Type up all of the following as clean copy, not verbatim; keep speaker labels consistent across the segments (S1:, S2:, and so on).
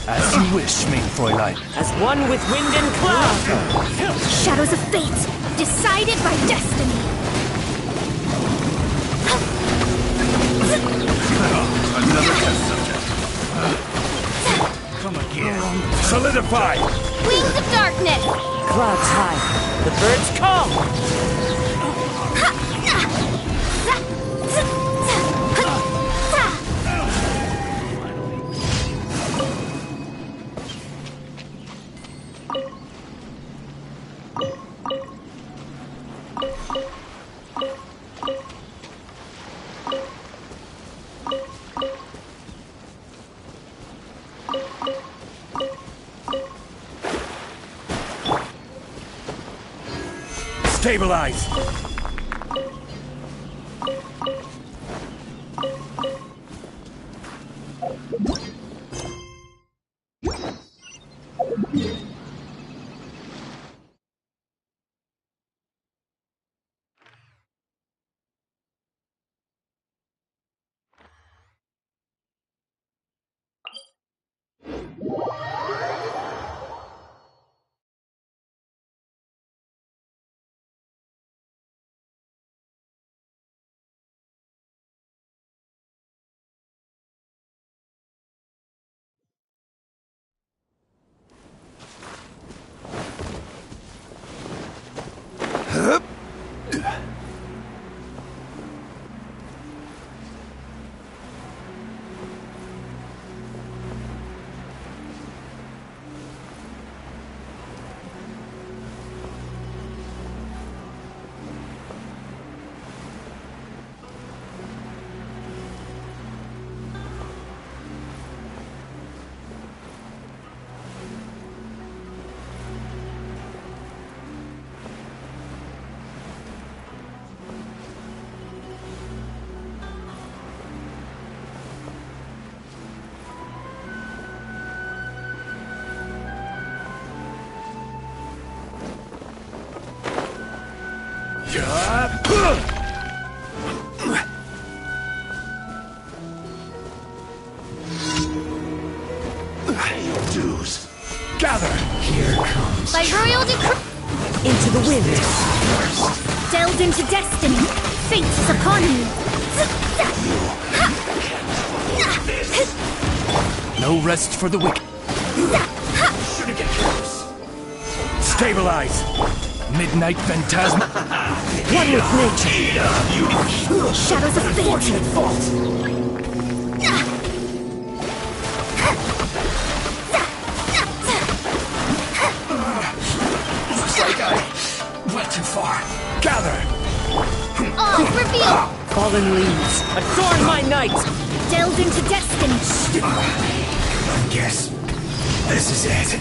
S1: As you wish, main Fräulein.
S2: As one with wind and cloud.
S3: Shadows of fate, decided by destiny.
S1: Another test subject. Come again. Solidify!
S3: Wings of darkness!
S2: Clouds high. The birds call.
S1: Stabilize! Dues. Gather! Here comes.
S3: By royal decree.
S2: Into the wind.
S3: Delved into destiny. Fate is upon you.
S1: No rest for the wicked. Stabilize! Midnight Phantasma.
S2: One with nature.
S3: Shadows of fate.
S1: Looks like I went too far. Gather!
S3: All reveal.
S2: Fallen leaves. Adorn my night.
S3: Delve into destiny.
S1: I guess this is it.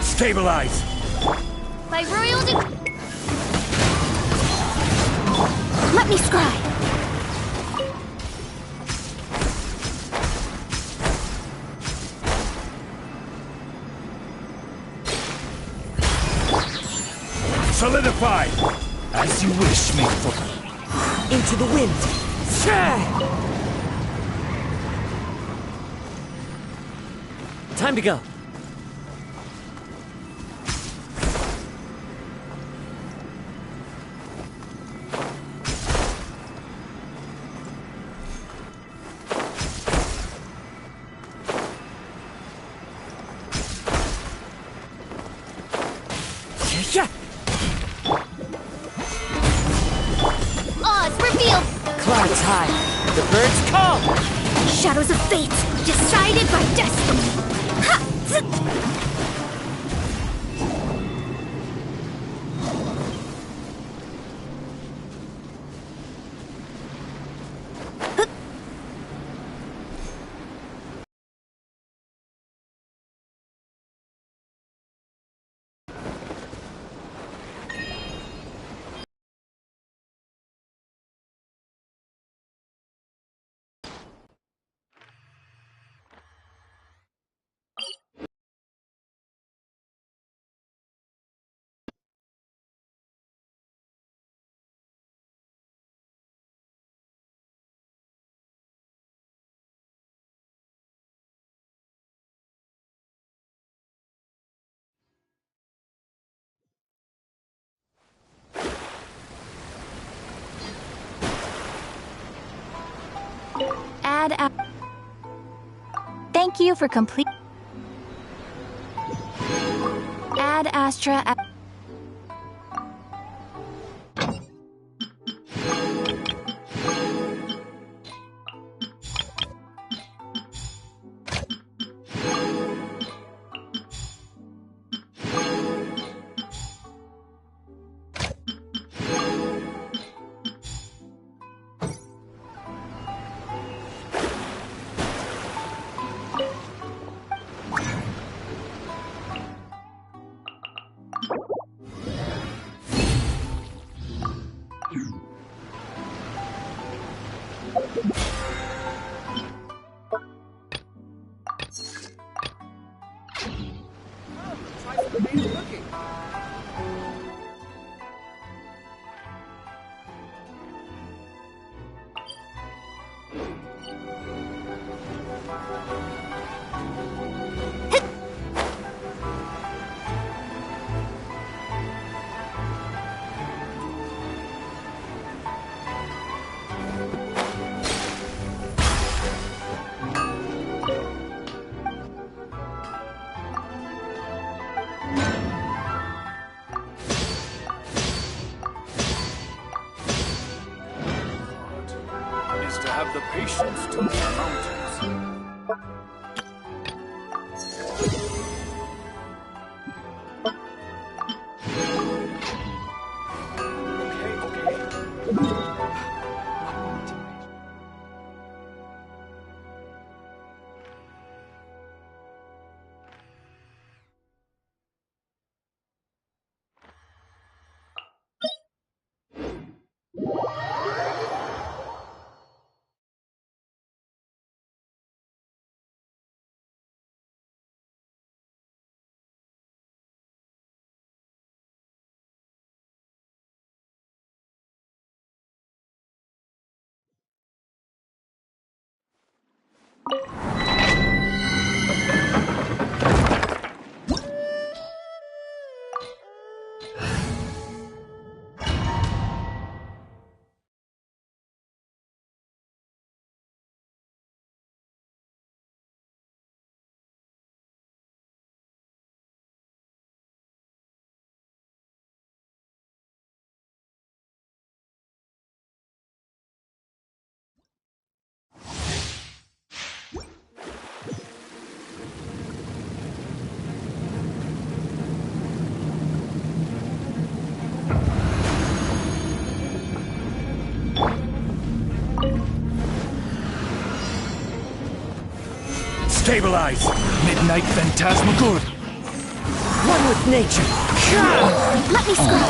S1: Stabilize!
S3: By royal Let me scry.
S1: Solidify! As you wish, Maple.
S2: Into the wind. Time to go.
S3: Odds revealed.
S2: Clouds high. The birds call.
S3: Shadows of fate. Decided by destiny. Ha! Thank you for complete. Ad Astra.
S1: Is to have the patience to move mountains. Stabilize! Midnight Phantasmagoria!
S2: One with nature.
S3: Let me scry.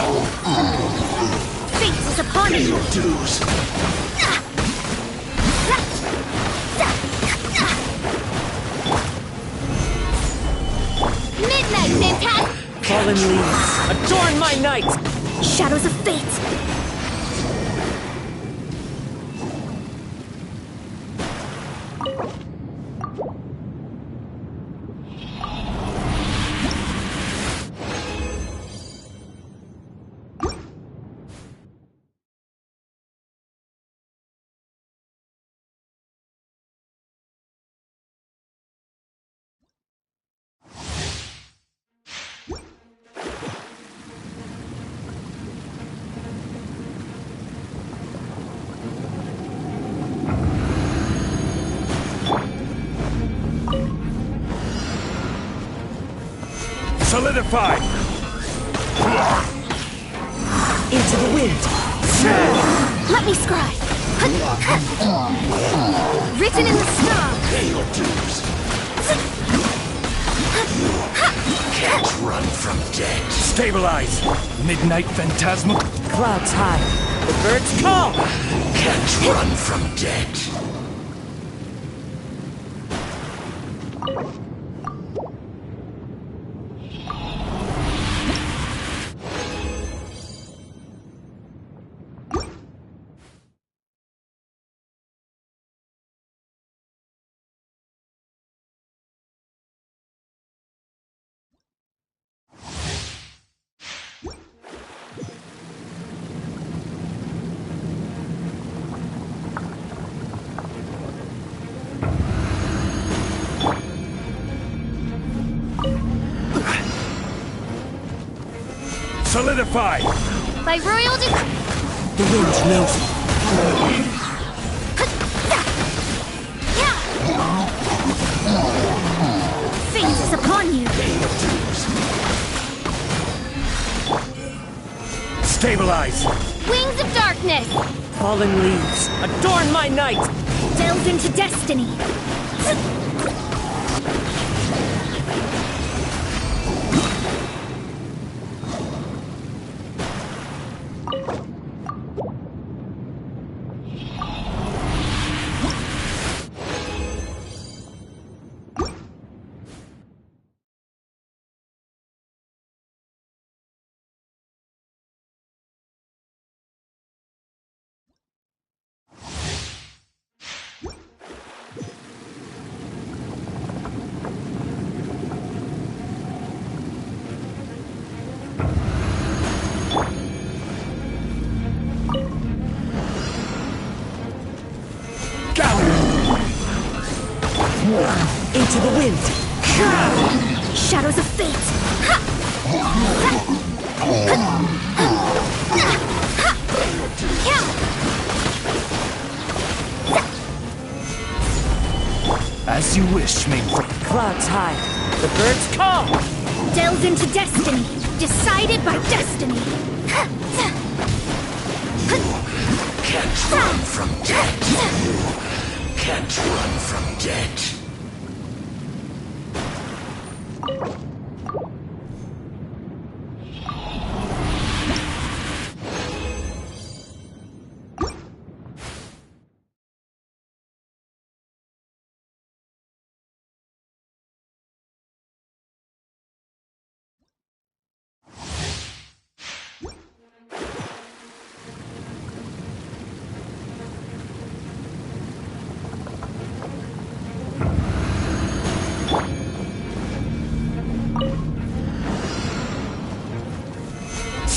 S3: Fate is upon you.
S1: Dues!
S3: Midnight Phantasm!
S2: Fallen leaves, adorn my night!
S3: Shadows of fate!
S1: Solidify!
S2: Into the wind!
S3: Let me scry. Written in the star.
S1: Pay your dues. Can't run from death. Stabilize! Midnight Phantasma.
S2: Clouds high, the birds call!
S1: Can't run from death. Solidify!
S3: By royal decree.
S2: The wind knows it.
S3: Fate is upon you.
S1: Stabilize!
S3: Wings of darkness.
S2: Fallen leaves, adorn my night!
S3: Delve into destiny.
S2: Into the wind!
S3: Shadows of fate.
S1: As you wish, main.
S2: Clouds high, the birds call!
S3: Delve into destiny. Decided by destiny.
S1: Can't run from death. Can't run from death.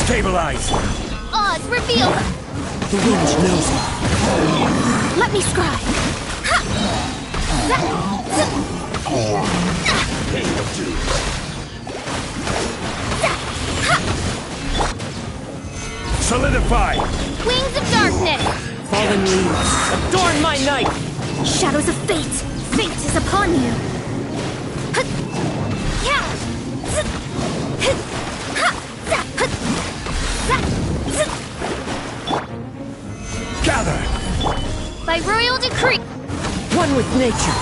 S1: Stabilize!
S3: Oz, reveal!
S2: The wind knows me.
S3: Let me scry! Ha!
S1: Solidify!
S3: Wings of darkness!
S2: Fallen leaves, adorn my night!
S3: Shadows of fate! Fate is upon you! Hut! Yeah! Zit! Hit! Ha! Zap! Hut! Zap! Zit!
S1: Gather!
S3: By royal decree!
S2: One with nature.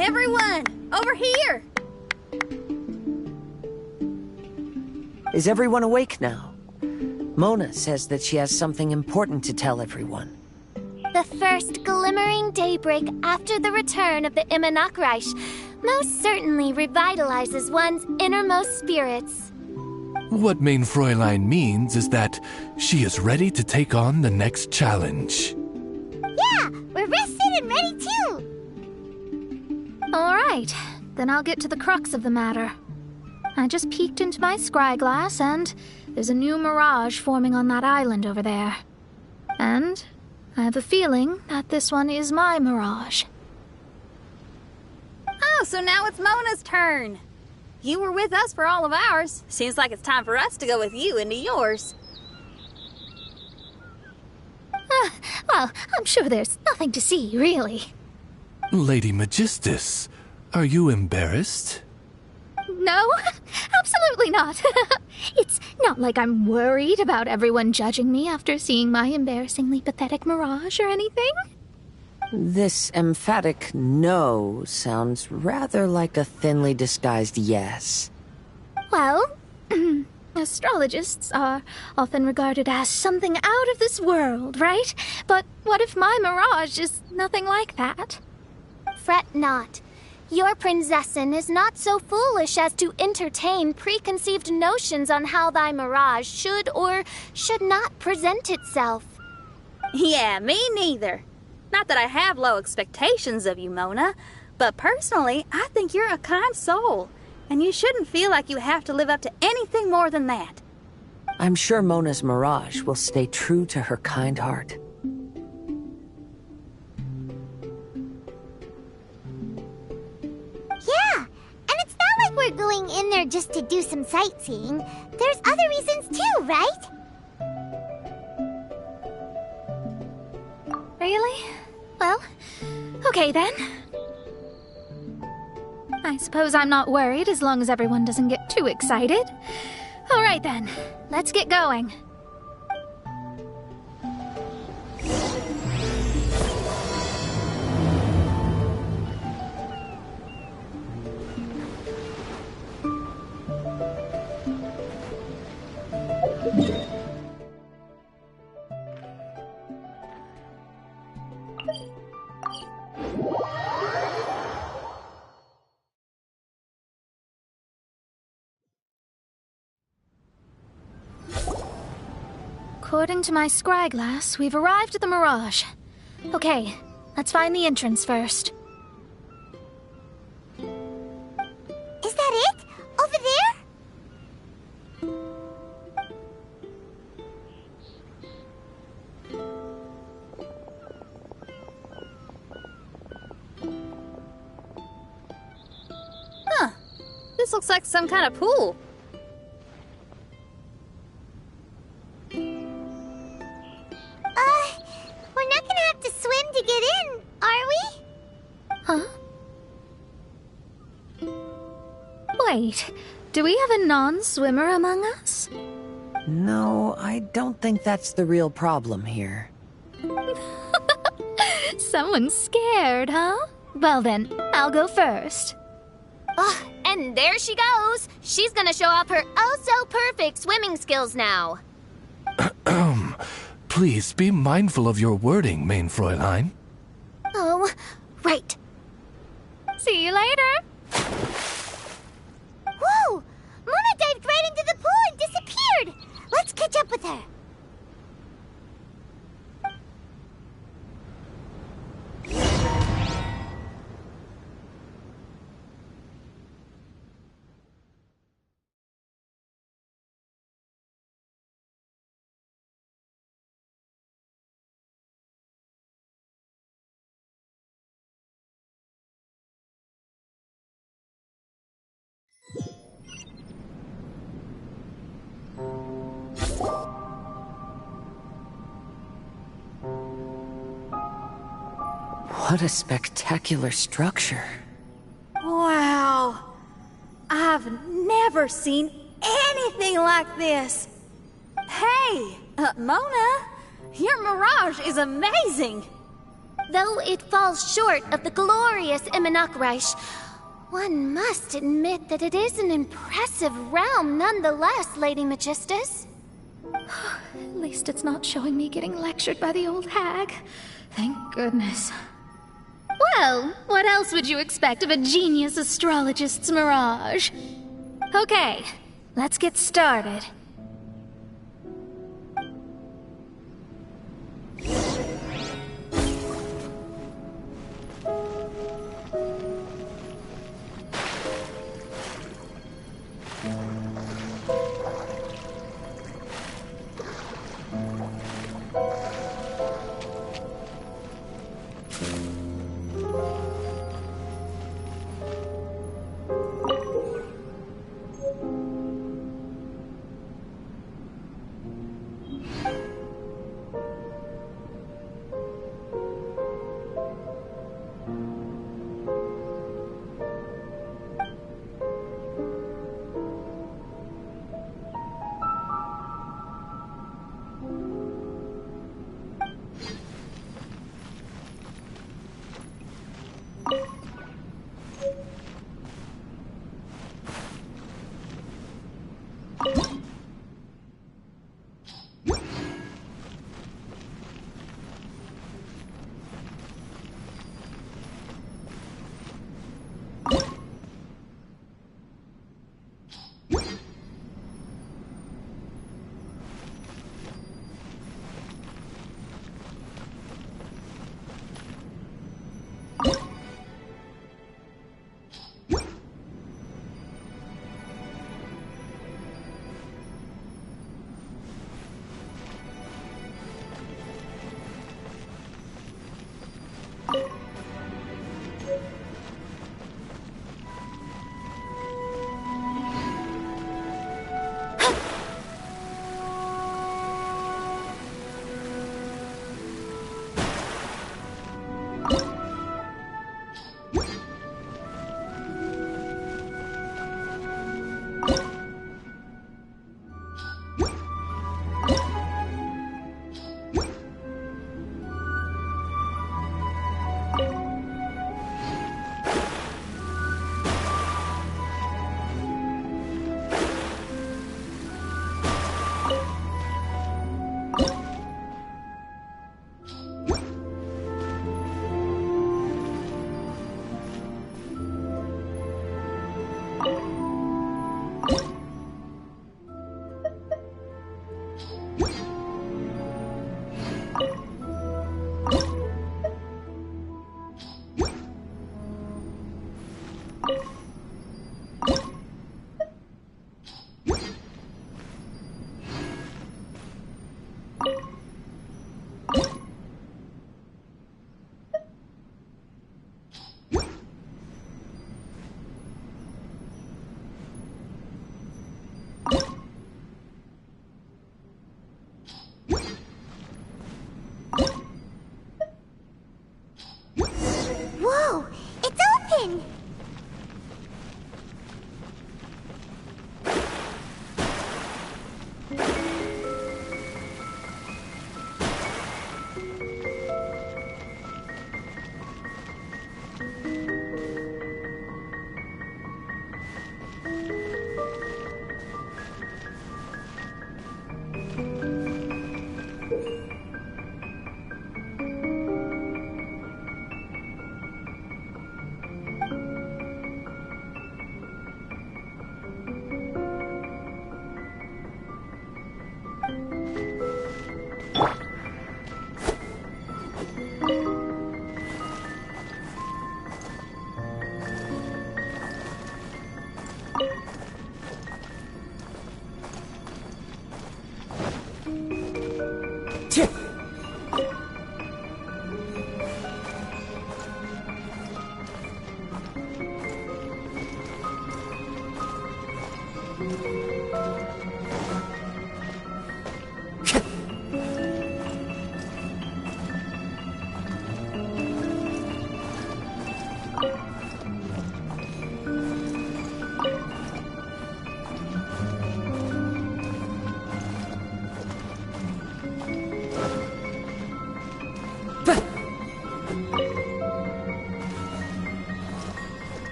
S3: Everyone, over here!
S2: Is everyone awake now? Mona says that she has something important to tell everyone.
S3: The first glimmering daybreak after the return of the Immanakreich most certainly revitalizes one's innermost spirits.
S4: What Main Fräulein means is that she is ready to take on the next challenge.
S3: Yeah, we're rested and ready too!
S5: Alright, then I'll get to the crux of the matter. I just peeked into my scry glass and there's a new mirage forming on that island over there. And I have a feeling that this one is my mirage.
S6: Oh, so now it's Mona's turn. You were with us for all of ours. Seems like it's time for us to go with you into yours.
S5: Well, I'm sure there's nothing to see, really.
S4: Lady Magistus, are you embarrassed?
S5: No, absolutely not. It's not like I'm worried about everyone judging me after seeing my embarrassingly pathetic mirage or anything.
S2: This emphatic no sounds rather like a thinly disguised yes.
S5: Well, astrologists are often regarded as something out of this world, right? But what if my mirage is nothing like that?
S3: Fret not. Your prinzessin is not so foolish as to entertain preconceived notions on how thy mirage should or should not present itself.
S6: Yeah, me neither. Not that I have low expectations of you, Mona, but personally, I think you're a kind soul, and you shouldn't feel like you have to live up to anything more than that.
S2: I'm sure Mona's mirage will stay true to her kind heart.
S3: Yeah, and it's not like we're going in there just to do some sightseeing. There's other reasons too, right?
S5: Really? Well, okay then. I suppose I'm not worried as long as everyone doesn't get too excited. All right then, let's get going. According to my scryglass, we've arrived at the Mirage. Okay, let's find the entrance first.
S3: Is that it? Over there?
S6: Huh. This looks like some kind of pool.
S3: We're not gonna have to swim to get in, are we?
S5: Huh? Wait, do we have a non-swimmer among us?
S2: No, I don't think that's the real problem here.
S5: Someone's scared, huh? Well then, I'll go first.
S3: Oh, and there she goes. She's gonna show off her oh-so-perfect swimming skills now.
S4: Please be mindful of your wording, main Fräulein.
S3: Oh, right.
S5: See you later.
S3: Whoa! Mona dived right into the pool and disappeared! Let's catch up with her.
S2: What a spectacular structure.
S6: Wow. I've never seen anything like this. Hey, Mona, your mirage is amazing.
S3: Though it falls short of the glorious Immunakreich, one must admit that it is an impressive realm nonetheless, Lady Magistus.
S5: At least it's not showing me getting lectured by the old hag. Thank goodness. Well, what else would you expect of a genius astrologist's mirage? Okay, let's get started.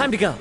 S2: Time to go.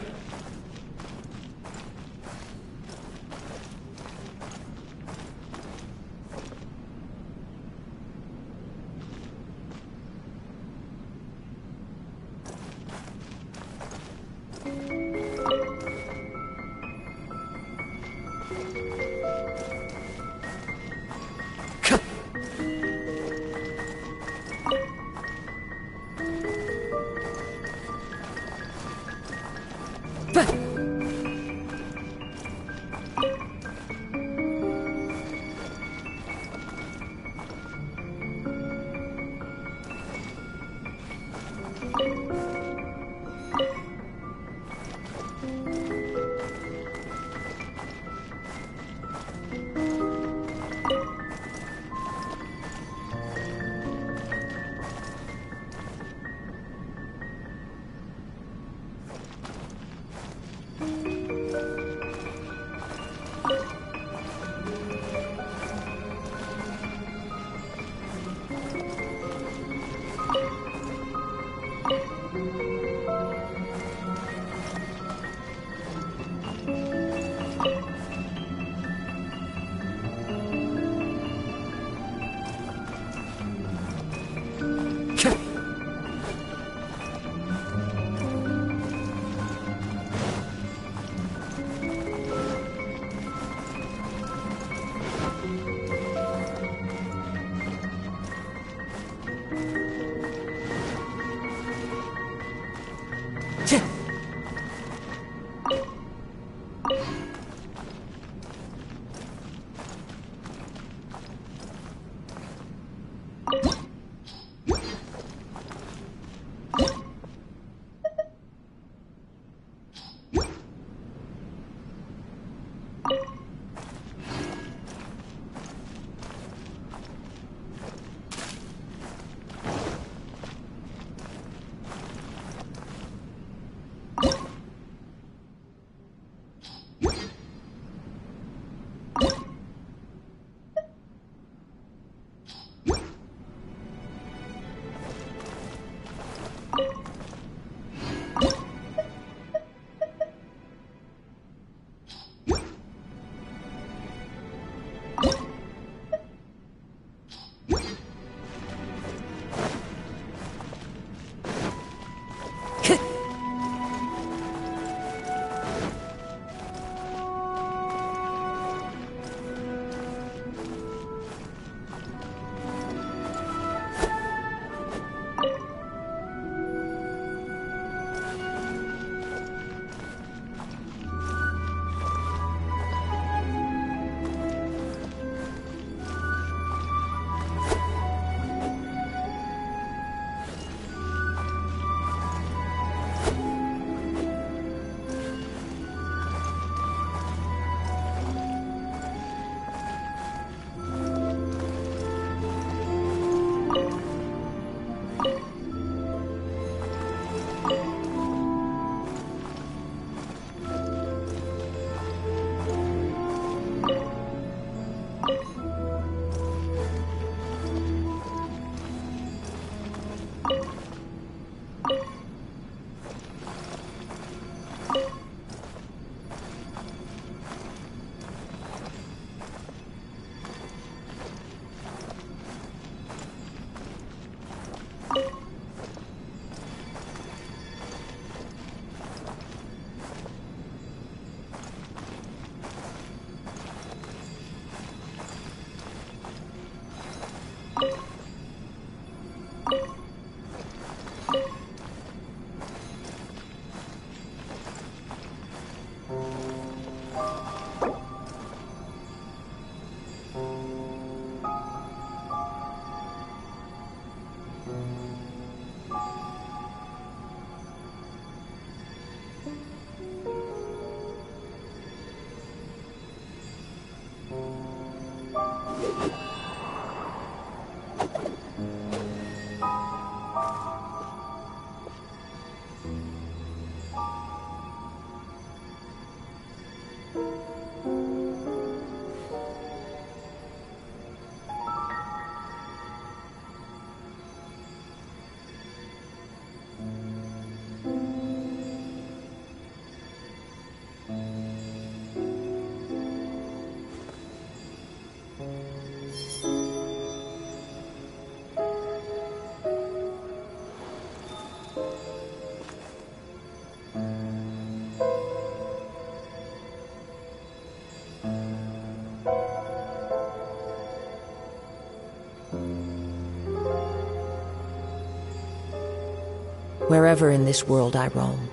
S2: Wherever in this world I roam,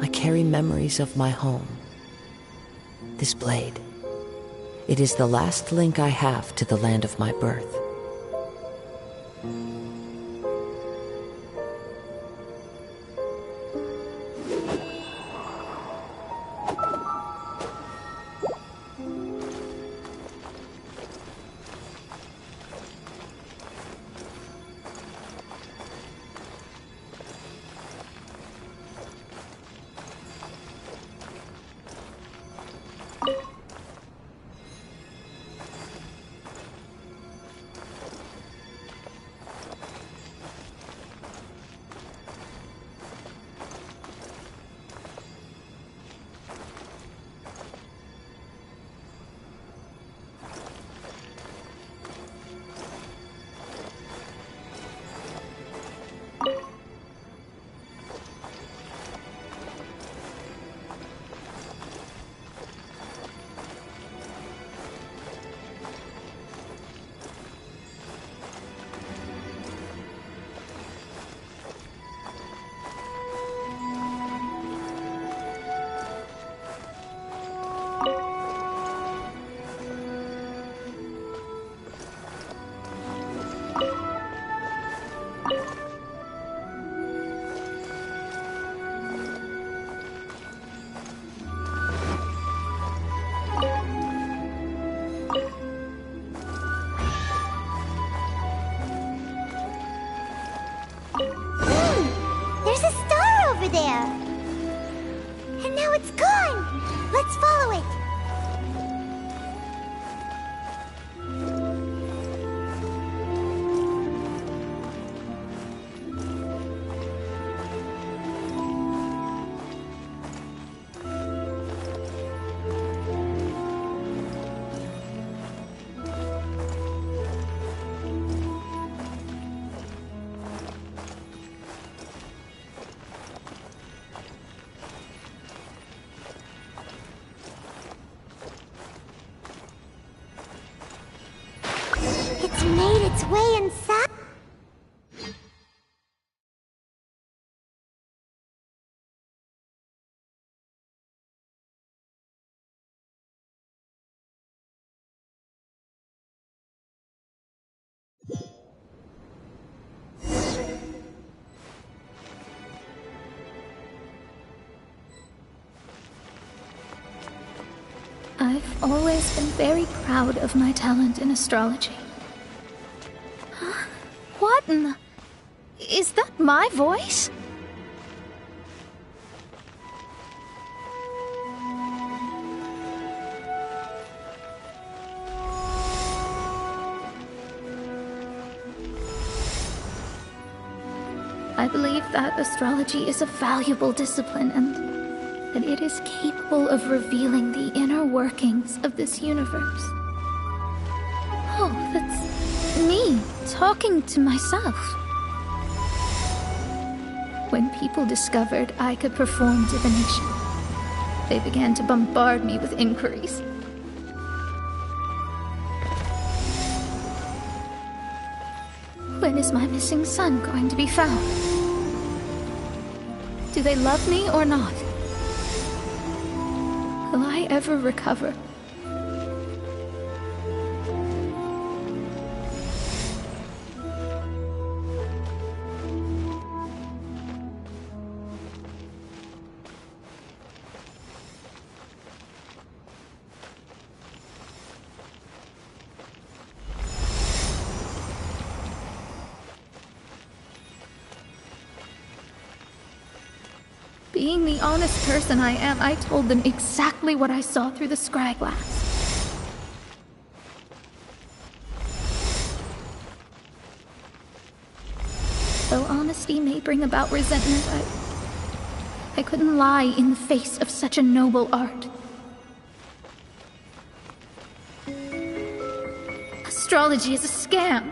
S2: I carry memories of my home. This blade, it is the last link I have to the land of my birth.
S3: There's a star over there! And now it's gone! Let's follow it! It's made its way inside.
S5: I've always been very proud of my talent in astrology. Huh? What in the... Is that my voice? I believe that astrology is a valuable discipline and that it is capable of revealing the inner workings of this universe. Oh, that's me talking to myself. When people discovered I could perform divination, they began to bombard me with inquiries. When is my missing son going to be found? Do they love me or not? Will I ever recover? Being the honest person I am, I told them exactly what I saw through the scry glass. Though honesty may bring about resentment, I couldn't lie in the face of such a noble art. Astrology is a scam.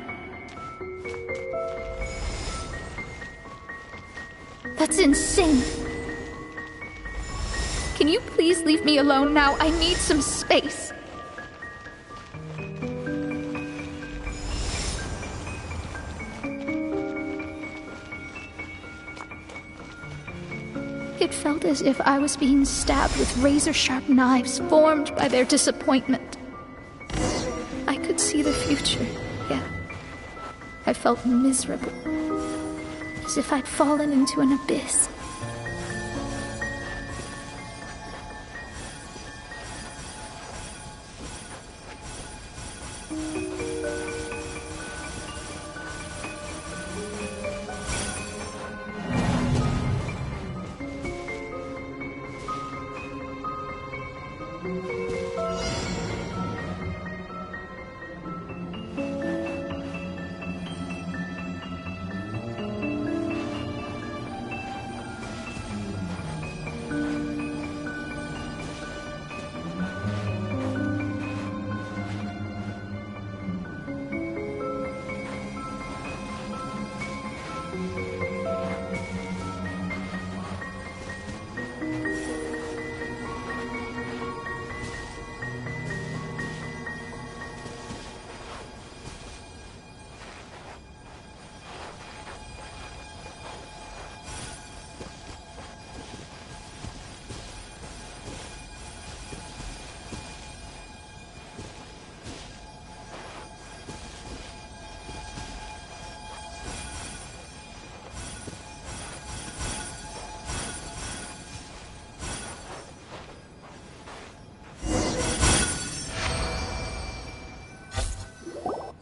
S5: That's insane. Can you please leave me alone now? I need some space. It felt as if I was being stabbed with razor-sharp knives formed by their disappointment. I could see the future, yet I felt miserable, as if I'd fallen into an abyss.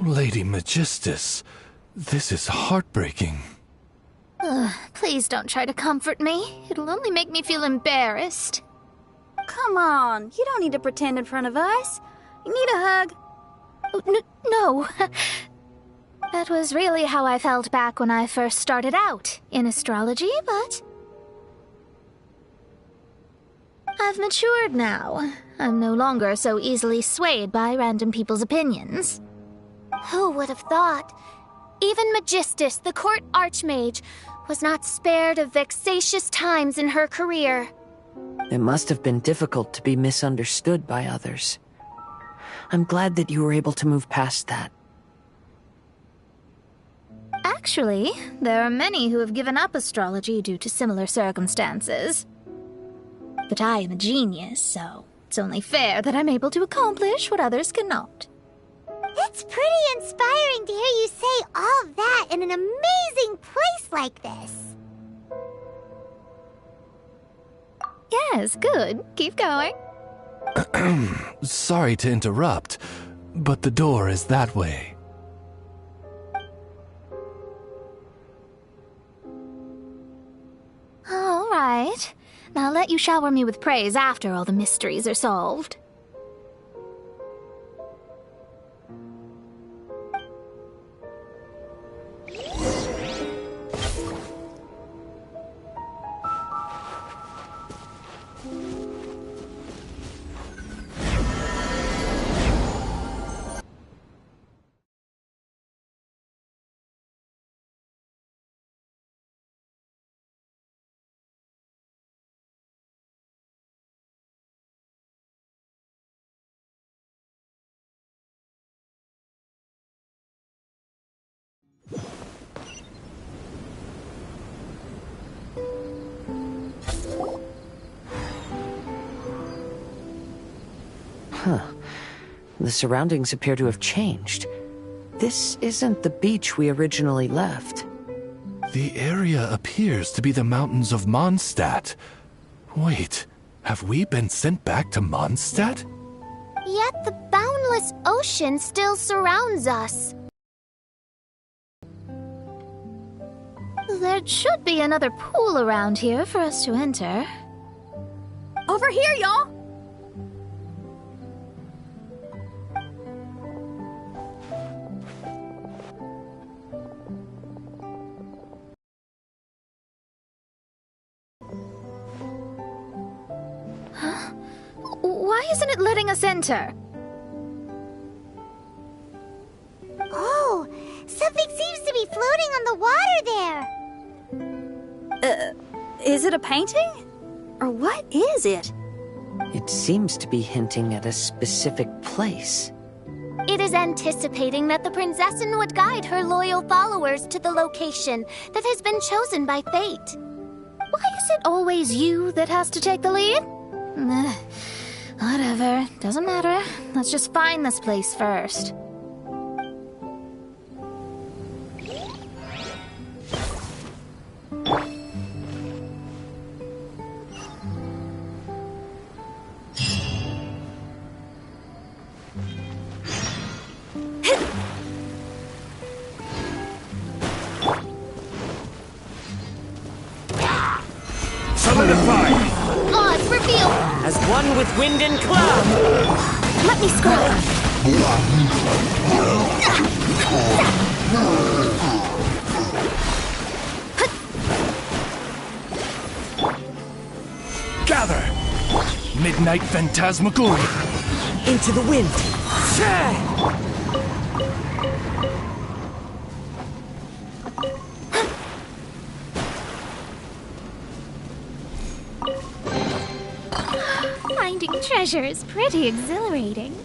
S4: Lady Magistus, this is heartbreaking.
S5: Please don't try to comfort me. It'll only make me feel embarrassed.
S6: Come on, you don't need to pretend in front of us. You need a hug.
S5: Oh, no. That was really how I felt back when I first started out in astrology, but I've matured now. I'm no longer so easily swayed by random people's opinions.
S3: Who would have thought? Even Magistus, the court archmage, was not spared of vexatious times in her career.
S2: It must have been difficult to be misunderstood by others. I'm glad that you were able to move past that.
S5: Actually, there are many who have given up astrology due to similar circumstances. But I am a genius, so it's only fair that I'm able to accomplish what others cannot.
S3: It's pretty inspiring to hear you say all that in an amazing place like this.
S5: Yes, good. Keep going.
S4: Sorry to interrupt, but the door is that way.
S5: All right. I'll let you shower me with praise after all the mysteries are solved.
S2: The surroundings appear to have changed. This isn't the beach we originally left.
S4: The area appears to be the mountains of Mondstadt. Wait, have we been sent back to Mondstadt?
S3: Yet the boundless ocean still surrounds us.
S5: There should be another pool around here for us to enter.
S6: Over here, y'all!
S5: Why isn't it letting us enter?
S3: Oh, something seems to be floating on the water there.
S6: Is it a painting? Or what is it?
S2: It seems to be hinting at a specific place.
S3: It is anticipating that the Prinzessin would guide her loyal followers to the location that has been chosen by fate.
S5: Why is it always you that has to take the lead? Whatever, doesn't matter. Let's just find this place first.
S3: Odds reveal!
S7: As one with wind and cloud!
S3: Let me scry!
S1: Gather! Midnight Phantasmagoria!
S7: Into the wind!
S5: Finding treasure is pretty exhilarating.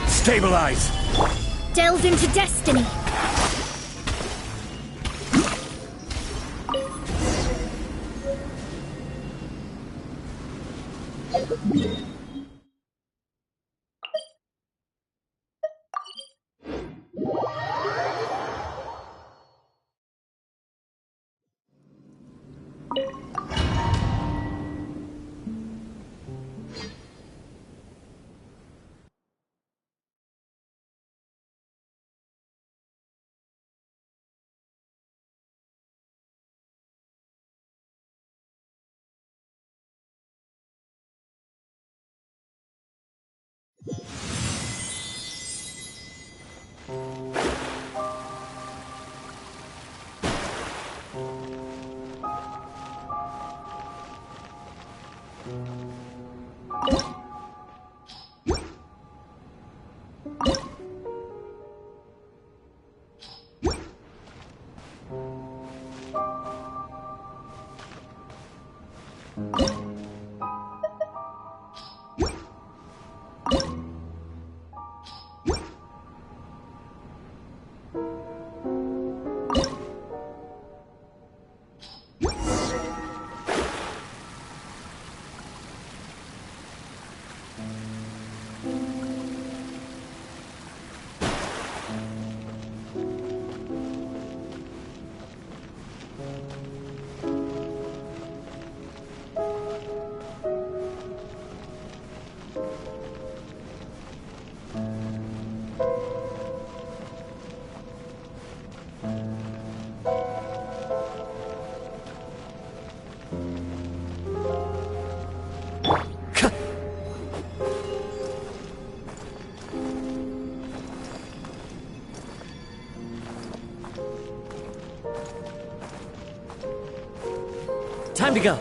S1: Stabilize!
S3: Delve into destiny!
S7: Time to go.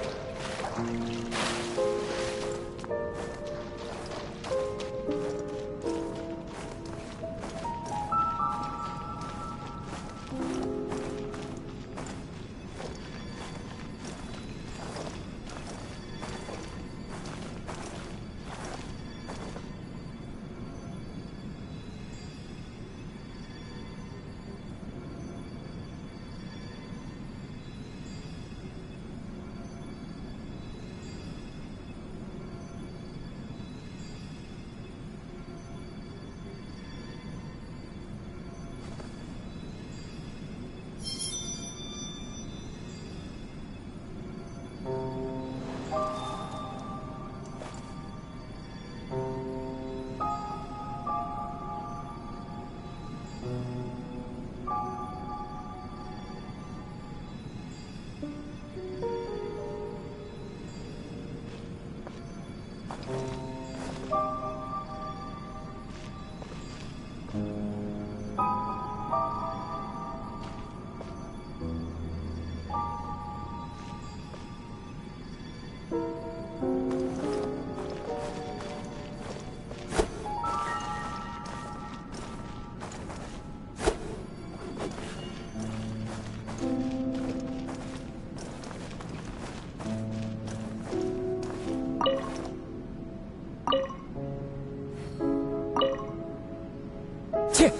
S3: There's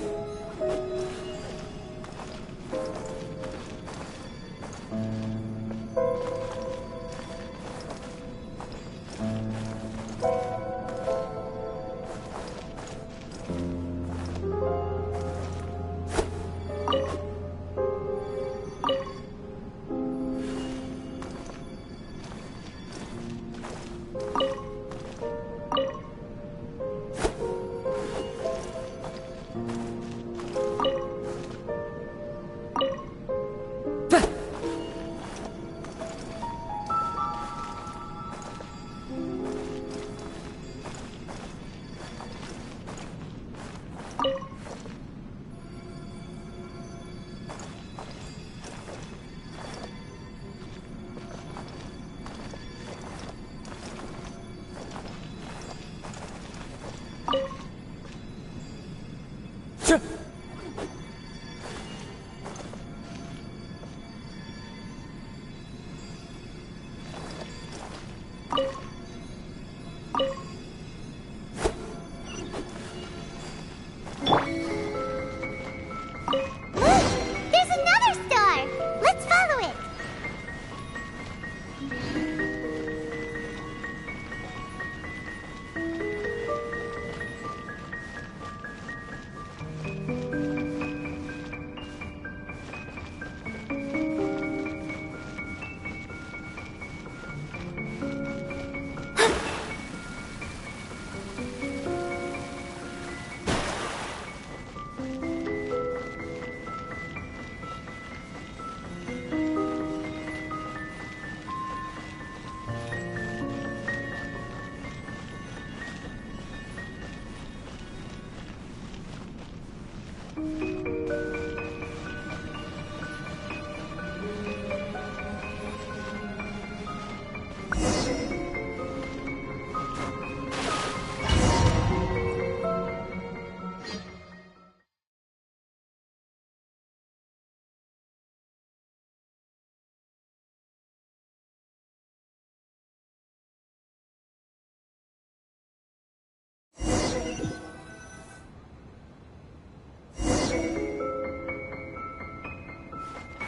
S3: another star! Let's follow it!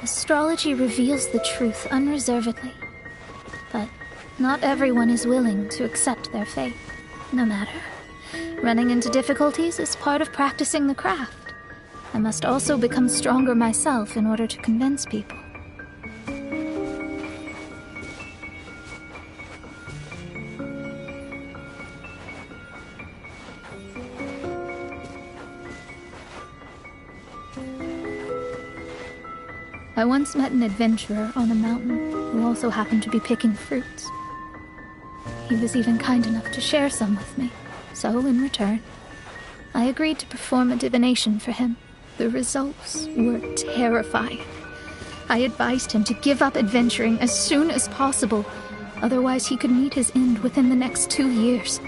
S5: Astrology reveals the truth unreservedly, but not everyone is willing to accept their fate. No matter. Running into difficulties is part of practicing the craft. I must also become stronger myself in order to convince people. I once met an adventurer on a mountain who also happened to be picking fruits. He was even kind enough to share some with me, so in return, I agreed to perform a divination for him. The results were terrifying. I advised him to give up adventuring as soon as possible, otherwise he could meet his end within the next 2 years.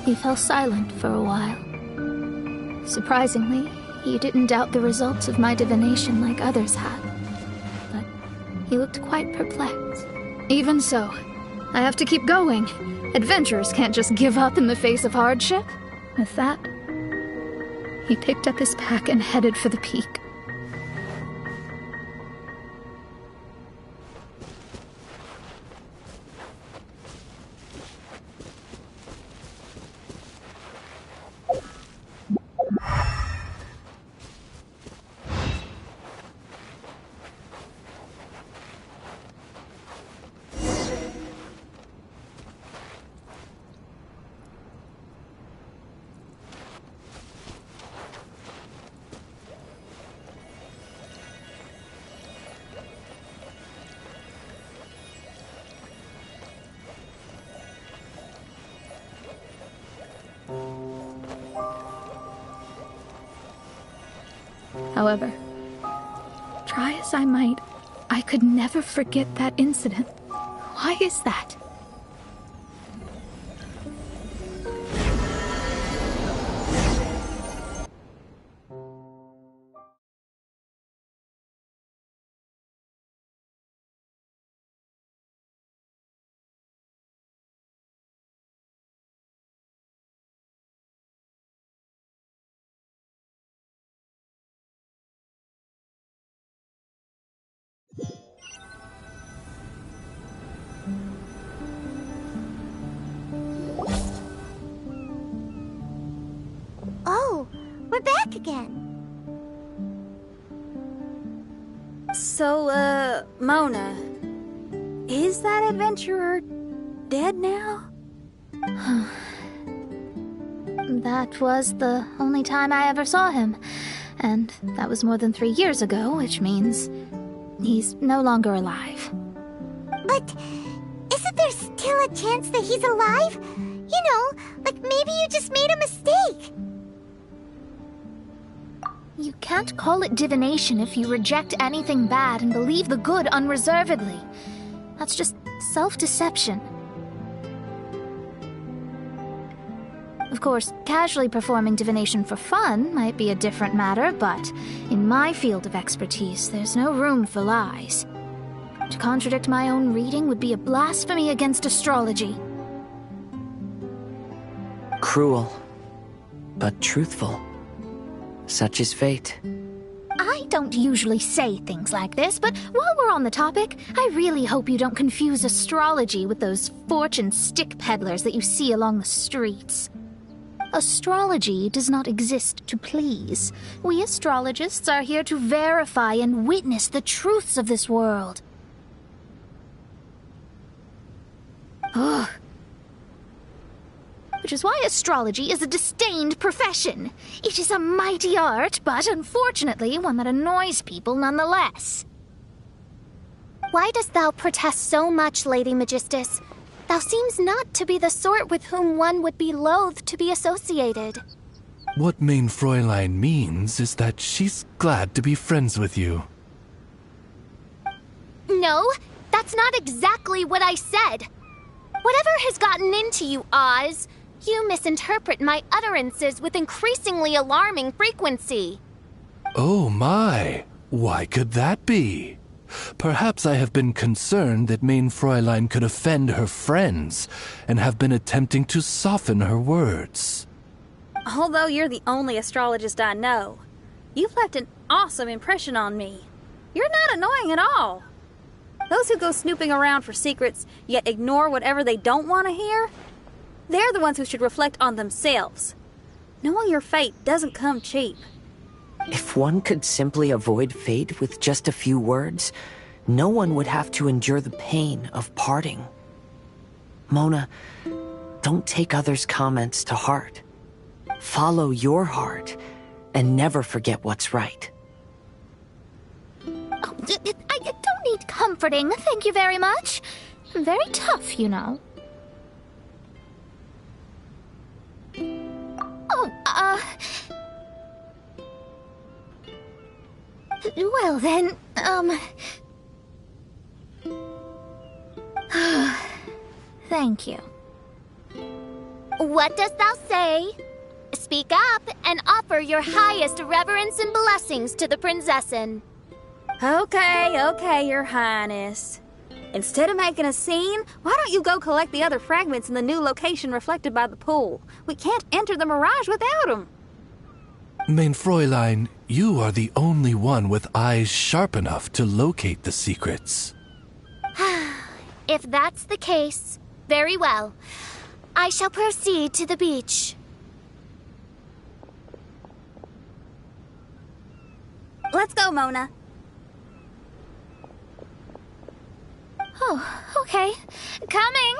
S5: He fell silent for a while. Surprisingly, he didn't doubt the results of my divination like others had. But he looked quite perplexed. Even so, I have to keep going. Adventurers can't just give up in the face of hardship. With that, he picked up his pack and headed for the peak. However, try as I might, I could never forget that incident. Why is that?
S3: Oh, we're back again.
S6: So, Mona, is that adventurer dead now?
S5: That was the only time I ever saw him. And that was more than 3 years ago, which means he's no longer alive.
S3: But isn't there still a chance that he's alive? You know, like maybe you just made a mistake.
S5: You can't call it divination if you reject anything bad and believe the good unreservedly. That's just self-deception. Of course, casually performing divination for fun might be a different matter, but in my field of expertise, there's no room for lies. To contradict my own reading would be a blasphemy against astrology.
S2: Cruel, but truthful. Such is fate.
S5: I don't usually say things like this, but while we're on the topic, I really hope you don't confuse astrology with those fortune stick peddlers that you see along the streets. Astrology does not exist to please. We astrologists are here to verify and witness the truths of this world. Ugh. Which is why astrology is a disdained profession. It is a mighty art, but unfortunately one that annoys people nonetheless.
S3: Why dost thou protest so much, Lady Magistus? Thou seems not to be the sort with whom one would be loath to be associated.
S4: What Main Fräulein means is that she's glad to be friends with you.
S3: No, that's not exactly what I said. Whatever has gotten into you, Oz, you misinterpret my utterances with increasingly alarming frequency.
S4: Oh my, why could that be? Perhaps I have been concerned that Main Fräulein could offend her friends, and have been attempting to soften her words.
S6: Although you're the only astrologist I know, you've left an awesome impression on me. You're not annoying at all. Those who go snooping around for secrets, yet ignore whatever they don't want to hear, they're the ones who should reflect on themselves. Knowing your fate doesn't come cheap.
S2: If one could simply avoid fate with just a few words, no one would have to endure the pain of parting. Mona, don't take others' comments to heart. Follow your heart, and never forget what's right.
S5: Oh, I don't need comforting, thank you very much. I'm very tough, you know. Oh, well then, thank you.
S3: What dost thou say? Speak up and offer your highest reverence and blessings to the prinzessin.
S6: Okay, Your Highness. Instead of making a scene, why don't you go collect the other fragments in the new location reflected by the pool? We can't enter the mirage without them.
S4: Main Fräulein, you are the only one with eyes sharp enough to locate the secrets.
S3: If that's the case, very well. I shall proceed to the beach.
S6: Let's go, Mona.
S5: Oh, okay. Coming!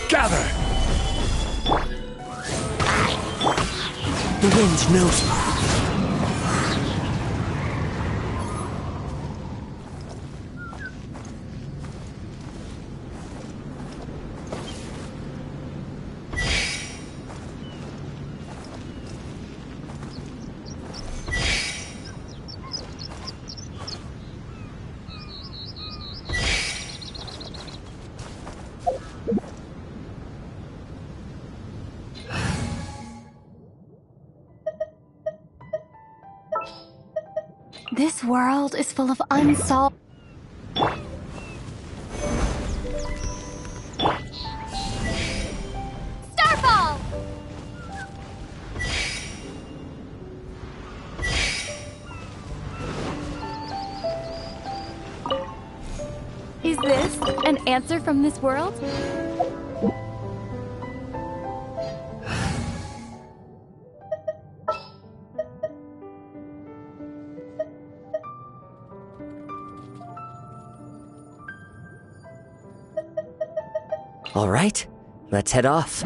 S4: Gather!
S7: The wind knows me.
S3: This world is full of unsolved... Starfall! Is this an answer from this world?
S7: All right, let's head off.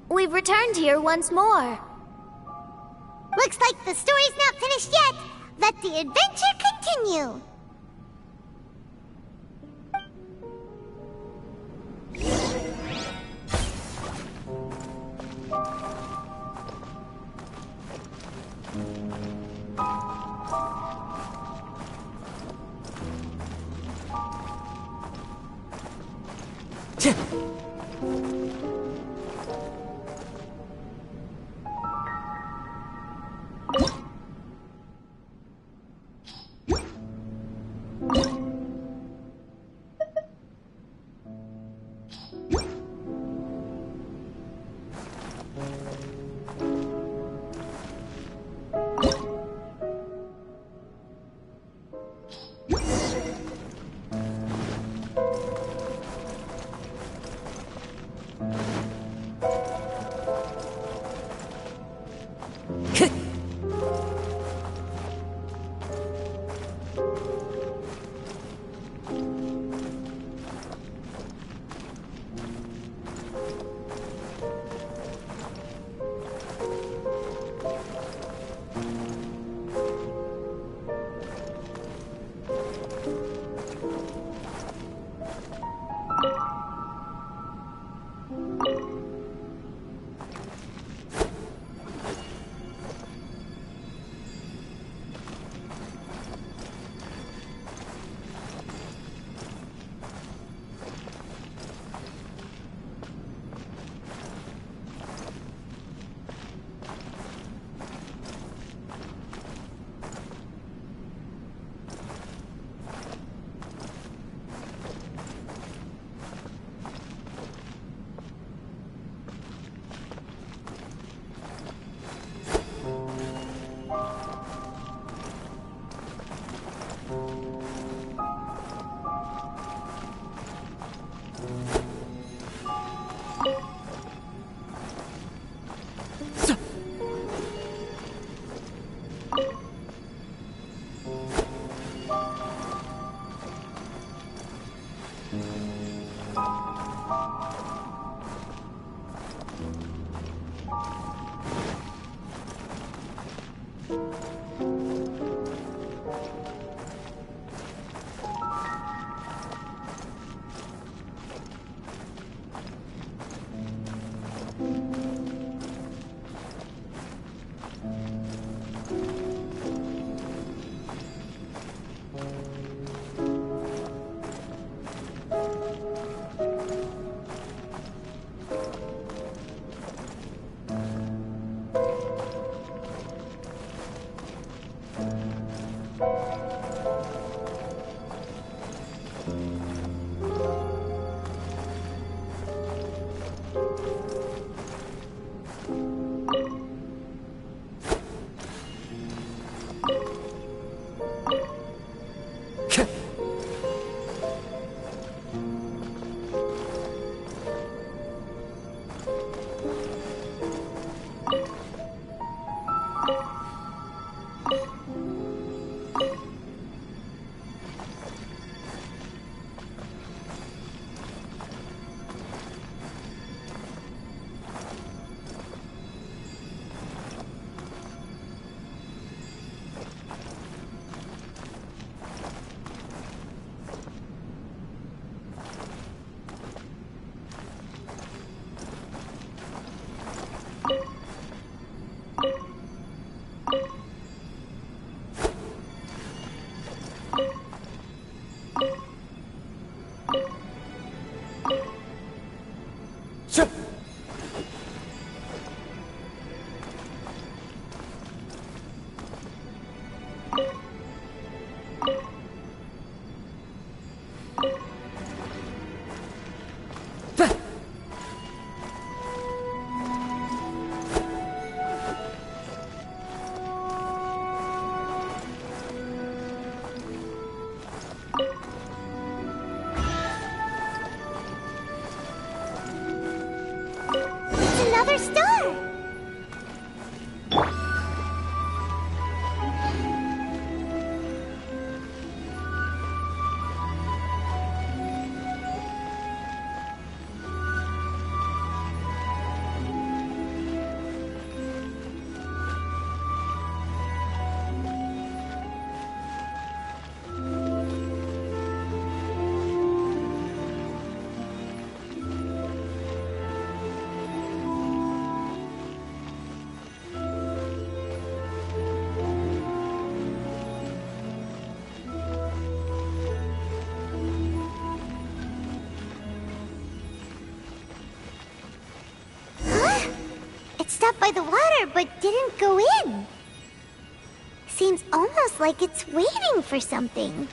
S3: We've returned here once more.
S8: Looks like the story's not finished yet. Let the adventure continue. Another star! Stopped by the water, but didn't go in. Seems almost like it's waiting for something.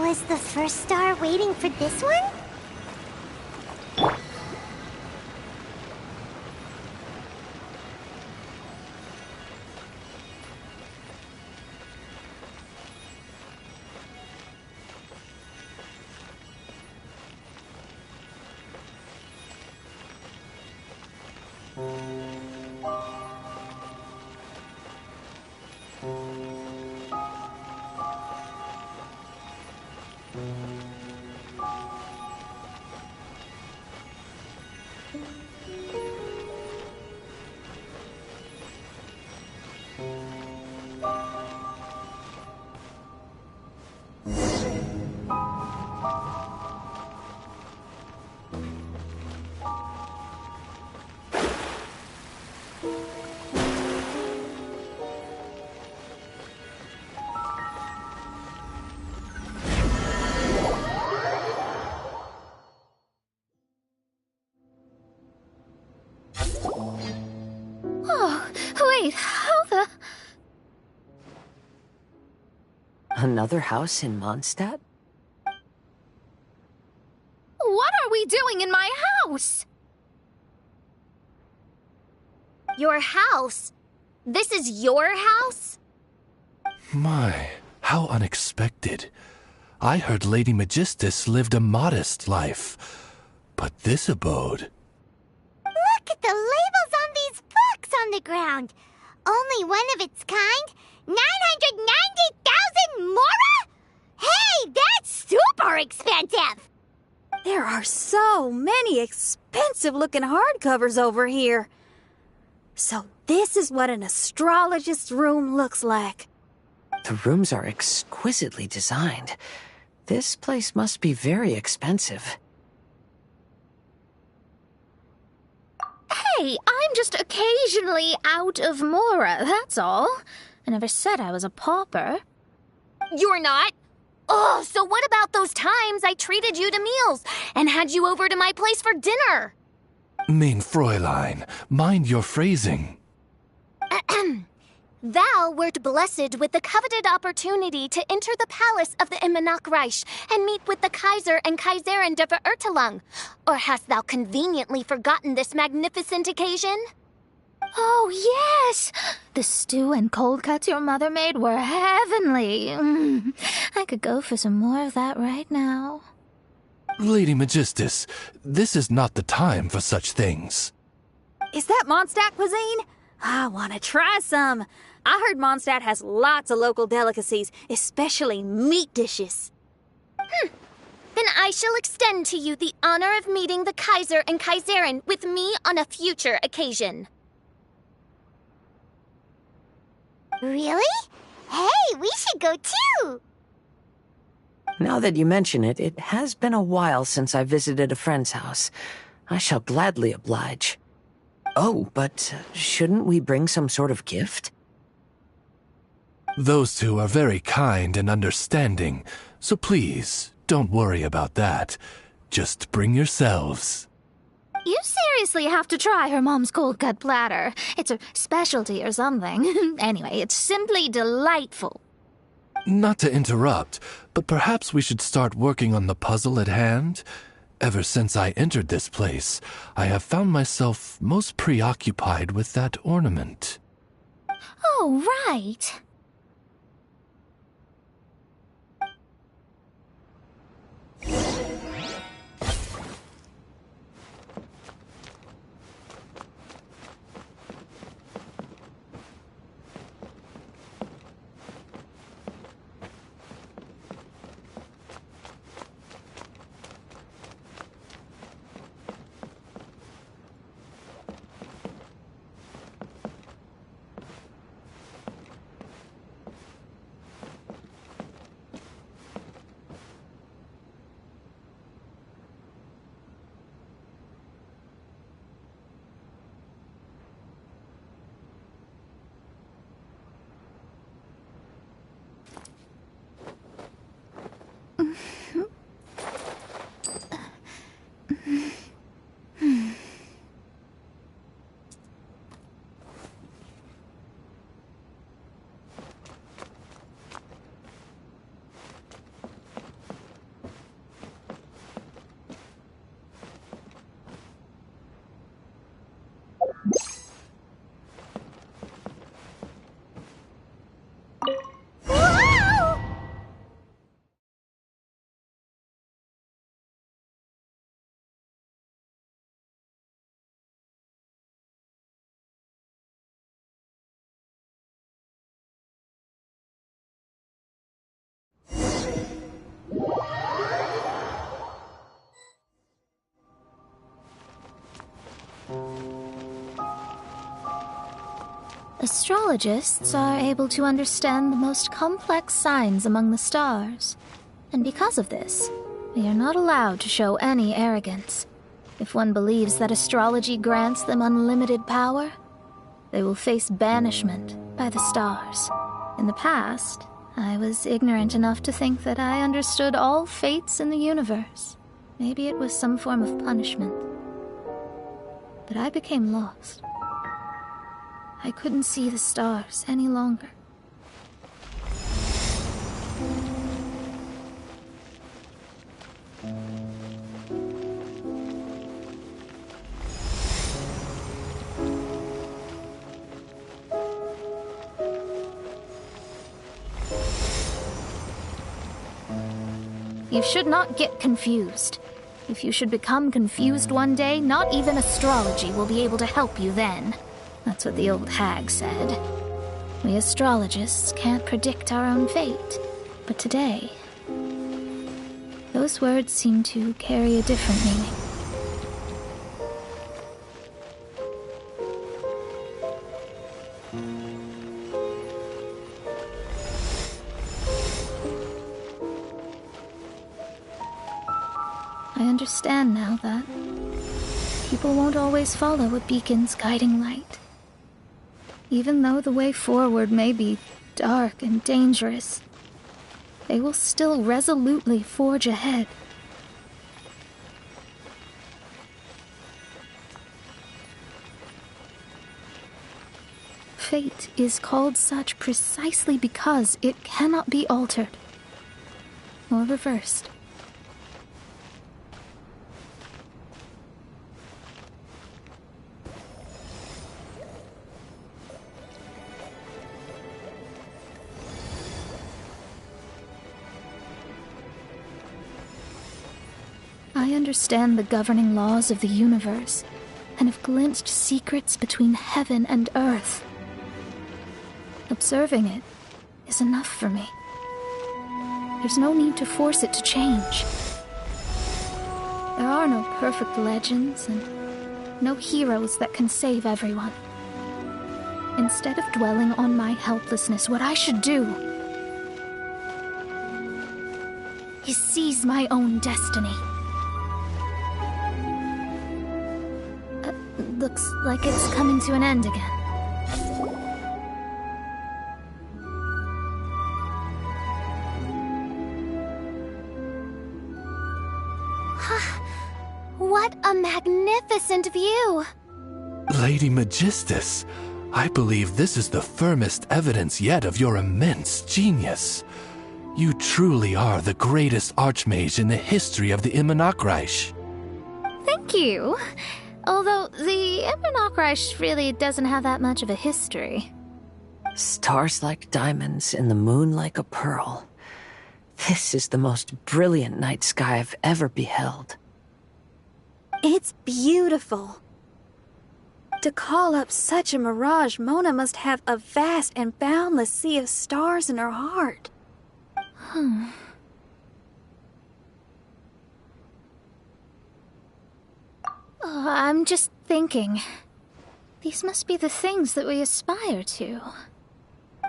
S8: Was the first star waiting for this one?
S5: Wait, how the...
S2: Another house in Mondstadt?
S5: What are we doing in my house?
S3: Your house? This is your house?
S4: My, how unexpected. I heard Lady Magistus lived a modest life, but this abode...
S8: Look at the labels on these books on the ground. Only one of its kind? 990,000 mora? Hey, that's super expensive!
S6: There are so many expensive-looking hardcovers over here. So this is what an astrologist's room looks like.
S2: The rooms are exquisitely designed. This place must be very expensive.
S5: Hey, I'm just occasionally out of mora, that's all. I never said I was a pauper.
S3: You're not? Oh, so what about those times I treated you to meals and had you over to my place for dinner?
S4: Mein Fräulein, mind your phrasing.
S3: Thou wert blessed with the coveted opportunity to enter the palace of the Immanok Reich and meet with the Kaiser and Kaiserin der Verurteilung. Or hast thou conveniently forgotten this magnificent occasion?
S5: Oh, yes! The stew and cold cuts your mother made were heavenly. I could go for some more of that right now.
S4: Lady Magistus, this is not the time for such things.
S6: Is that Mondstadt cuisine? I want to try some. I heard Mondstadt has lots of local delicacies, especially meat dishes.
S3: Then I shall extend to you the honor of meeting the Kaiser and Kaiserin with me on a future occasion.
S8: Really? Hey, we should go too!
S2: Now that you mention it, it has been a while since I visited a friend's house. I shall gladly oblige. Oh, but shouldn't we bring some sort of gift?
S4: Those two are very kind and understanding, so please, don't worry about that. Just bring yourselves.
S5: You seriously have to try her mom's cold cut platter. It's her specialty or something. Anyway, it's simply delightful.
S4: Not to interrupt, but perhaps we should start working on the puzzle at hand? Ever since I entered this place, I have found myself most preoccupied with that ornament.
S5: Oh, right. Astrologists are able to understand the most complex signs among the stars. And because of this, we are not allowed to show any arrogance. If one believes that astrology grants them unlimited power, they will face banishment by the stars. In the past, I was ignorant enough to think that I understood all fates in the universe. Maybe it was some form of punishment. But I became lost. I couldn't see the stars any longer. You should not get confused. If you should become confused one day, not even astrology will be able to help you then. That's what the old hag said. We astrologists can't predict our own fate. But today, those words seem to carry a different meaning. I understand now that people won't always follow a beacon's guiding light. Even though the way forward may be dark and dangerous, they will still resolutely forge ahead. Fate is called such precisely because it cannot be altered or reversed. I understand the governing laws of the universe, and have glimpsed secrets between heaven and earth. Observing it is enough for me. There's no need to force it to change. There are no perfect legends, and no heroes that can save everyone. Instead of dwelling on my helplessness, what I should do is seize my own destiny. Looks like it's coming to an end again.
S3: What a magnificent view!
S4: Lady Magistus, I believe this is the firmest evidence yet of your immense genius. You truly are the greatest archmage in the history of the Immonakreich.
S5: Thank you. Although the Immonakreich really doesn't have that much of a history.
S2: Stars like diamonds and the moon like a pearl. This is the most brilliant night sky I've ever beheld.
S6: It's beautiful. To call up such a mirage, Mona must have a vast and boundless sea of stars in her heart.
S5: Oh, I'm just thinking. These must be the things that we aspire to.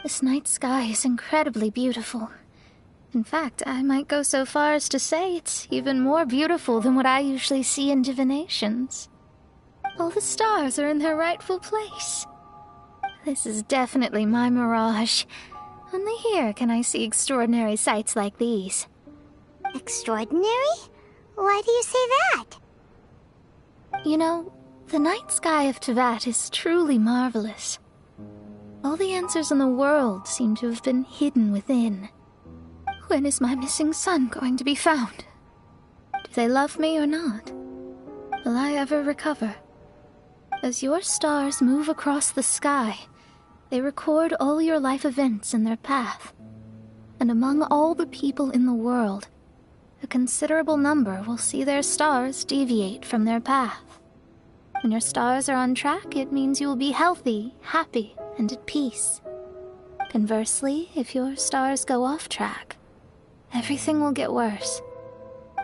S5: This night sky is incredibly beautiful. In fact, I might go so far as to say it's even more beautiful than what I usually see in divinations. All the stars are in their rightful place. This is definitely my mirage. Only here can I see extraordinary sights like these.
S8: Extraordinary? Why do you say that?
S5: You know, the night sky of Tevat is truly marvelous. All the answers in the world seem to have been hidden within. When is my missing son going to be found? Do they love me or not? Will I ever recover? As your stars move across the sky, they record all your life events in their path. And among all the people in the world, a considerable number will see their stars deviate from their path. When your stars are on track, it means you will be healthy, happy, and at peace. Conversely, if your stars go off track, everything will get worse.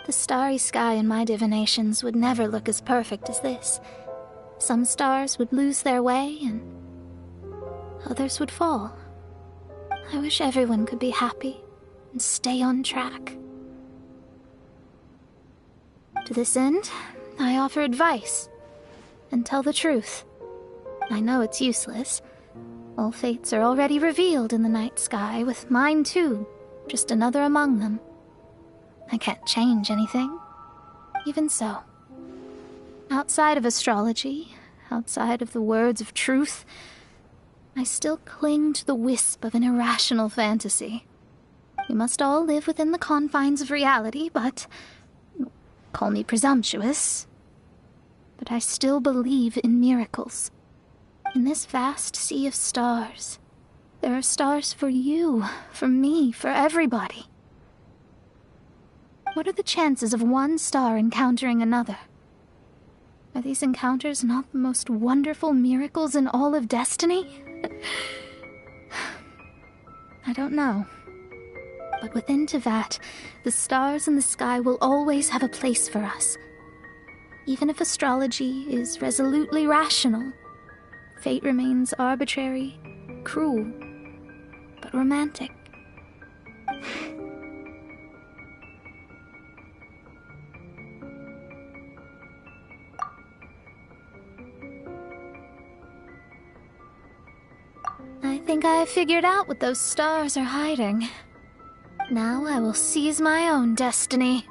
S5: The starry sky in my divinations would never look as perfect as this. Some stars would lose their way, and others would fall. I wish everyone could be happy and stay on track. To this end, I offer advice and tell the truth. I know it's useless. All fates are already revealed in the night sky, with mine too, just another among them. I can't change anything. Even so, outside of astrology, outside of the words of truth, I still cling to the wisp of an irrational fantasy. We must all live within the confines of reality, but call me presumptuous. But I still believe in miracles. In this vast sea of stars, there are stars for you, for me, for everybody. What are the chances of one star encountering another? Are these encounters not the most wonderful miracles in all of destiny? I don't know. But within Tevat, the stars in the sky will always have a place for us. Even if astrology is resolutely rational, fate remains arbitrary, cruel, but romantic. I think I have figured out what those stars are hiding. Now I will seize my own destiny.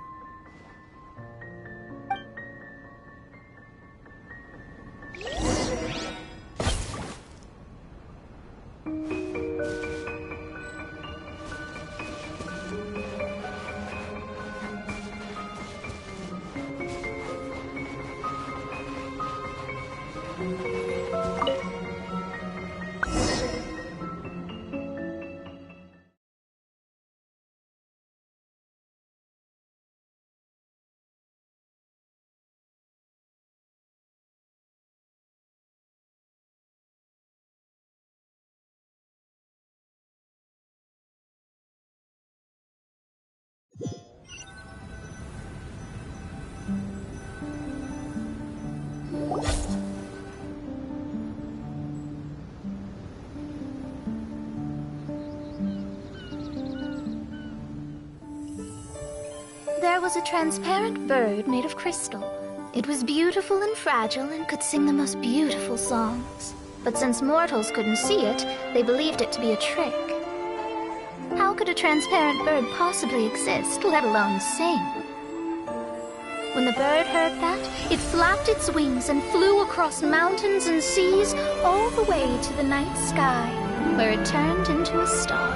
S5: There was a transparent bird made of crystal. It was beautiful and fragile and could sing the most beautiful songs. But since mortals couldn't see it, they believed it to be a trick. How could a transparent bird possibly exist, let alone sing? When the bird heard that, it flapped its wings and flew across mountains and seas all the way to the night sky, where it turned into a star.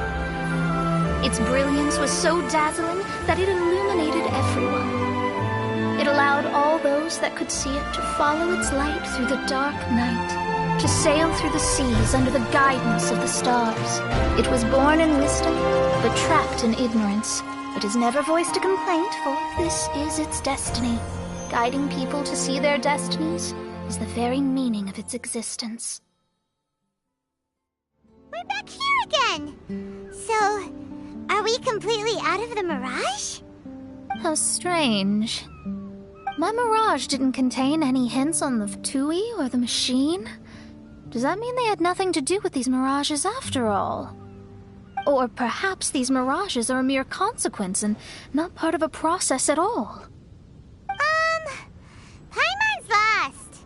S5: Its brilliance was so dazzling that it illuminated everyone. It allowed all those that could see it to follow its light through the dark night, to sail through the seas under the guidance of the stars. It was born in wisdom, but trapped in ignorance. It has never voiced a complaint, for this is its destiny. Guiding people to see their destinies is the very meaning of its existence.
S8: We're back here again! So, are we completely out of the mirage?
S5: How strange. My mirage didn't contain any hints on the Fatui or the machine. Does that mean they had nothing to do with these mirages after all? Or perhaps these mirages are a mere consequence and not part of a process at all?
S8: Paimon's lost!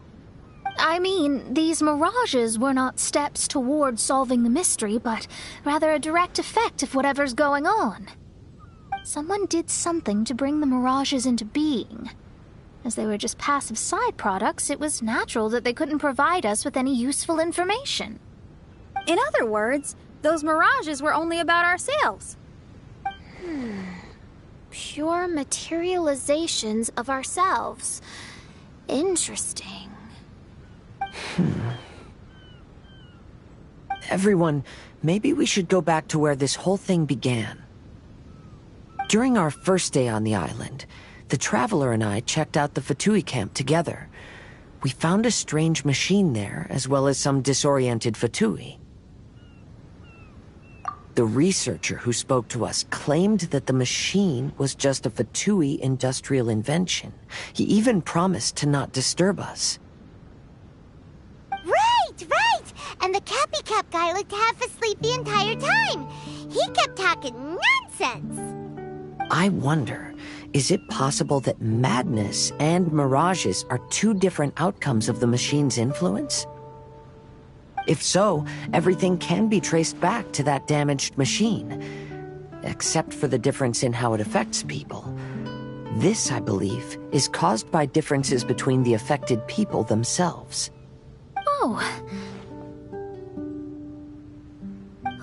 S5: I mean, these mirages were not steps toward solving the mystery, but rather a direct effect of whatever's going on. Someone did something to bring the mirages into being. As they were just passive side products, it was natural that they couldn't provide us with any useful information.
S6: In other words, those mirages were only about ourselves.
S3: Pure materializations of ourselves. Interesting.
S2: Everyone, maybe we should go back to where this whole thing began. During our first day on the island, the Traveler and I checked out the Fatui camp together. We found a strange machine there, as well as some disoriented Fatui. The researcher who spoke to us claimed that the machine was just a Fatui industrial invention. He even promised to not disturb us.
S8: Right! And the Cappy Cap guy looked half asleep the entire time. He kept talking nonsense.
S2: I wonder, is it possible that madness and mirages are two different outcomes of the machine's influence? If so, everything can be traced back to that damaged machine, except for the difference in how it affects people. This, I believe, is caused by differences between the affected people themselves.
S5: Oh.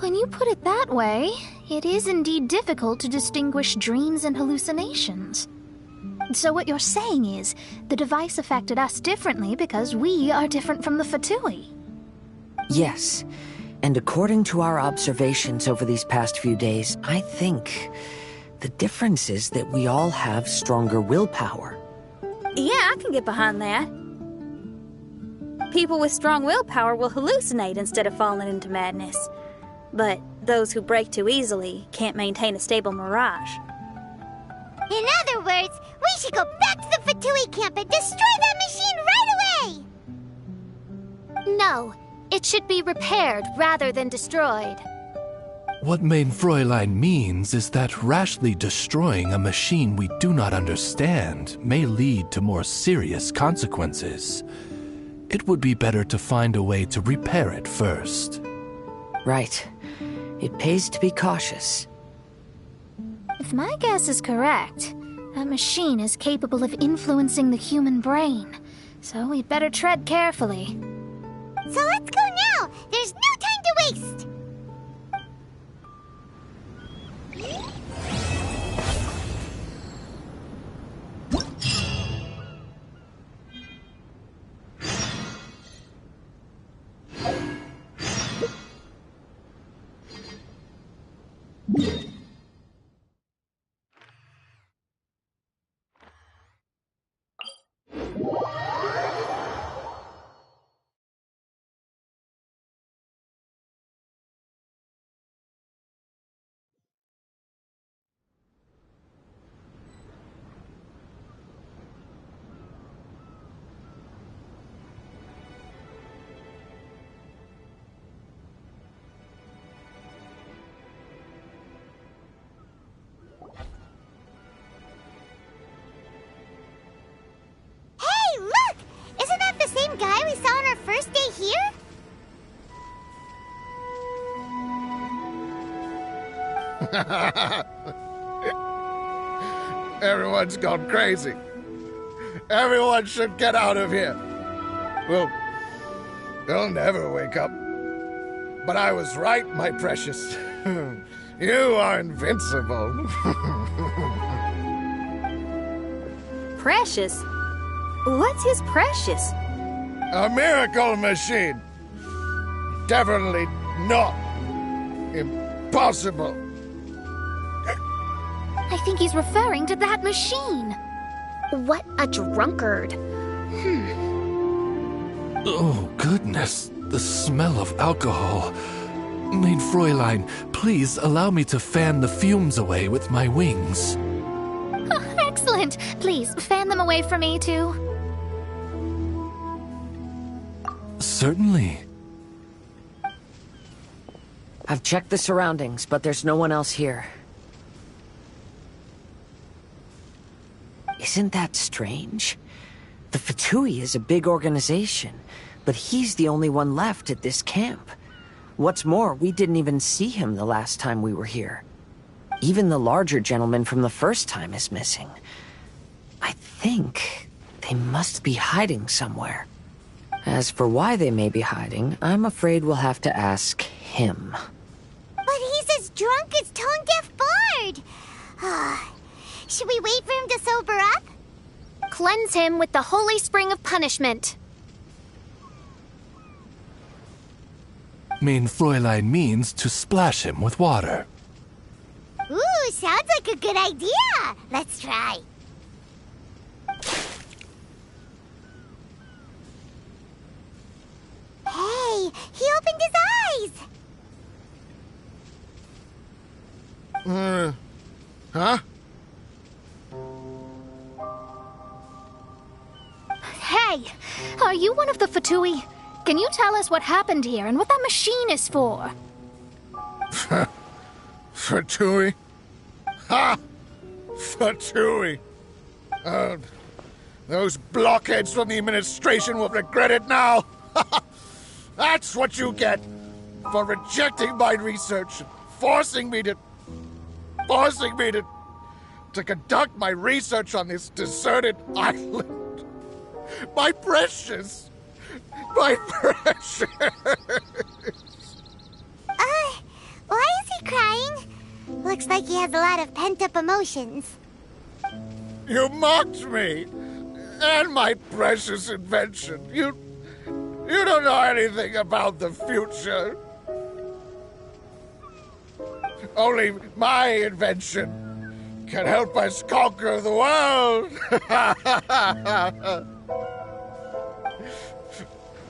S5: When you put it that way, it is indeed difficult to distinguish dreams and hallucinations. So what you're saying is, the device affected us differently because we are different from the Fatui.
S2: Yes, and according to our observations over these past few days, I think The difference is that we all have stronger willpower.
S6: Yeah, I can get behind that. People with strong willpower will hallucinate instead of falling into madness. But those who break too easily can't maintain a stable mirage.
S8: In other words, we should go back to the Fatui camp and destroy that machine right away!
S3: No, it should be repaired rather than destroyed.
S4: What Main Fräulein means is that rashly destroying a machine we do not understand may lead to more serious consequences. It would be better to find a way to repair it first.
S2: Right. It pays to be cautious.
S5: If my guess is correct, that machine is capable of influencing the human brain, so we'd better tread carefully.
S8: So let's go now! There's no time to waste! Guy we saw on our first day here?
S9: Everyone's gone crazy. Everyone should get out of here. Well, they'll never wake up. But I was right, my precious. You are invincible.
S6: Precious? What's his precious?
S9: A miracle machine. Definitely not impossible.
S5: I think he's referring to that machine.
S3: What a drunkard.
S4: Oh, goodness. The smell of alcohol. Main Fräulein, please allow me to fan the fumes away with my wings.
S5: Oh, excellent. Please, fan them away from me, too.
S4: Certainly.
S2: I've checked the surroundings, but there's no one else here. Isn't that strange? The Fatui is a big organization, but he's the only one left at this camp. What's more, we didn't even see him the last time we were here. Even the larger gentleman from the first time is missing. I think they must be hiding somewhere. As for why they may be hiding, I'm afraid we'll have to ask him.
S8: But he's as drunk as tone-deaf Bard! Should we wait for him to sober up?
S3: Cleanse him with the holy spring of punishment.
S4: Main Fräulein means to splash him with water.
S8: Ooh, sounds like a good idea! Let's try. Hey, he opened his eyes!
S9: Huh?
S5: Hey, are you one of the Fatui? Can you tell us what happened here and what that machine is for?
S9: Fatui? Ha! Fatui! Those blockheads from the administration will regret it now! That's what you get for rejecting my research and forcing me to conduct my research on this deserted island. My precious! My precious!
S8: Why is he crying? Looks like he has a lot of pent-up emotions.
S9: You mocked me! And my precious invention. You don't know anything about the future. Only my invention can help us conquer the world.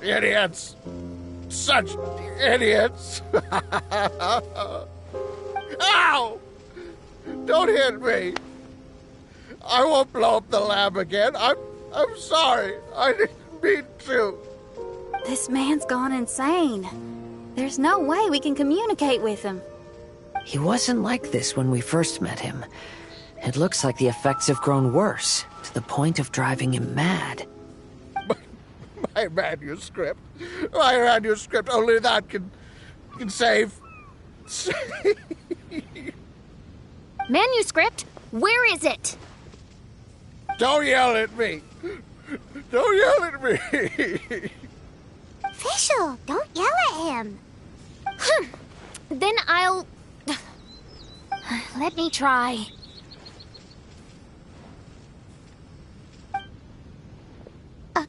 S9: Idiots. Such idiots. Ow! Don't hit me. I won't blow up the lab again. I'm sorry. I didn't mean to.
S6: This man's gone insane. There's no way we can communicate with him.
S2: He wasn't like this when we first met him. It looks like the effects have grown worse, to the point of driving him mad.
S9: My manuscript. My manuscript. Only that can save.
S3: Manuscript? Where is it?
S9: Don't yell at me. Don't yell at me.
S8: Fischl, don't yell at him.
S3: Then I'll... Let me try.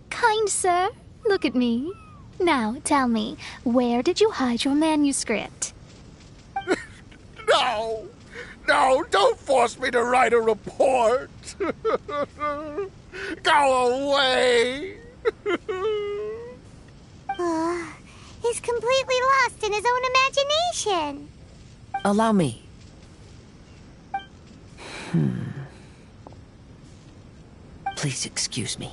S5: Kind sir, look at me. Now, tell me, where did you hide your manuscript?
S9: No! No, don't force me to write a report! Go away!
S8: He's completely lost in his own imagination.
S2: Allow me. Please excuse me.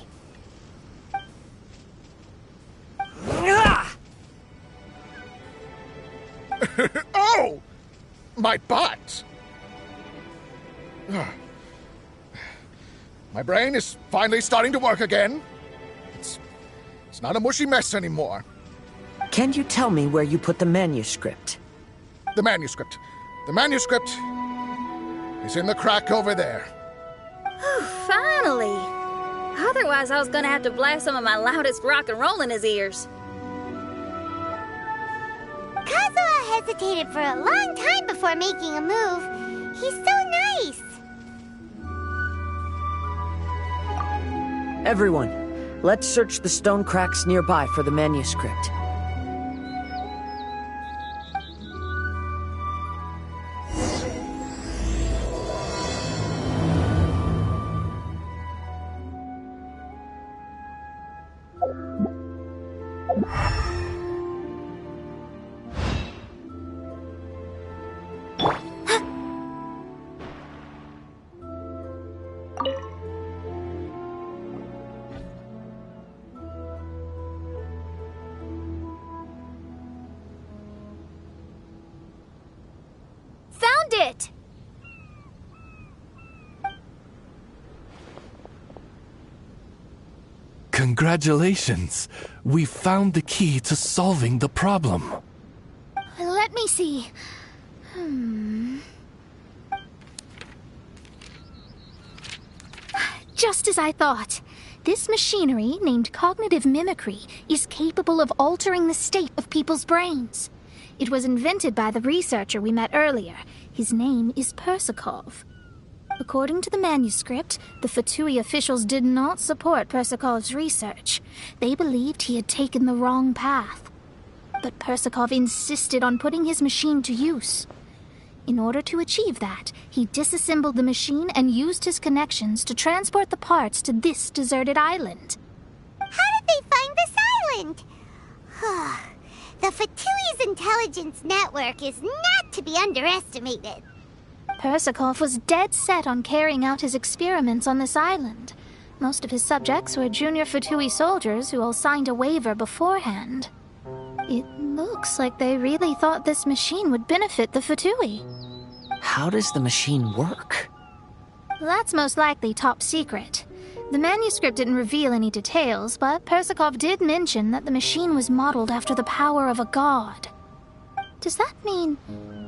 S9: Oh! My butt! My brain is finally starting to work again. It's not a mushy mess anymore.
S2: Can you tell me where you put the manuscript?
S9: The manuscript. The manuscript is in the crack over there.
S6: Finally! Otherwise, I was gonna have to blast some of my loudest rock and roll in his ears.
S8: Kazuha hesitated for a long time before making a move. He's so nice.
S2: Everyone, let's search the stone cracks nearby for the manuscript.
S3: Found it!
S4: Congratulations! We found the key to solving the problem.
S5: Let me see. Just as I thought. This machinery, named cognitive mimicry, is capable of altering the state of people's brains. It was invented by the researcher we met earlier. His name is Persakov. According to the manuscript, the Fatui officials did not support Persakov's research. They believed he had taken the wrong path. But Persakov insisted on putting his machine to use. In order to achieve that, he disassembled the machine and used his connections to transport the parts to this deserted island.
S8: How did they find this island? The Fatui's intelligence network is not to be underestimated.
S5: Persakov was dead set on carrying out his experiments on this island. Most of his subjects were junior Fatui soldiers who all signed a waiver beforehand. It looks like they really thought this machine would benefit the Fatui.
S2: How does the machine work?
S5: That's most likely top secret. The manuscript didn't reveal any details, but Persakov did mention that the machine was modeled after the power of a god. Does that mean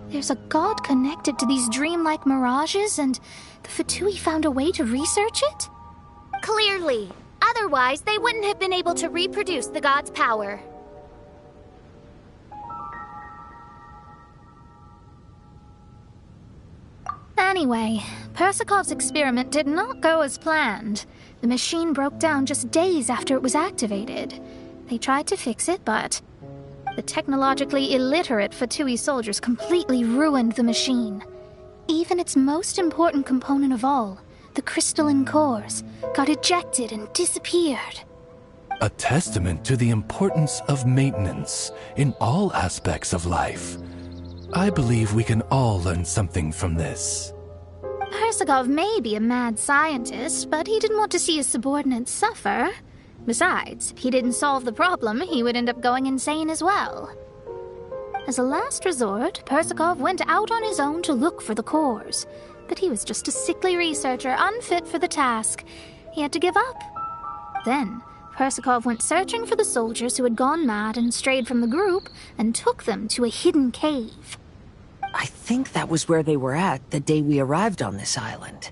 S5: there's a god connected to these dreamlike mirages, and the Fatui found a way to research it?
S3: Clearly. Otherwise, they wouldn't have been able to reproduce the god's power.
S5: Anyway, Persakov's experiment did not go as planned. The machine broke down just days after it was activated. They tried to fix it, but the technologically illiterate Fatui soldiers completely ruined the machine. Even its most important component of all, the crystalline cores, got ejected and disappeared.
S4: A testament to the importance of maintenance in all aspects of life. I believe we can all learn something from this.
S5: Persakov may be a mad scientist, but he didn't want to see his subordinates suffer. Besides, if he didn't solve the problem, he would end up going insane as well. As a last resort, Persakov went out on his own to look for the cores. But he was just a sickly researcher, unfit for the task. He had to give up. Then, Persakov went searching for the soldiers who had gone mad and strayed from the group, and took them to a hidden cave.
S2: I think that was where they were at the day we arrived on this island.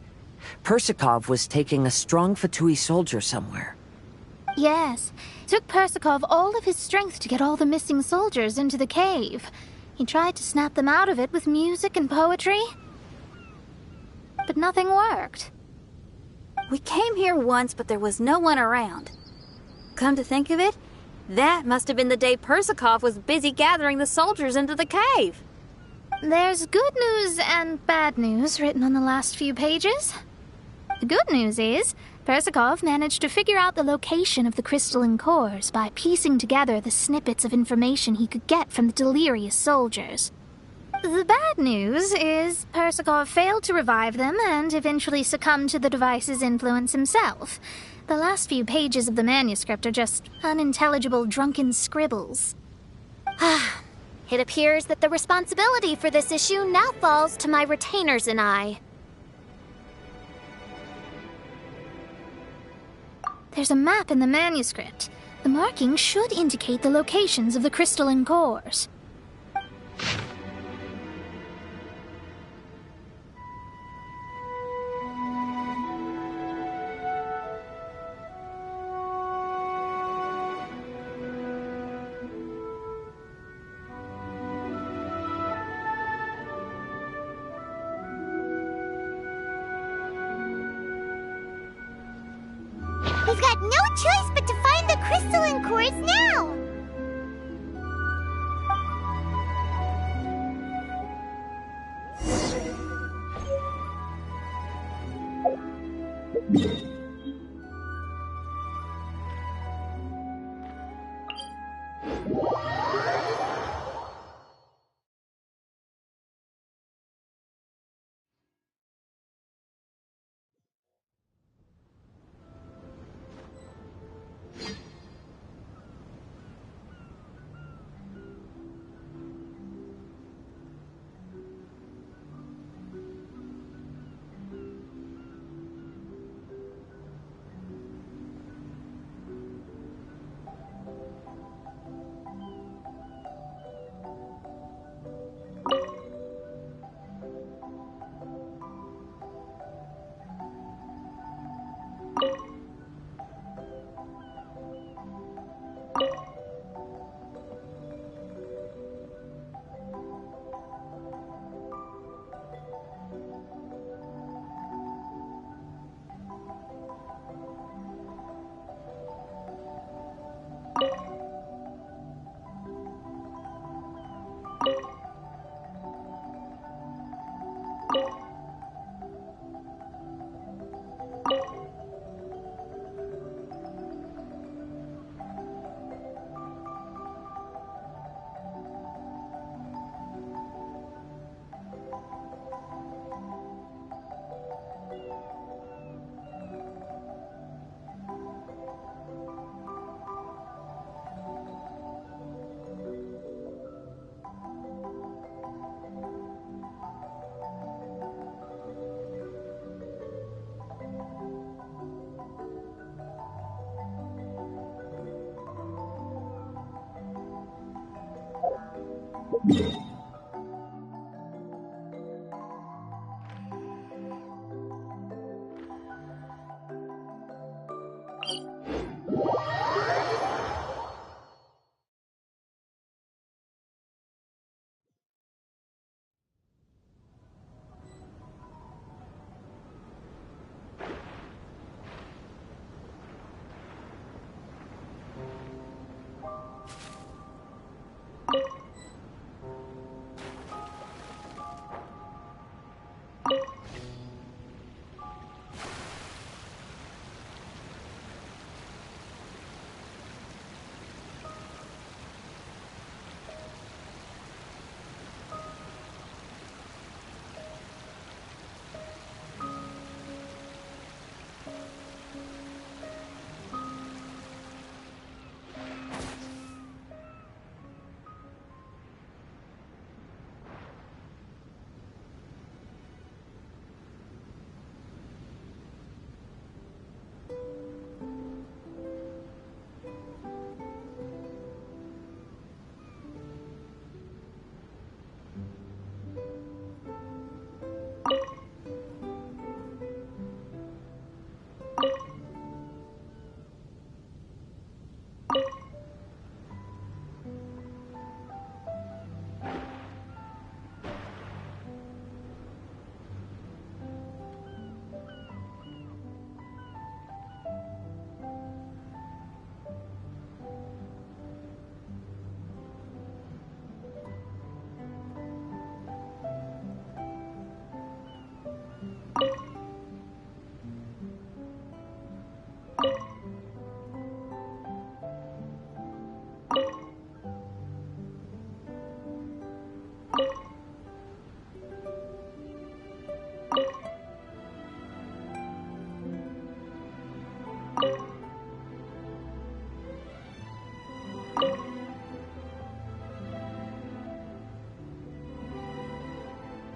S2: Persakov was taking a strong Fatui soldier somewhere.
S5: Yes, it took Persakov all of his strength to get all the missing soldiers into the cave. He tried to snap them out of it with music and poetry, but nothing worked.
S6: We came here once, but there was no one around. Come to think of it, that must have been the day Persakov was busy gathering the soldiers into the cave.
S5: There's good news and bad news written on the last few pages. The good news is, Persakov managed to figure out the location of the crystalline cores by piecing together the snippets of information he could get from the delirious soldiers. The bad news is Persakov failed to revive them and eventually succumbed to the device's influence himself. The last few pages of the manuscript are just unintelligible drunken scribbles.
S3: It appears that the responsibility for this issue now falls to my retainers and I.
S5: There's a map in the manuscript. The markings should indicate the locations of the crystalline cores.
S8: We've got no choice but to find the crystalline cores now!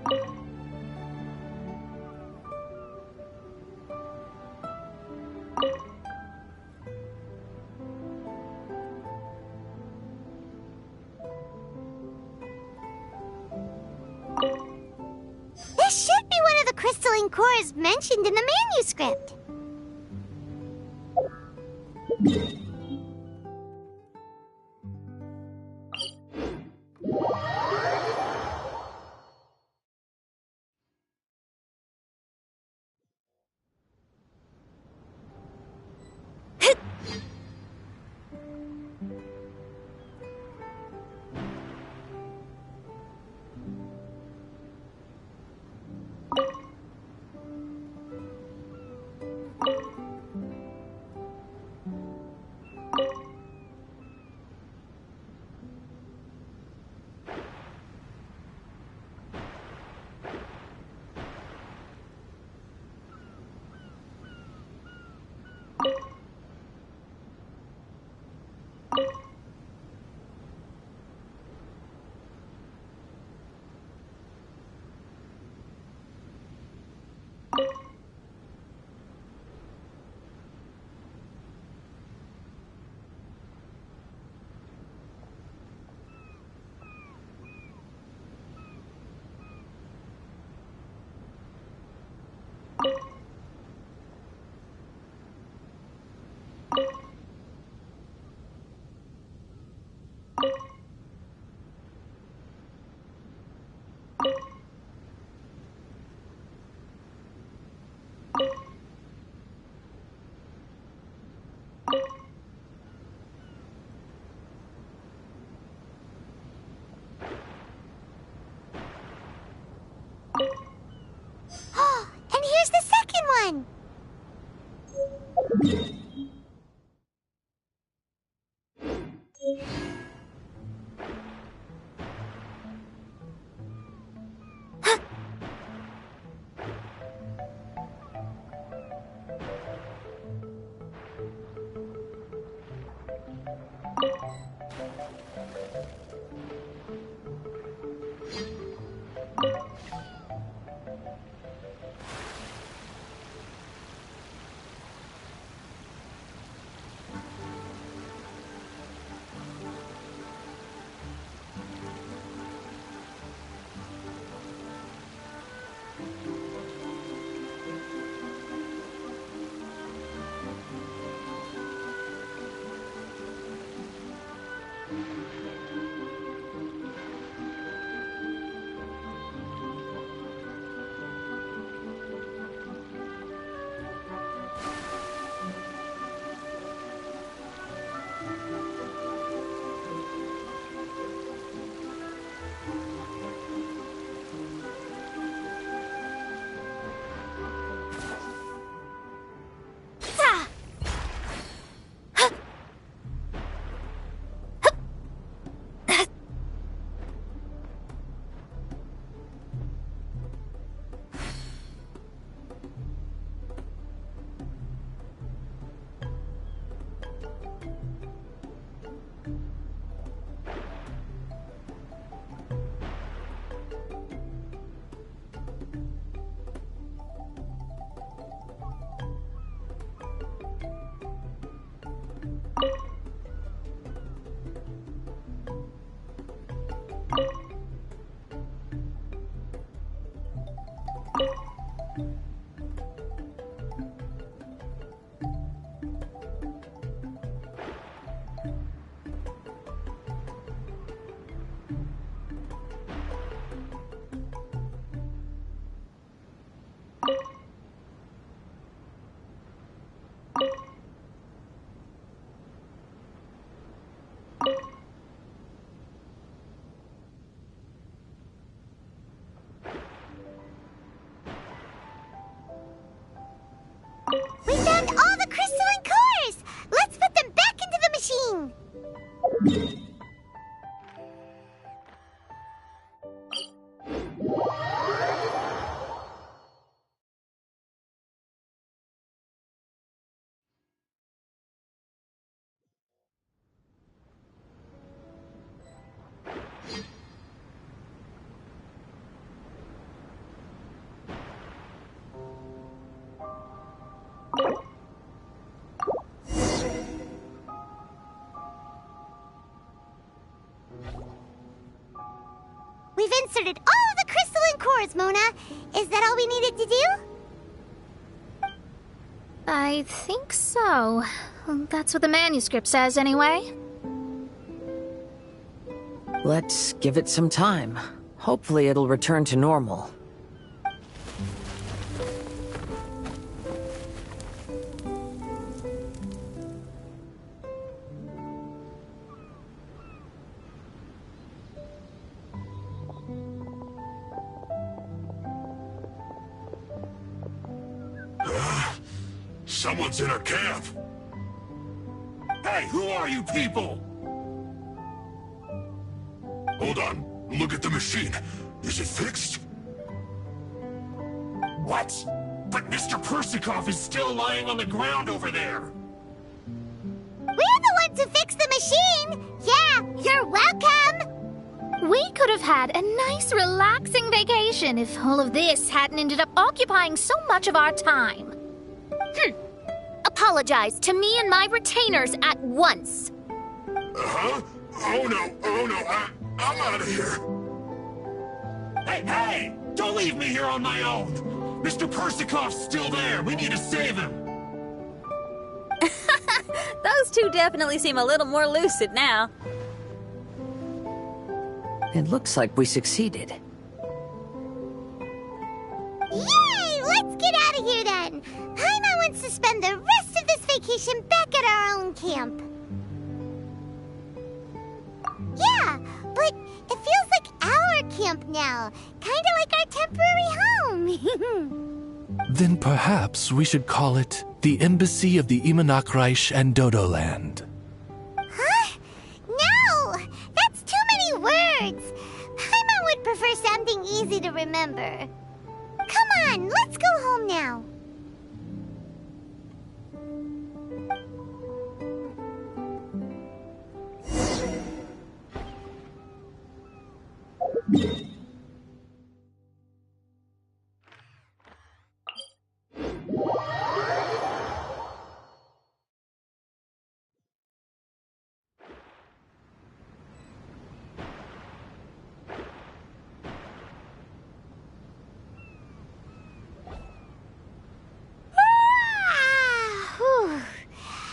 S8: This should be one of the crystalline cores mentioned in the manuscript. We've inserted all the crystalline cores, Mona. Is that all we needed to do?
S5: I think so. That's what the manuscript says, anyway.
S2: Let's give it some time. Hopefully it'll return to normal.
S10: Someone's in our camp. Hey, who are you people? Hold on. Look at the machine. Is it fixed? What? But Mr. Persikov is still lying on the ground over there.
S8: We're the ones who fixed the machine! Yeah, you're welcome!
S5: We could have had a nice, relaxing vacation if all of this hadn't ended up occupying so much of our time.
S3: Apologize to me and my retainers at once.
S10: Huh? Oh no, I'm out of here. Hey! Don't leave me here on my own! Mr. Persikov's still there! We need to save him!
S6: Those two definitely seem a little more lucid now.
S2: It looks like we succeeded.
S8: Yay! Let's get out of here then! Paimon wants to spend the rest of this vacation back at our own camp. Yeah, but it feels like our camp now. Kinda like our temporary home.
S4: Then perhaps we should call it the Embassy of the Imanakreich and Dodoland.
S8: Huh? No! That's too many words! Paimon would prefer something easy to remember. Come on, let's go home now.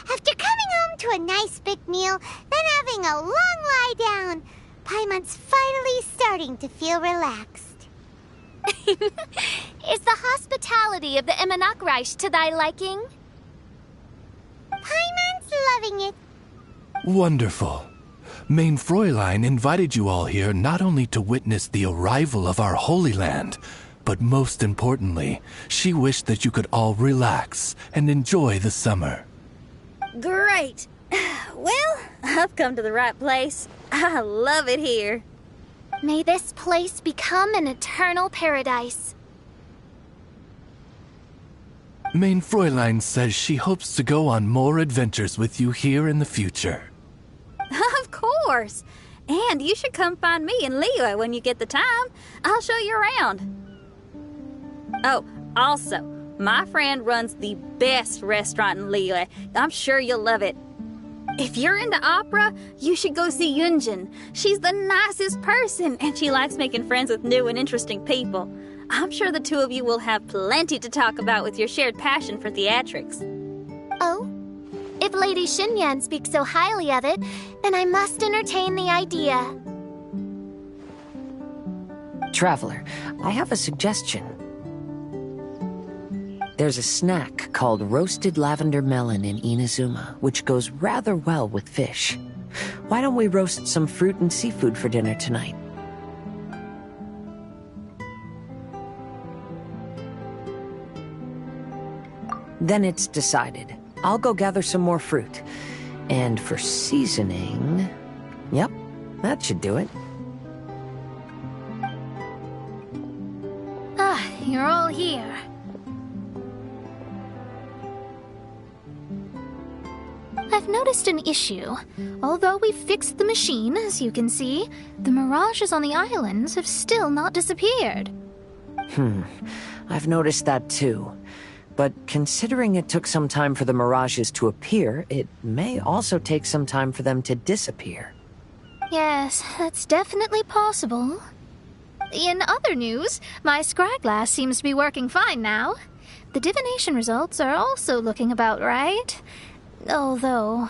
S8: After coming home to a nice big meal, then having a long lie down, Paimon's finally starting to feel relaxed.
S3: Is the hospitality of the Imanakreich to thy liking?
S8: Paimon's loving it.
S4: Wonderful. Main Fräulein invited you all here not only to witness the arrival of our Holy Land, but most importantly, she wished that you could all relax and enjoy the summer.
S6: Great. Well, I've come to the right place. I love it here.
S3: May this place become an eternal paradise.
S4: Main Fräulein says she hopes to go on more adventures with you here in the future.
S6: Of course. And you should come find me in Liyue when you get the time. I'll show you around. Oh, also, my friend runs the best restaurant in Liyue. I'm sure you'll love it. If you're into opera, you should go see Yunjin. She's the nicest person, and she likes making friends with new and interesting people. I'm sure the two of you will have plenty to talk about with your shared passion for theatrics.
S3: Oh? If Lady Xinyan speaks so highly of it, then I must entertain the idea.
S2: Traveler, I have a suggestion. There's a snack called roasted lavender melon in Inazuma, which goes rather well with fish. Why don't we roast some fruit and seafood for dinner tonight? Then it's decided. I'll go gather some more fruit. And for seasoning... Yep, that should do it.
S5: Ah, you're all here. I've noticed an issue. Although we've fixed the machine, as you can see, the mirages on the islands have still not disappeared.
S2: I've noticed that too. But considering it took some time for the mirages to appear, it may also take some time for them to disappear.
S5: Yes, that's definitely possible. In other news, my scryglass seems to be working fine now. The divination results are also looking about right. Although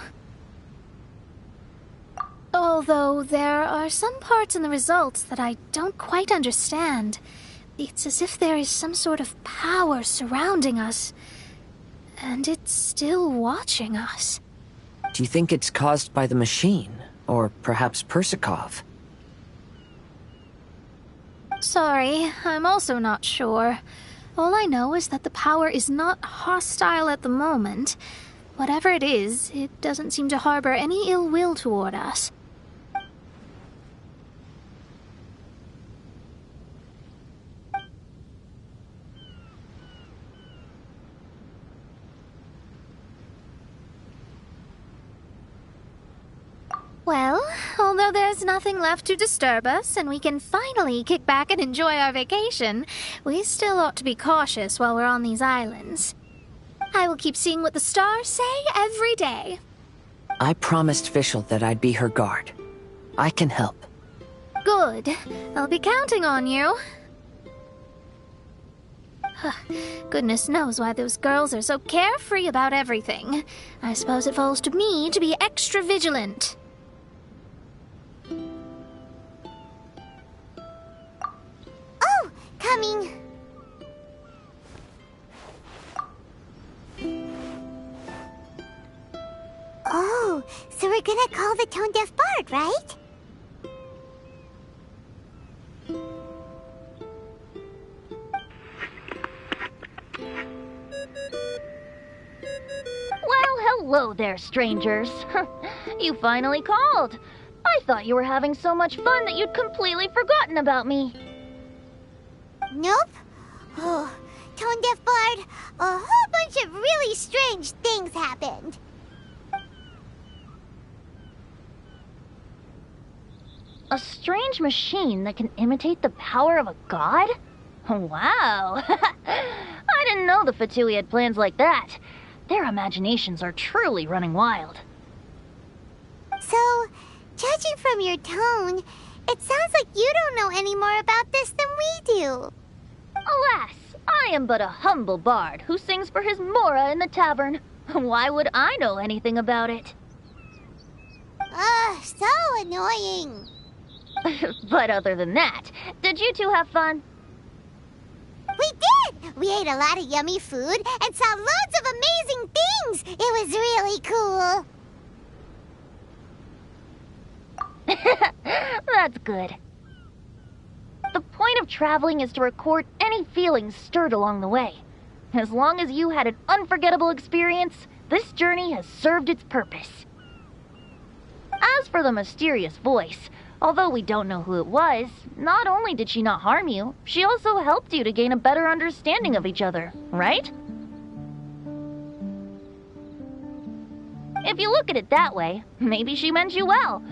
S5: there are some parts in the results that I don't quite understand. It's as if there is some sort of power surrounding us, and it's still watching us.
S2: Do you think it's caused by the machine? Or perhaps Persikov?
S5: Sorry, I'm also not sure. All I know is that the power is not hostile at the moment. Whatever it is, it doesn't seem to harbor any ill will toward us. Well, although there's nothing left to disturb us and we can finally kick back and enjoy our vacation, we still ought to be cautious while we're on these islands. I will keep seeing what the stars say every day.
S2: I promised Fischl that I'd be her guard. I can help.
S5: Good. I'll be counting on you. Goodness knows why those girls are so carefree about everything. I suppose it falls to me to be extra vigilant.
S8: Oh, coming. Oh, so we're gonna call the tone-deaf bard, right?
S11: Well, hello there, strangers. You finally called. I thought you were having so much fun that you'd completely forgotten about me.
S8: Nope. Oh, tone-deaf bard, a whole bunch of really strange things happened.
S11: A strange machine that can imitate the power of a god? Wow! I didn't know the Fatui had plans like that. Their imaginations are truly running wild.
S8: So, judging from your tone, it sounds like you don't know any more about this than we do.
S11: Alas, I am but a humble bard who sings for his Mora in the tavern. Why would I know anything about it?
S8: Ugh, so annoying.
S11: But other than that, did you two have fun?
S8: We did! We ate a lot of yummy food and saw loads of amazing things! It was really cool!
S11: That's good. The point of traveling is to record any feelings stirred along the way. As long as you had an unforgettable experience, this journey has served its purpose. As for the mysterious voice, although we don't know who it was, not only did she not harm you, she also helped you to gain a better understanding of each other, right? If you look at it that way, maybe she meant you well.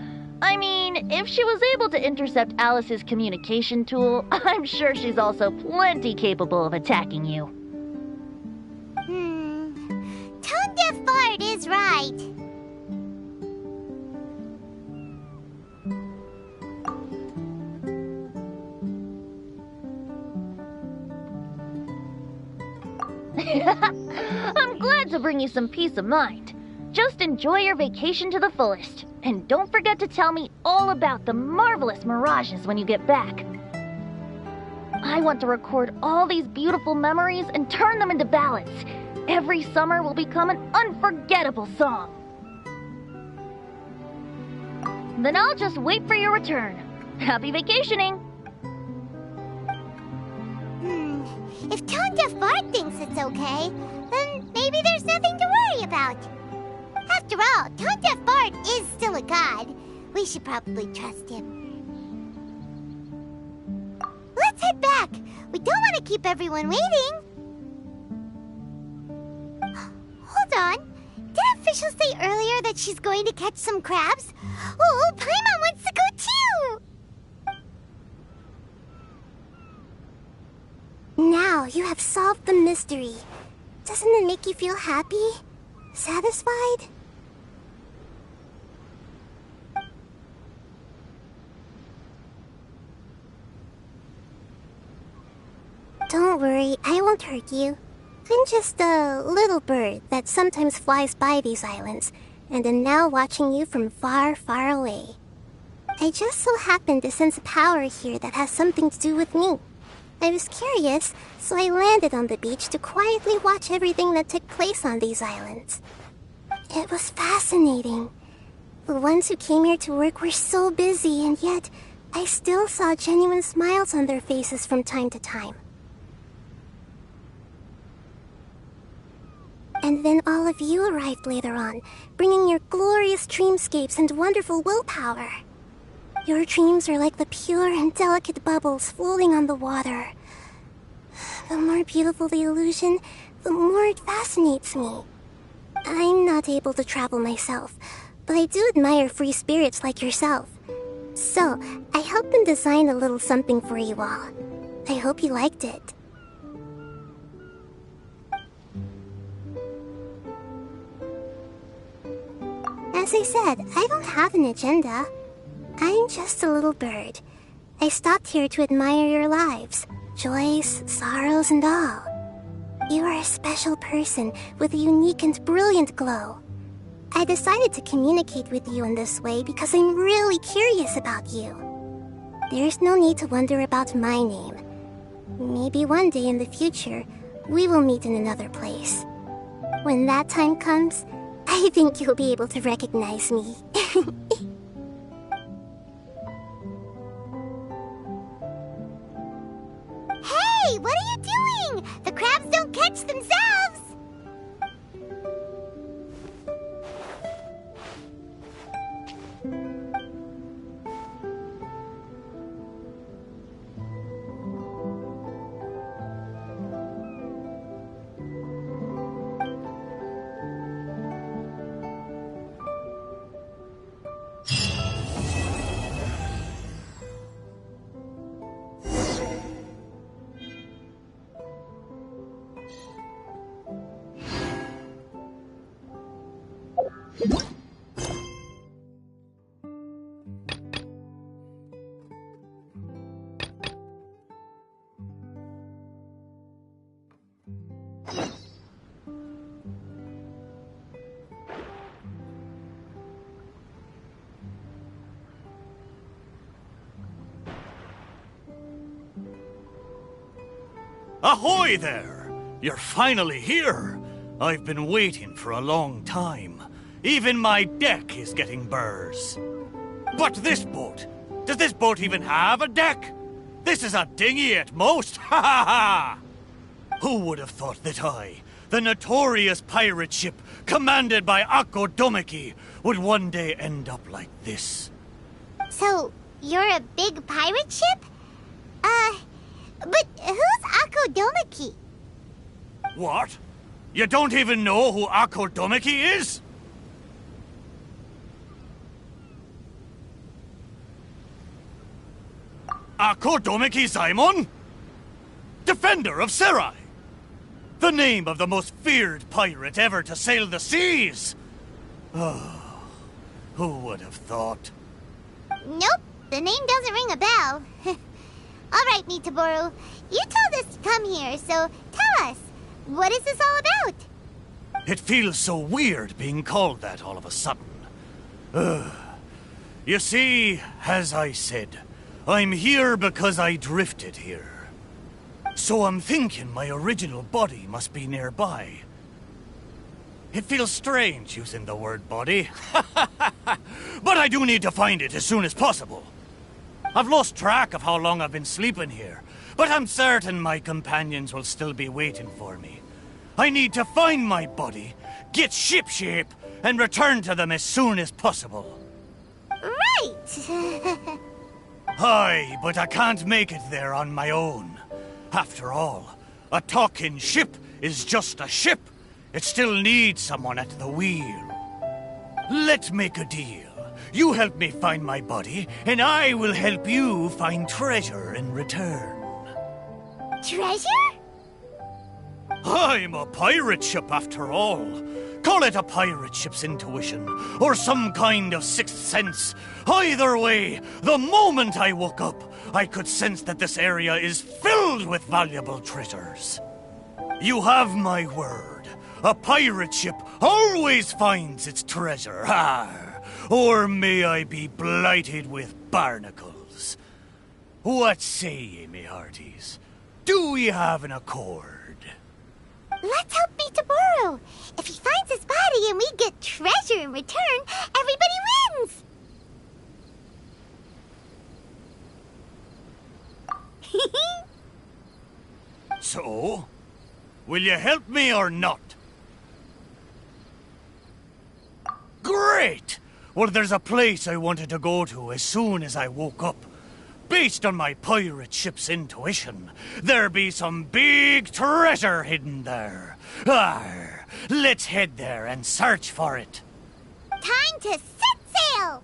S11: I mean, if she was able to intercept Alice's communication tool, I'm sure she's also plenty capable of attacking you.
S8: Tone-deaf bard is right.
S11: I'm glad to bring you some peace of mind. Just enjoy your vacation to the fullest, and don't forget to tell me all about the marvelous mirages when you get back. I want to record all these beautiful memories and turn them into ballads. Every summer will become an unforgettable song. Then I'll just wait for your return. Happy vacationing!
S8: If tone-deaf bard thinks it's okay, then maybe there's nothing to worry about. After all, tone-deaf bard is still a god. We should probably trust him. Let's head back. We don't want to keep everyone waiting. Hold on. Didn't Fischl say earlier that she's going to catch some crabs? Oh, Paimon wants to go too! Now you have solved the mystery. Doesn't it make you feel happy? Satisfied? Don't worry, I won't hurt you. I'm just a little bird that sometimes flies by these islands, and am now watching you from far, far away. I just so happened to sense a power here that has something to do with me. I was curious, so I landed on the beach to quietly watch everything that took place on these islands. It was fascinating. The ones who came here to work were so busy, and yet I still saw genuine smiles on their faces from time to time. And then all of you arrived later on, bringing your glorious dreamscapes and wonderful willpower. Your dreams are like the pure and delicate bubbles floating on the water. The more beautiful the illusion, the more it fascinates me. I'm not able to travel myself, but I do admire free spirits like yourself. So, I helped them design a little something for you all. I hope you liked it. As I said, I don't have an agenda. I'm just a little bird. I stopped here to admire your lives, joys, sorrows, and all. You are a special person with a unique and brilliant glow. I decided to communicate with you in this way because I'm really curious about you. There's no need to wonder about my name. Maybe one day in the future, we will meet in another place. When that time comes, I think you'll be able to recognize me.
S12: Hey, what are you doing? The crabs don't catch themselves!
S13: Ahoy there! You're finally here! I've been waiting for a long time. Even my deck is getting burrs. But this boat, does this boat even have a deck? This is a dinghy at most, ha ha ha! Who would have thought that I, the notorious pirate ship commanded by Akko Domeki, would one day end up like this?
S12: So, you're a big pirate ship? But who's Akko Domeki?
S13: What? You don't even know who Akko Domeki is? Akko Domeki Zaimon? Defender of Serai! The name of the most feared pirate ever to sail the seas! Oh, who would have thought?
S12: Nope, the name doesn't ring a bell. All right, Mitaboru, you told us to come here, so tell us, what is this all about?
S13: It feels so weird being called that all of a sudden. You see, as I said, I'm here because I drifted here. So I'm thinking my original body must be nearby. It feels strange using the word body, but I do need to find it as soon as possible. I've lost track of how long I've been sleeping here, but I'm certain my companions will still be waiting for me. I need to find my body, get shipshape, and return to them as soon as possible.
S12: Right!
S13: Aye, but I can't make it there on my own. After all, a talking ship is just a ship. It still needs someone at the wheel. Let's make a deal. You help me find my body, and I will help you find treasure in return.
S12: Treasure?
S13: I'm a pirate ship after all. Call it a pirate ship's intuition, or some kind of sixth sense. Either way, the moment I woke up, I could sense that this area is filled with valuable treasures. You have my word. A pirate ship always finds its treasure. Or may I be blighted with barnacles. What say ye, me hearties? Do we have an accord?
S8: Let's help Mitaboru. If he finds his body and we get treasure in return, everybody wins!
S13: So, will you help me or not? Great! Well, there's a place I wanted to go to as soon as I woke up. Based on my pirate ship's intuition, there be some big treasure hidden there. Let's head there and search for it.
S8: Time to set sail!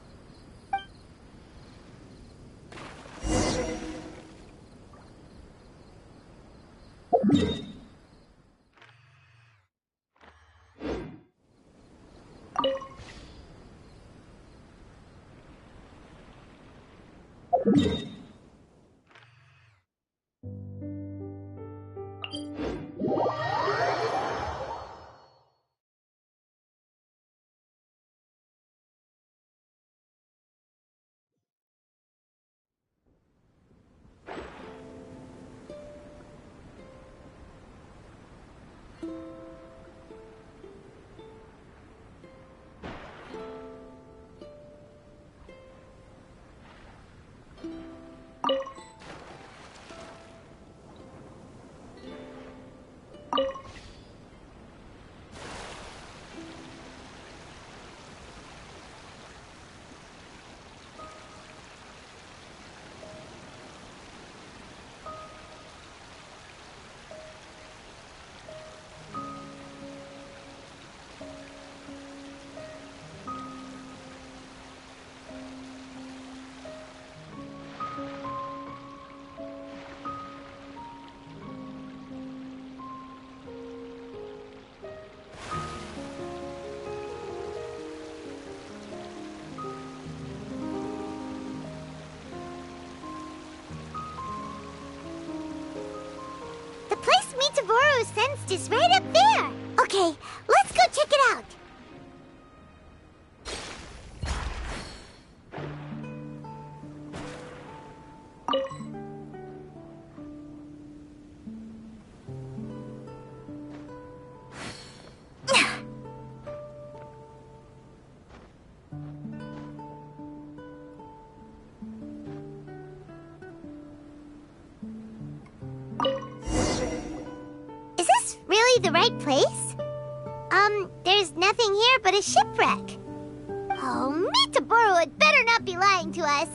S8: Mitaboru sensed is right up there. Okay, let's go check it out. The right place? There's nothing here but a shipwreck. Oh, Mitaboru had better not be lying to us.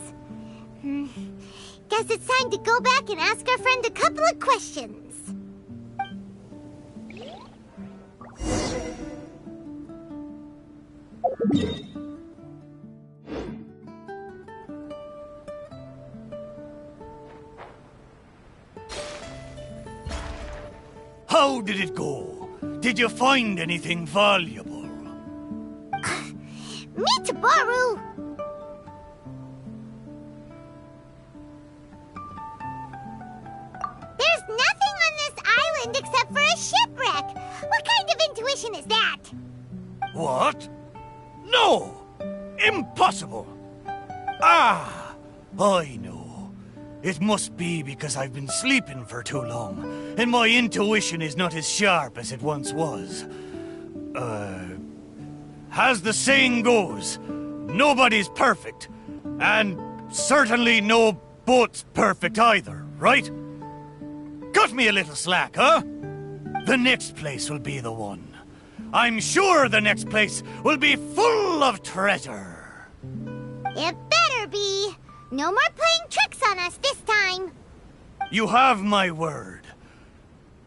S8: Guess it's time to go back and ask our friend a couple of questions.
S13: How did it go? Did you find anything valuable?
S8: Mitaboru! There's nothing on this island except for a shipwreck. What kind of intuition is that?
S13: What? No! Impossible! Ah! I know. It must be because I've been sleeping for too long, and my intuition is not as sharp as it once was. As the saying goes, nobody's perfect, and certainly no boat's perfect either, right? Cut me a little slack, huh? The next place will be the one. I'm sure the next place will be full of treasure.
S8: It better be. No more playing tricks on us this time.
S13: You have my word.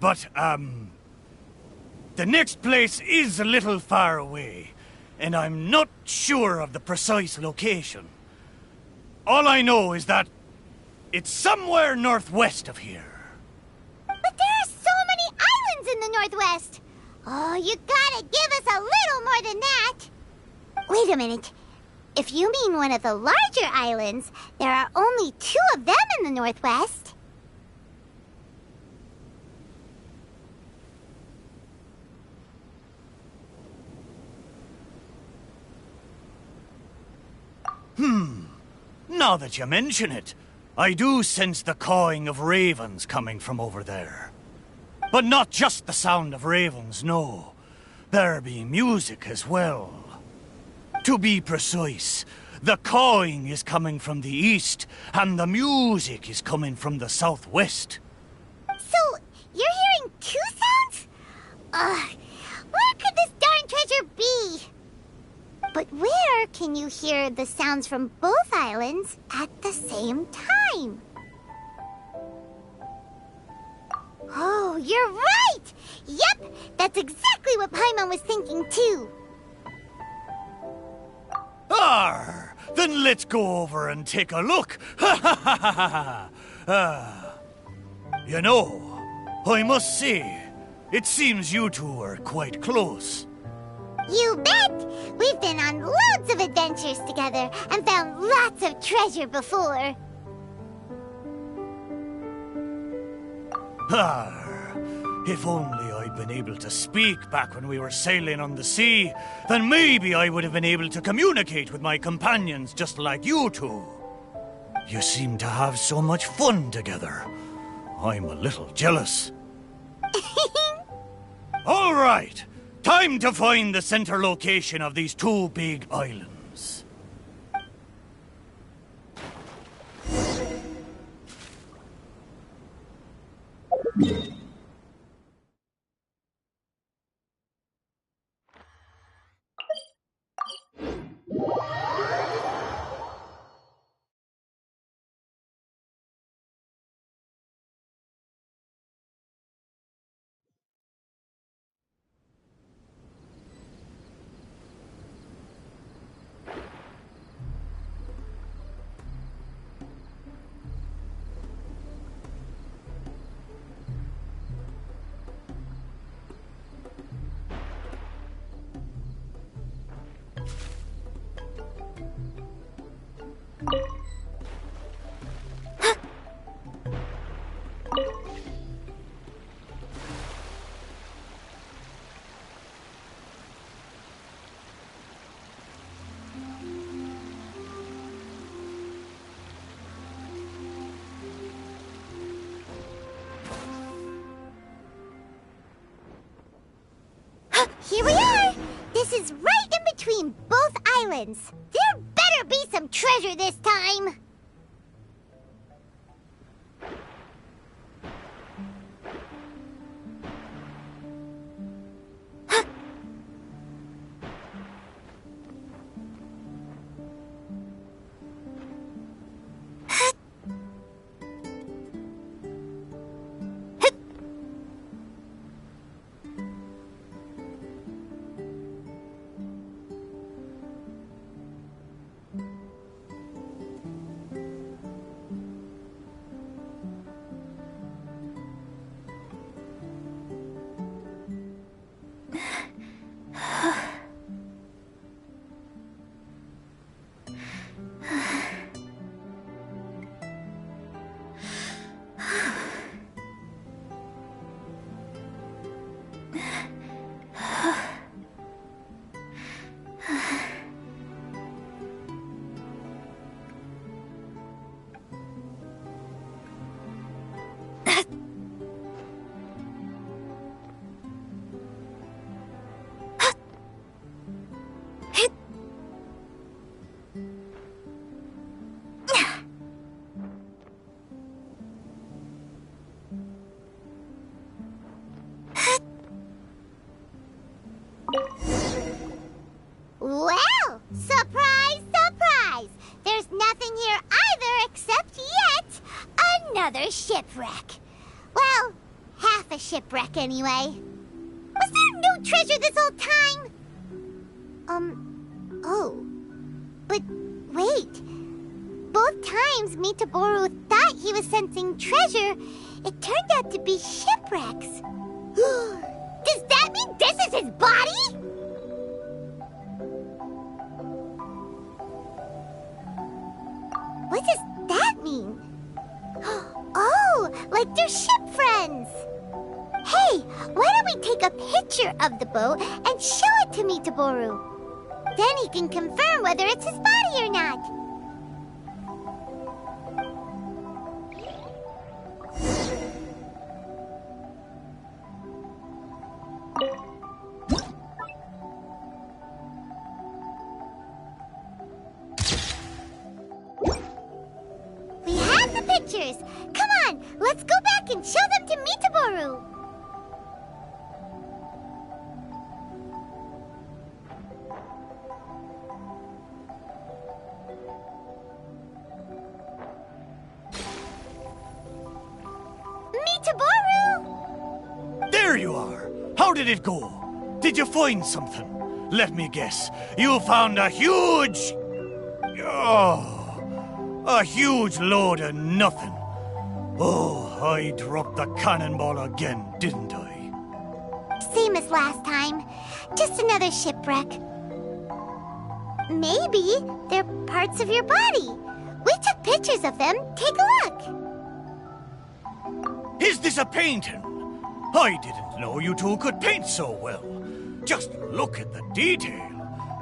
S13: But, the next place is a little far away, and I'm not sure of the precise location. All I know is that it's somewhere northwest of here.
S8: But there are so many islands in the northwest.
S12: Oh, you gotta give us a little more than that! Wait a minute. If you mean one of the larger islands, there are only 2 of them in the Northwest.
S13: Now that you mention it, I do sense the cawing of ravens coming from over there. But not just the sound of ravens, no. There be music as well. To be precise, the cawing is coming from the east, and the music is coming from the southwest.
S12: So, you're hearing 2 sounds? Where could this darn treasure be? But where can you hear the sounds from both islands at the same time? Oh, you're right! Yep, that's exactly what Paimon was thinking too.
S13: Arr! Then let's go over and take a look. You know, I must say, it seems you two are quite close.
S12: You bet! We've been on loads of adventures together and found lots of treasure before.
S13: If only I'd been able to speak back when we were sailing on the sea, then maybe I would have been able to communicate with my companions just like you two. You seem to have so much fun together. I'm a little jealous. All right. Time to find the center location of these 2 big islands.
S12: Here we are! This is right in between both islands. There better be some treasure this time! Well, surprise, surprise! There's nothing here either except yet another shipwreck. Well, half a shipwreck anyway. Was there no treasure this whole time? Oh. But wait. Both times Mitaboru thought he was sensing treasure, it turned out to be shipwrecks. Does that Maybe this is his body? What does that mean? Oh, like they're ship friends. Hey, why don't we take a picture of the boat and show it to Mitaboru? Then he can confirm whether it's his body or not. We have the pictures. Come on, let's go back and show them to Mitaboru. Mitaboru!
S13: There you are! How did it go? Did you find something? Let me guess. You found a huge... Oh, a huge load of nothing. Oh, I dropped the cannonball again, didn't I?
S12: Same as last time. Just another shipwreck. Maybe they're parts of your body. We took pictures of them. Take a look.
S13: Is this a painting? I didn't know you two could paint so well. Just look at the detail.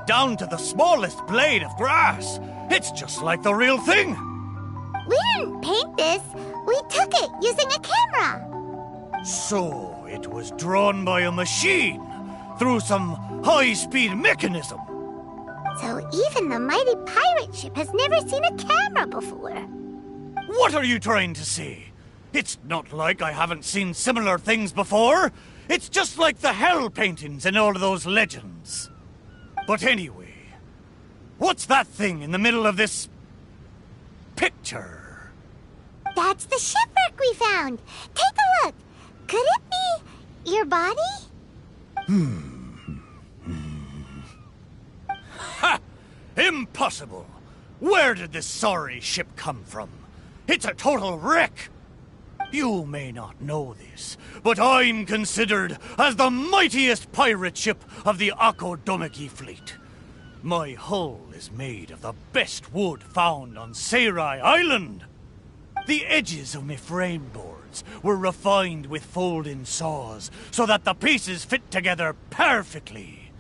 S13: Down to the smallest blade of grass. It's just like the real thing.
S12: We didn't paint this. We took it using a camera.
S13: So it was drawn by a machine through some high-speed mechanism.
S12: So even the mighty pirate ship has never seen a camera before.
S13: What are you trying to say? It's not like I haven't seen similar things before. It's just like the hell paintings in all of those legends. But anyway, what's that thing in the middle of this picture?
S12: That's the shipwreck we found. Take a look. Could it be your body?
S13: Ha! Impossible! Where did this sorry ship come from? It's a total wreck! You may not know this, but I'm considered as the mightiest pirate ship of the Akodomiki fleet. My hull is made of the best wood found on Seirai Island. The edges of my frame boards were refined with fold-in saws so that the pieces fit together perfectly.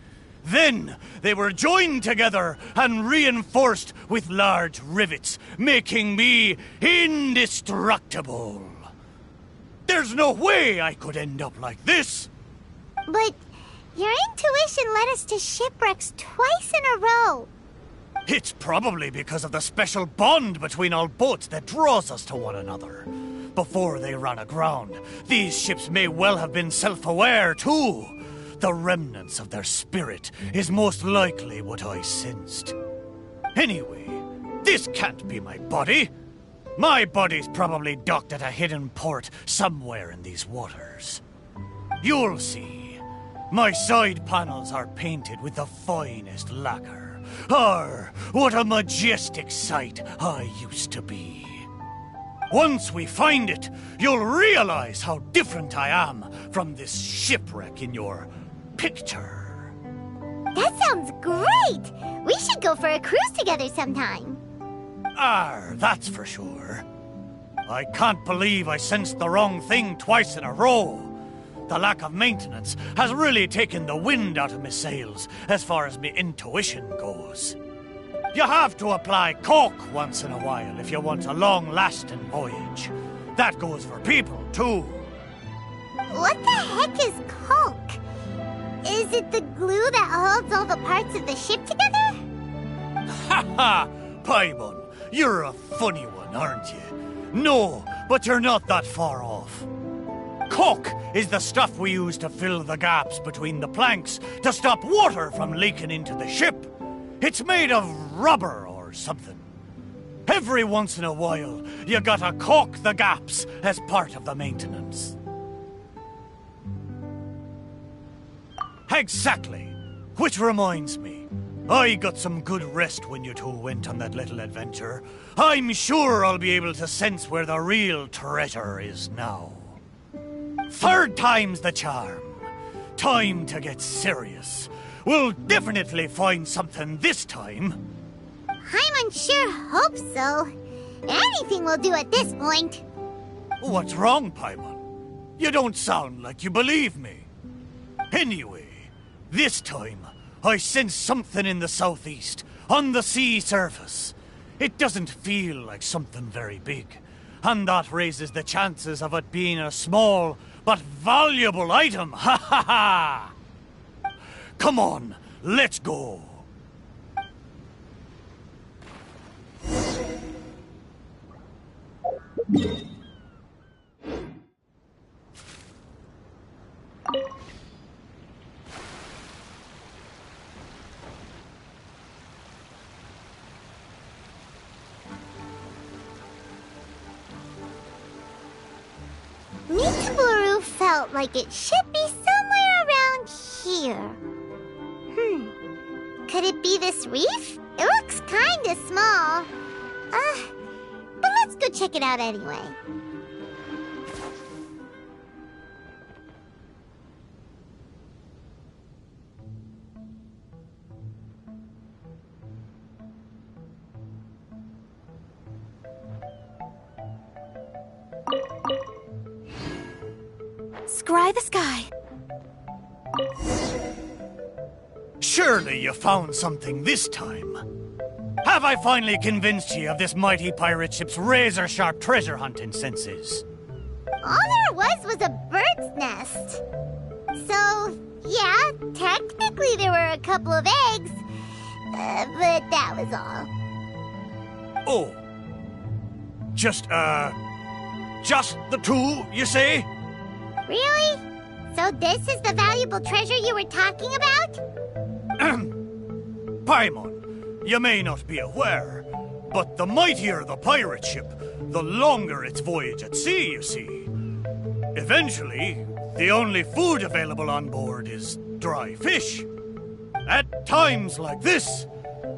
S13: Then they were joined together and reinforced with large rivets, making me indestructible. There's no way I could end up like this.
S12: But your intuition led us to shipwrecks twice in a row.
S13: It's probably because of the special bond between our boats that draws us to one another. Before they ran aground, these ships may well have been self-aware too. The remnants of their spirit is most likely what I sensed. Anyway, this can't be my body. My body's probably docked at a hidden port somewhere in these waters. You'll see. My side panels are painted with the finest lacquer. Arr, what a majestic sight I used to be. Once we find it, you'll realize how different I am from this shipwreck in your picture.
S12: That sounds great! We should go for a cruise together sometime.
S13: That's for sure. I can't believe I sensed the wrong thing twice in a row. The lack of maintenance has really taken the wind out of my sails as far as my intuition goes. You have to apply cork once in a while if you want a long-lasting voyage. That goes for people, too.
S12: What the heck is caulk? Is it the glue that holds all the parts of the ship together?
S13: Ha ha! Paimon, you're a funny one, aren't you? No, but you're not that far off. Caulk is the stuff we use to fill the gaps between the planks to stop water from leaking into the ship. It's made of rubber or something. Every once in a while, you gotta caulk the gaps as part of the maintenance. Exactly. Which reminds me, I got some good rest when you two went on that little adventure. I'm sure I'll be able to sense where the real treasure is now. Third time's the charm. time to get serious. We'll definitely find something this time.
S8: Paimon sure hopes so. Anything will do at this point.
S13: What's wrong, Paimon? You don't sound like you believe me. Anyway, this time, I sense something in the southeast, on the sea surface. It doesn't feel like something very big, and that raises the chances of it being a small but valuable item. Ha ha ha! Come on, let's go.
S8: Mitaboru felt like it should be somewhere around here. Could it be this reef? It looks kinda small. But let's go check it out anyway.
S14: Scry the sky.
S13: Surely you found something this time. Have I finally convinced you of this mighty pirate ship's razor-sharp treasure hunting senses?
S8: All there was a bird's nest. So, yeah, technically there were a couple of eggs, but that was all.
S13: Oh. Just the two, you say?
S8: Really? So this is the valuable treasure you were talking about?
S13: Paimon, you may not be aware, but the mightier the pirate ship, the longer its voyage at sea, you see. Eventually, the only food available on board is dry fish. At times like this,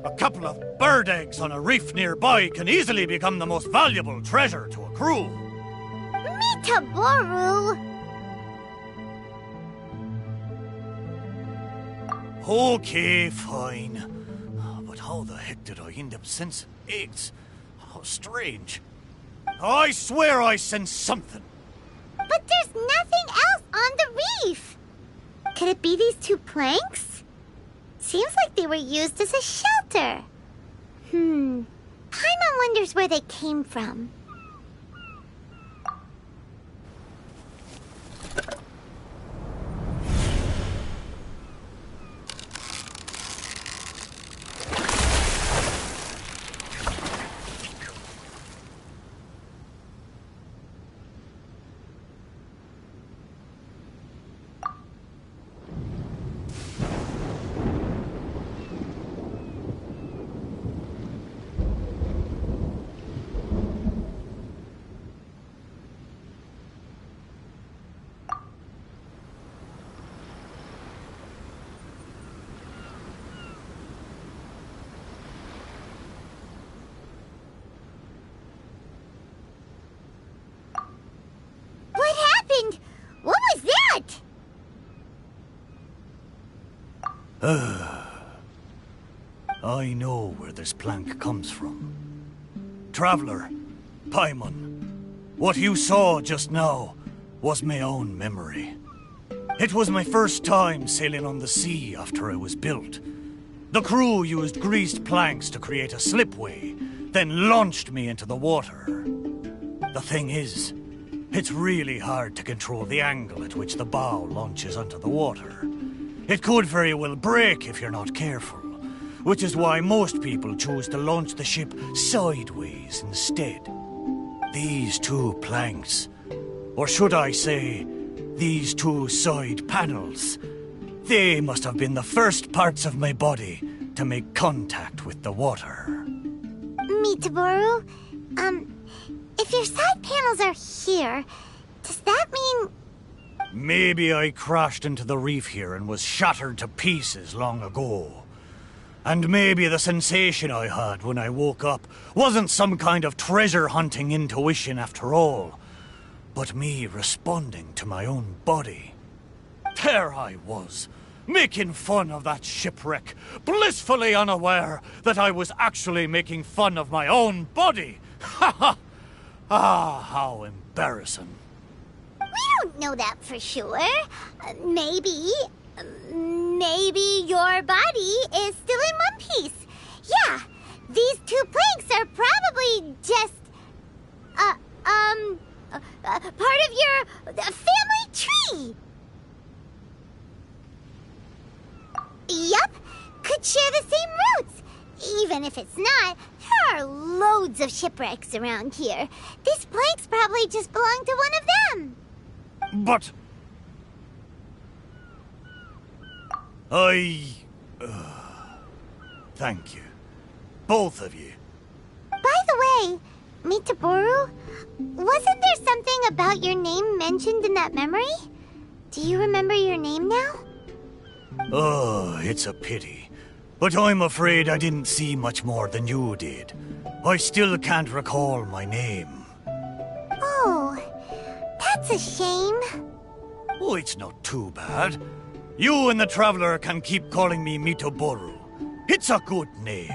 S13: a couple of bird eggs on a reef nearby can easily become the most valuable treasure to a crew.
S8: Mitaboru!
S13: Okay, fine. But how the heck did I end up sensing eggs? How strange. I swear I sense something.
S8: But there's nothing else on the reef! Could it be these two planks? Seems like they were used as a shelter. Paimon wonders where they came from. What was that?
S13: I know where this plank comes from. Traveler, Paimon, what you saw just now was my own memory. It was my first time sailing on the sea after it was built. The crew used greased planks to create a slipway, then launched me into the water. The thing is, it's really hard to control the angle at which the bow launches onto the water. It could very well break if you're not careful, which is why most people choose to launch the ship sideways instead. These two planks, or should I say, these two side panels, they must have been the first parts of my body to make contact with the water.
S8: Mitaboru, if your side panels are here, does that mean...
S13: Maybe I crashed into the reef here and was shattered to pieces long ago. And maybe the sensation I had when I woke up wasn't some kind of treasure-hunting intuition after all, but me responding to my own body. There I was, making fun of that shipwreck, blissfully unaware that I was actually making fun of my own body. Ha ha! Ah, how embarrassing.
S12: We don't know that for sure. Maybe your body is still in one piece. Yeah, these two planks are probably just, part of your family tree. Yup, could share the same roots. Even if it's not, there are loads of shipwrecks around here. These planks probably just belong to one of them.
S13: But... thank you. Both of you.
S12: By the way, Mitaboru, wasn't there something about your name mentioned in that memory? Do you remember your name now?
S13: Oh, it's a pity. But I'm afraid I didn't see much more than you did. I still can't recall my name.
S12: Oh, that's a shame.
S13: Oh, it's not too bad. You and the Traveler can keep calling me Mitoboru. It's a good name.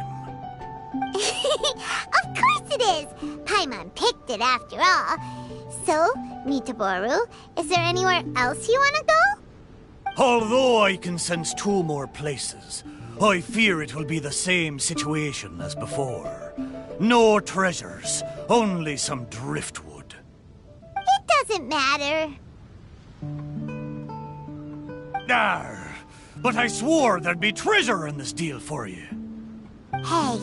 S12: Of course it is! Paimon picked it after all. So, Mitaboru, is there anywhere else you want to go?
S13: Although I can sense 2 more places, I fear it will be the same situation as before. No treasures, only some driftwood.
S12: It doesn't matter.
S13: Arr, but I swore there'd be treasure in this deal for you.
S12: Hey,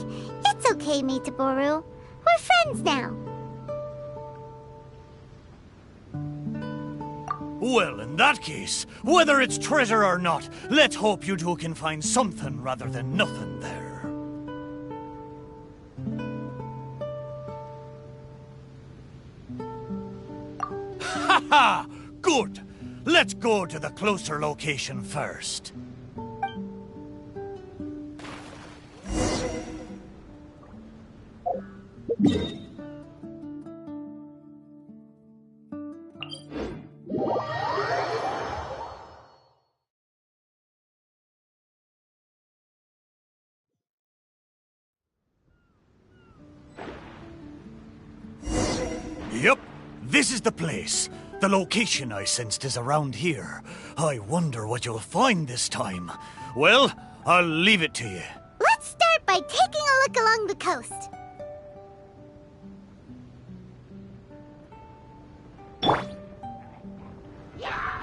S12: it's okay, Mitaboru. We're friends now.
S13: Well, in that case, whether it's treasure or not, let's hope you two can find something rather than nothing there. Ha ha! Good! Let's go to the closer location first. Yep, this is the place. The location I sensed is around here. I wonder what you'll find this time. Well, I'll leave it to you.
S12: Let's start by taking a look along the coast.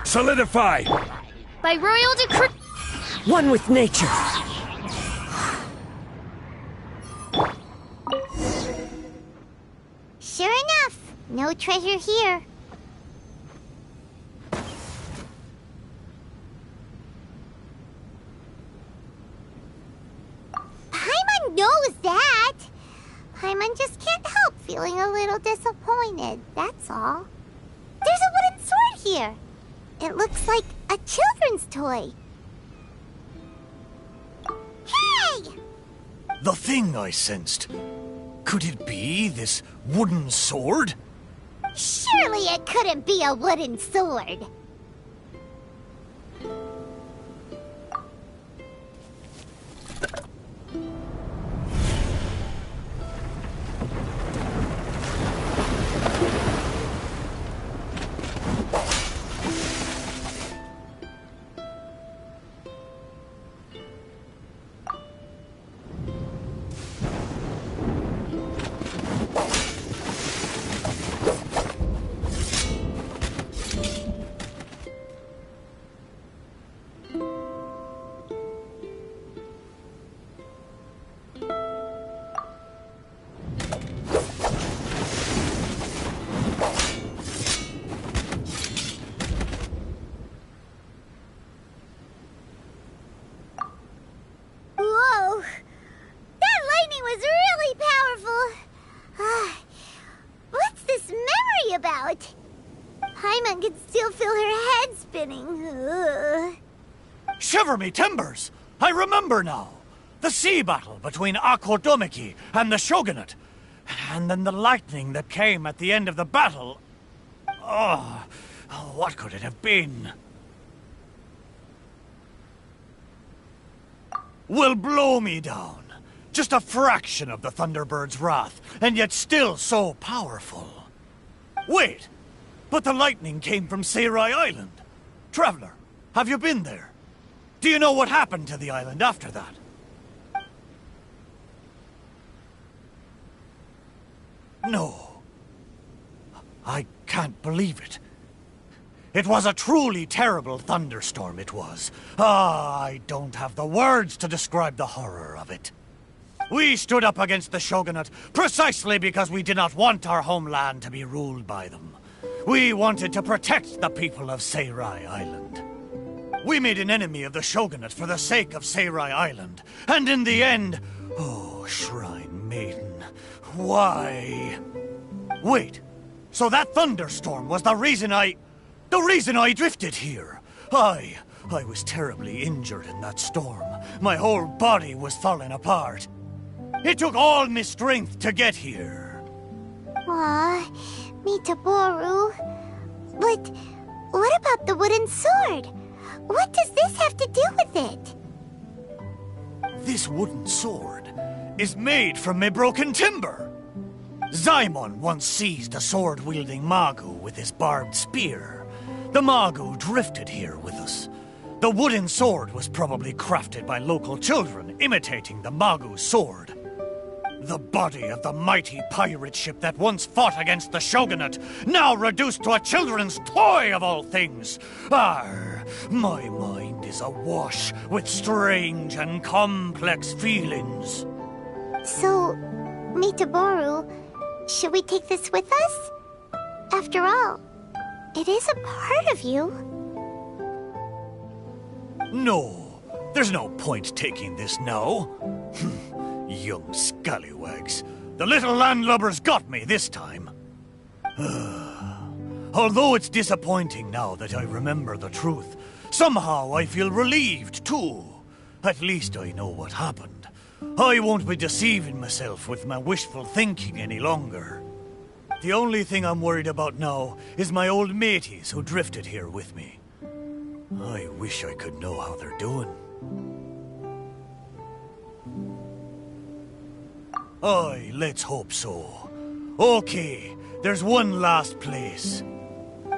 S1: Solidify!
S3: By royal decree...
S2: One with nature.
S12: Sure enough, no treasure here. Paimon knows that. Paimon just can't help feeling a little disappointed, that's all. There's a wooden sword here. It looks like a children's toy. Hey!
S13: The thing I sensed. Could it be this wooden sword?
S12: Surely it couldn't be a wooden sword. Paimon can still feel her head spinning. Ugh.
S13: Shiver me timbers! I remember now. The sea battle between Akodomiki and the Shogunate. And then the lightning that came at the end of the battle. Oh, what could it have been? will blow me down. Just a fraction of the Thunderbird's wrath, and yet still so powerful. Wait, but the lightning came from Seirai Island. Traveler, have you been there? Do you know what happened to the island after that? No. I can't believe it. It was a truly terrible thunderstorm, it was. I don't have the words to describe the horror of it. We stood up against the Shogunate precisely because we did not want our homeland to be ruled by them. We wanted to protect the people of Seirai Island. We made an enemy of the Shogunate for the sake of Seirai Island. And in the end... Oh, Shrine Maiden, why? Wait, so that thunderstorm was the reason I drifted here. I was terribly injured in that storm. My whole body was falling apart. It took all my strength to get here.
S8: Aw, Mitaboru. But what about the wooden sword? What does this have to do with it?
S13: This wooden sword is made from my broken timber. Zaimon once seized a sword-wielding Magu with his barbed spear. The Magu drifted here with us. The wooden sword was probably crafted by local children, imitating the Magu's sword. The body of the mighty pirate ship that once fought against the Shogunate, now reduced to a children's toy of all things. Arr, my mind is awash with strange and complex feelings.
S8: So, Mitaboru, should we take this with us? After all, it is a part of you.
S13: No, there's no point taking this now. Young scallywags. The little landlubbers got me this time. Although it's disappointing now that I remember the truth, somehow I feel relieved too. At least I know what happened. I won't be deceiving myself with my wishful thinking any longer. The only thing I'm worried about now is my old mateys who drifted here with me. I wish I could know how they're doing. Aye, let's hope so. Okay, there's one last place.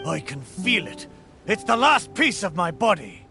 S13: I can feel it. It's the last piece of my body.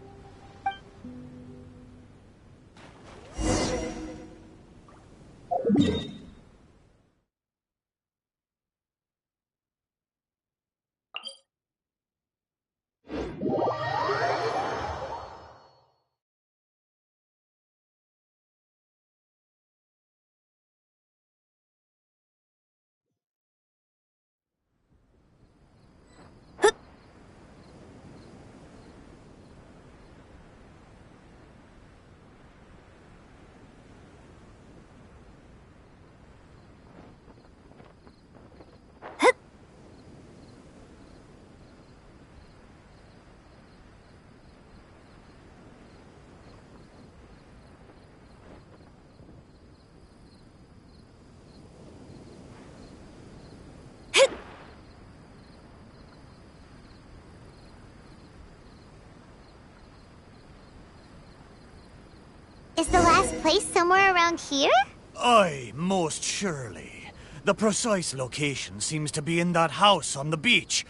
S8: Is the last place somewhere around here?
S13: Aye, most surely. The precise location seems to be in that house on the beach.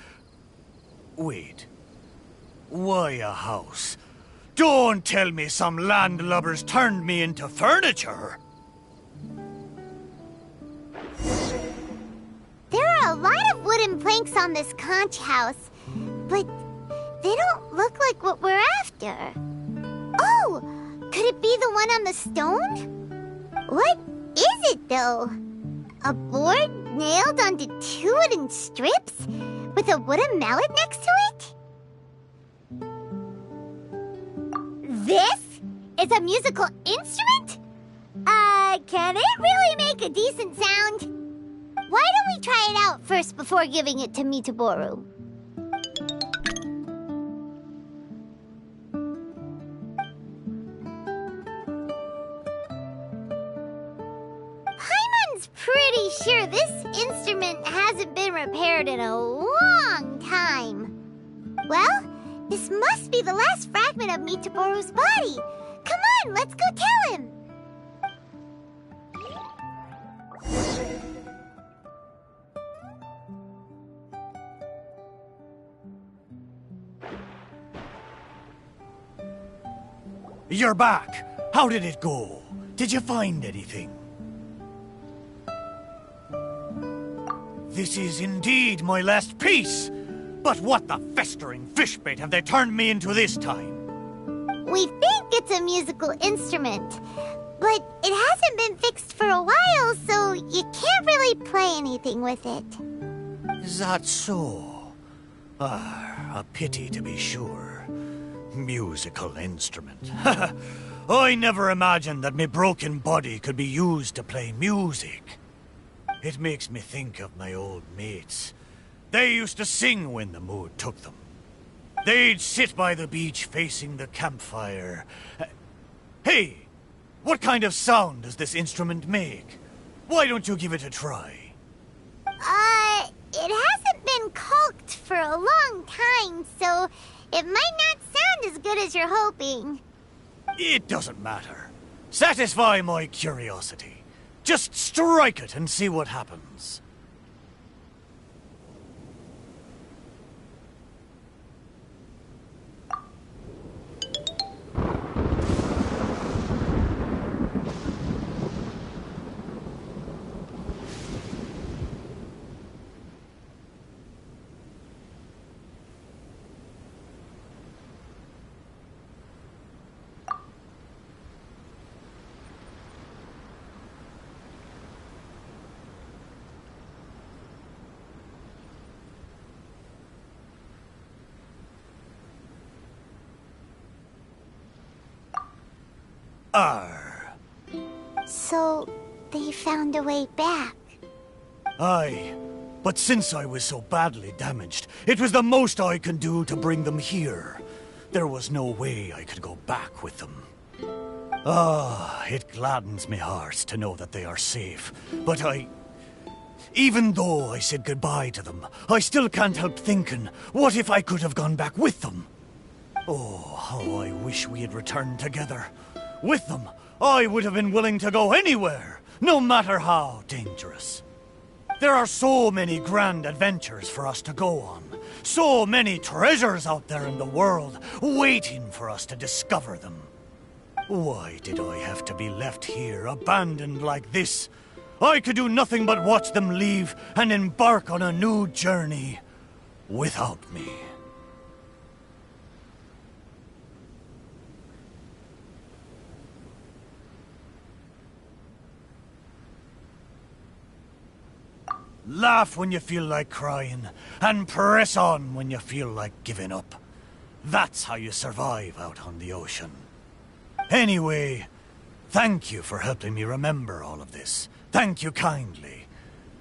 S13: Wait. Why a house? Don't tell me some landlubbers turned me into furniture!
S8: There are a lot of wooden planks on this conch house, but they don't look like what we're after. Oh! Could it be the one on the stone? What is it, though? A board nailed onto two wooden strips with a wooden mallet next to it? This is a musical instrument? Can it really make a decent sound? Why don't we try it out first before giving it to Mitaboru? Pretty sure this instrument hasn't been repaired in a long time. Well, this must be the last fragment of Mitaboru's body. Come on, let's go tell him.
S13: You're back. How did it go? Did you find anything? This is indeed my last piece. But what the festering fishbait have they turned me into this time?
S8: We think it's a musical instrument, but it hasn't been fixed for a while, so you can't really play anything with it.
S13: Is that so? Ah, a pity to be sure. Musical instrument. I never imagined that my broken body could be used to play music. It makes me think of my old mates. They used to sing when the mood took them. They'd sit by the beach facing the campfire. Hey, what kind of sound does this instrument make? Why don't you give it a try?
S8: It hasn't been caulked for a long time, so it might not sound as good as you're hoping.
S13: It doesn't matter. Satisfy my curiosity. Just strike it and see what happens.
S8: So, they found a way back.
S13: Aye, but since I was so badly damaged, it was the most I could do to bring them here. There was no way I could go back with them. Ah, it gladdens me heart to know that they are safe, but even though I said goodbye to them, I still can't help thinking, what if I could have gone back with them? Oh, how I wish we had returned together. With them, I would have been willing to go anywhere, no matter how dangerous. There are so many grand adventures for us to go on. So many treasures out there in the world, waiting for us to discover them. Why did I have to be left here, abandoned like this? I could do nothing but watch them leave and embark on a new journey without me. Laugh when you feel like crying, and press on when you feel like giving up. That's how you survive out on the ocean. Anyway, thank you for helping me remember all of this. Thank you kindly.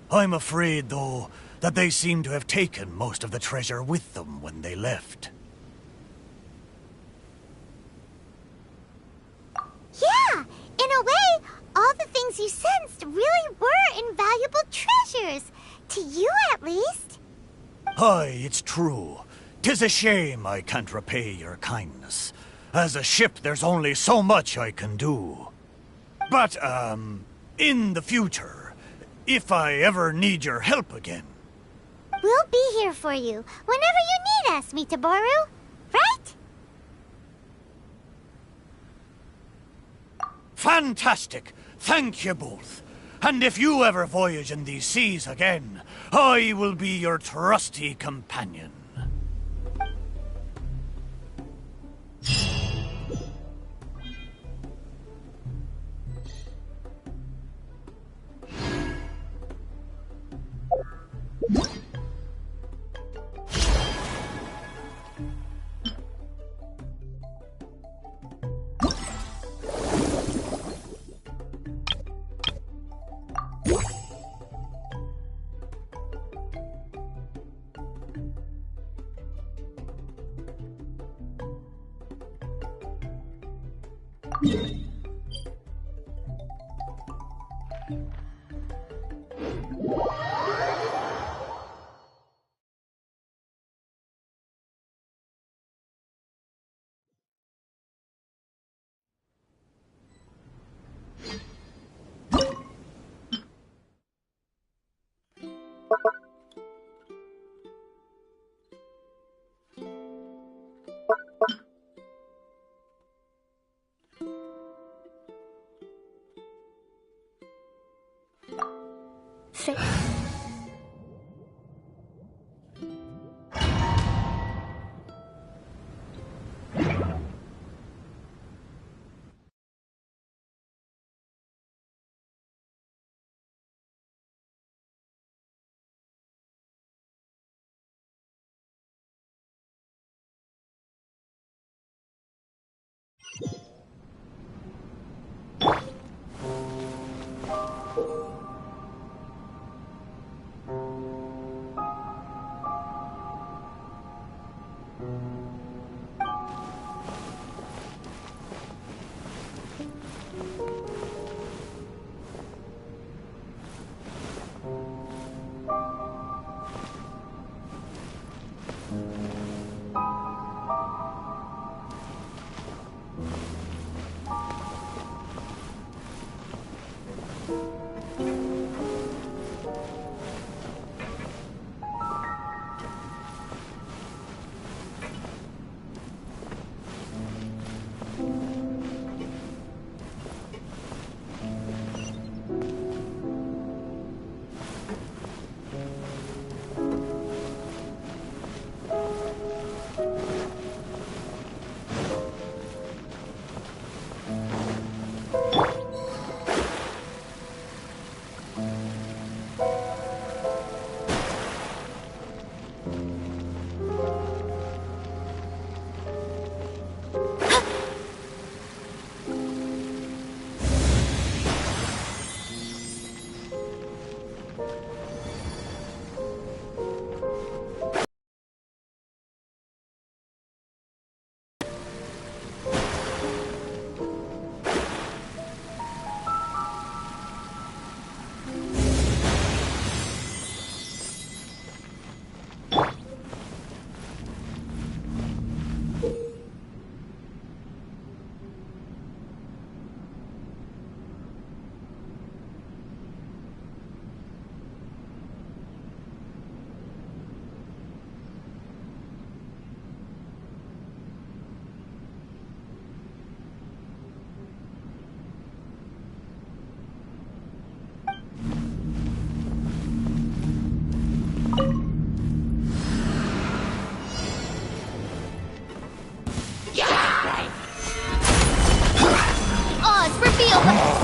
S13: I'm afraid, though, that they seem to have taken most of the treasure with them when they left.
S8: Yeah, in a way, all the things you sensed really were invaluable treasures. To you, at least.
S13: Aye, it's true. 'Tis a shame I can't repay your kindness. As a ship, there's only so much I can do. But, in the future, if I ever need your help again...
S8: We'll be here for you, whenever you need us, Mitaboru. Right?
S13: Fantastic! Thank you both. And if you ever voyage in these seas again, I will be your trusty companion.
S5: fate.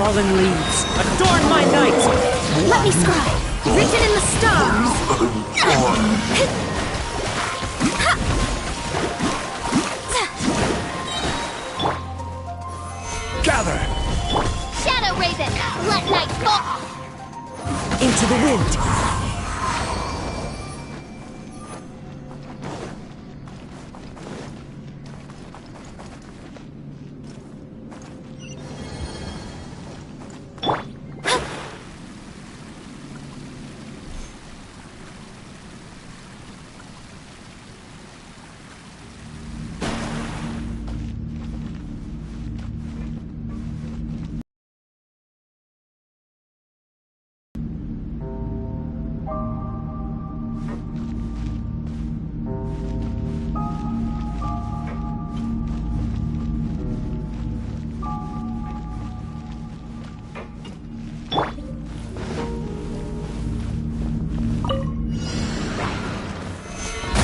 S2: Fallen leaves, adorn my night!
S5: Let me scry! Written in the stars!
S9: Gather!
S3: Shadow Raven, let night fall!
S2: Into the wind!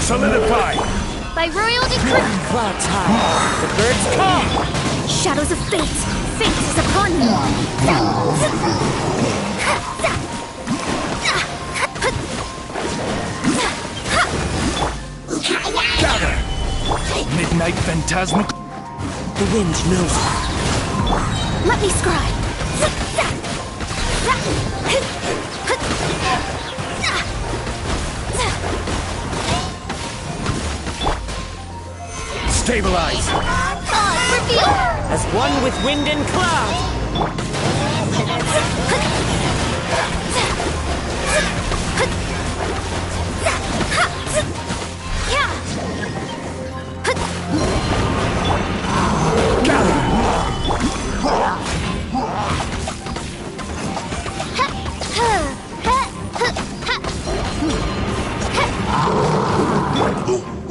S9: Solidify!
S5: By royal decree!
S2: Clouds high, the birds come!
S5: Shadows of fate! Fate is upon me!
S9: Gather!
S4: Midnight phantasmal.
S2: The wind knows it.
S5: Let me scry!
S9: Stabilize!
S3: Reveal!
S2: As one with wind and cloud!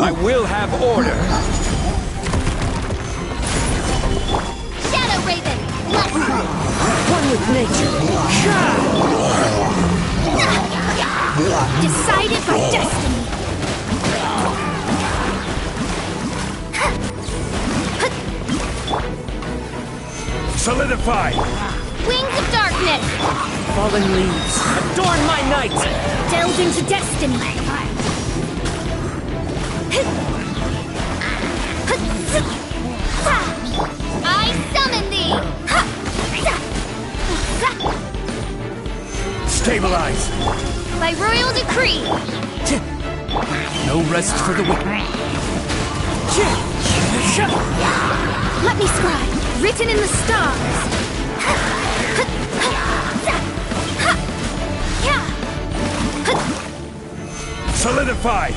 S9: I will have order!
S3: Shadow Raven, let's
S2: One with nature!
S3: go!
S5: Decided by destiny.
S10: Solidify!
S5: Wings of darkness.
S7: Fallen leaves, adorn my night!
S5: Delve into destiny. I summon thee.
S10: Stabilize!
S5: By royal decree.
S4: No rest for the wicked.
S5: Let me scribe, written in the stars.
S10: Solidify!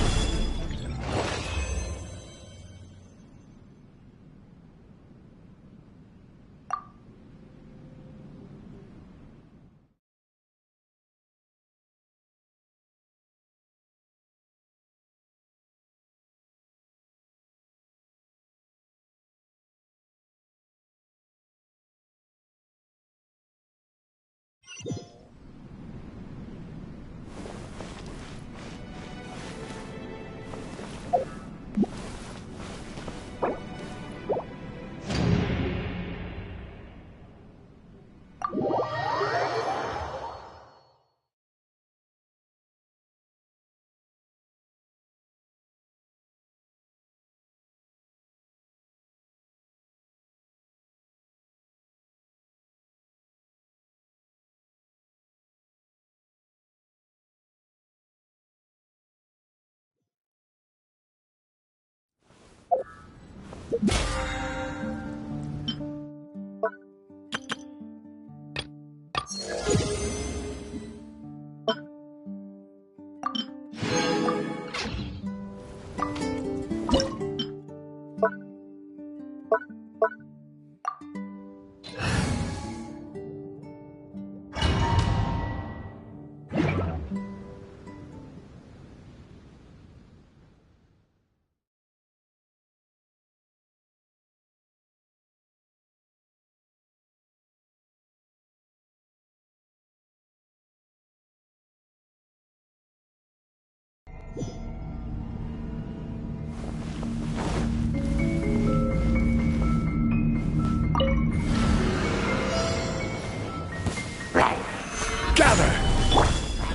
S10: Gather!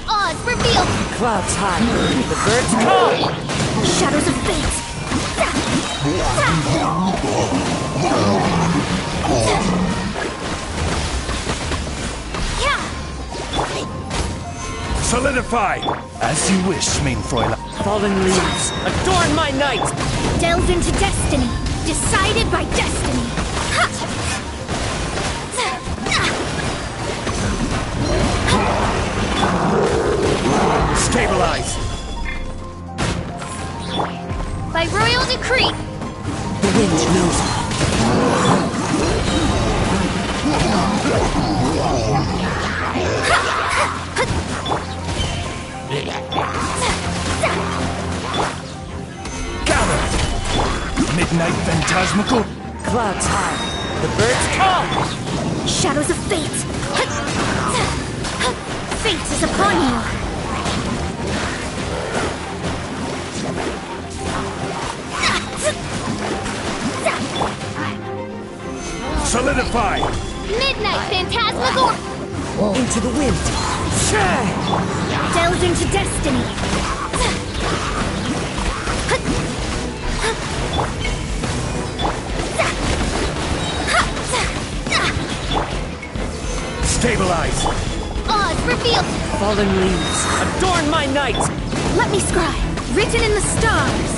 S5: Odds revealed.
S7: Clouds high, the birds call!
S5: Shadows of fate.
S10: Solidify!
S4: As you wish, main Fräulein.
S7: Fallen leaves, adorn my night!
S5: Delve into destiny. Decided by destiny.
S10: Stabilize!
S5: By royal decree.
S7: The wind knows me.
S10: Gather!
S4: Midnight phantasmical.
S7: Clouds high, the birds call!
S5: Shadows of fate. Fate is upon you.
S10: Solidify!
S5: Midnight phantasmical.
S7: Into the wind.
S5: Delve into destiny.
S10: Stabilize!
S5: Odds revealed.
S7: Fallen leaves, adorn my night!
S5: Let me scribe, written in the stars.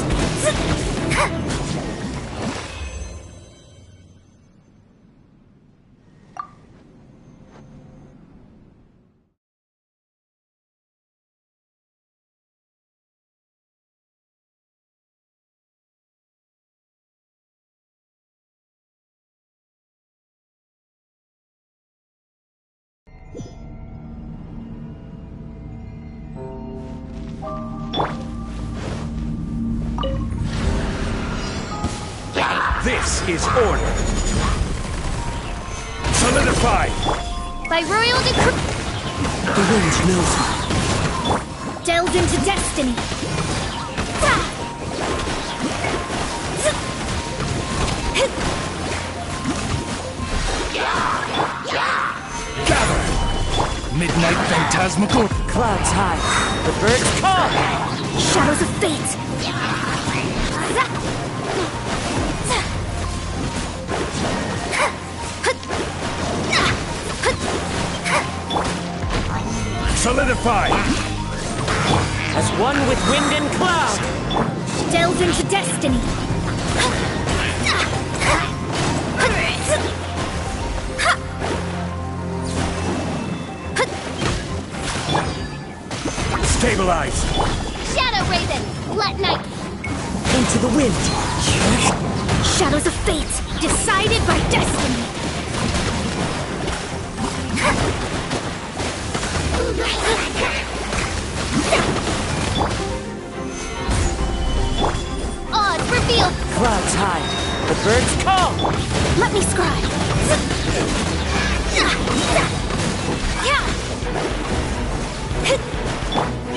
S10: This is order! Solidify!
S5: By royal decree.
S7: The wind knows me.
S5: Delve into destiny.
S4: Gather! Midnight phantasmical.
S2: Clouds high. The birds call.
S5: Shadows of fate.
S4: Solidify!
S2: As one with wind and cloud.
S5: Delve into destiny.
S4: Stabilize!
S3: Shadow Raven, let night.
S2: Into the wind.
S5: Shadows of fate, decided by destiny.
S3: Odds revealed.
S2: Clouds high. The birds call.
S5: Let me scry.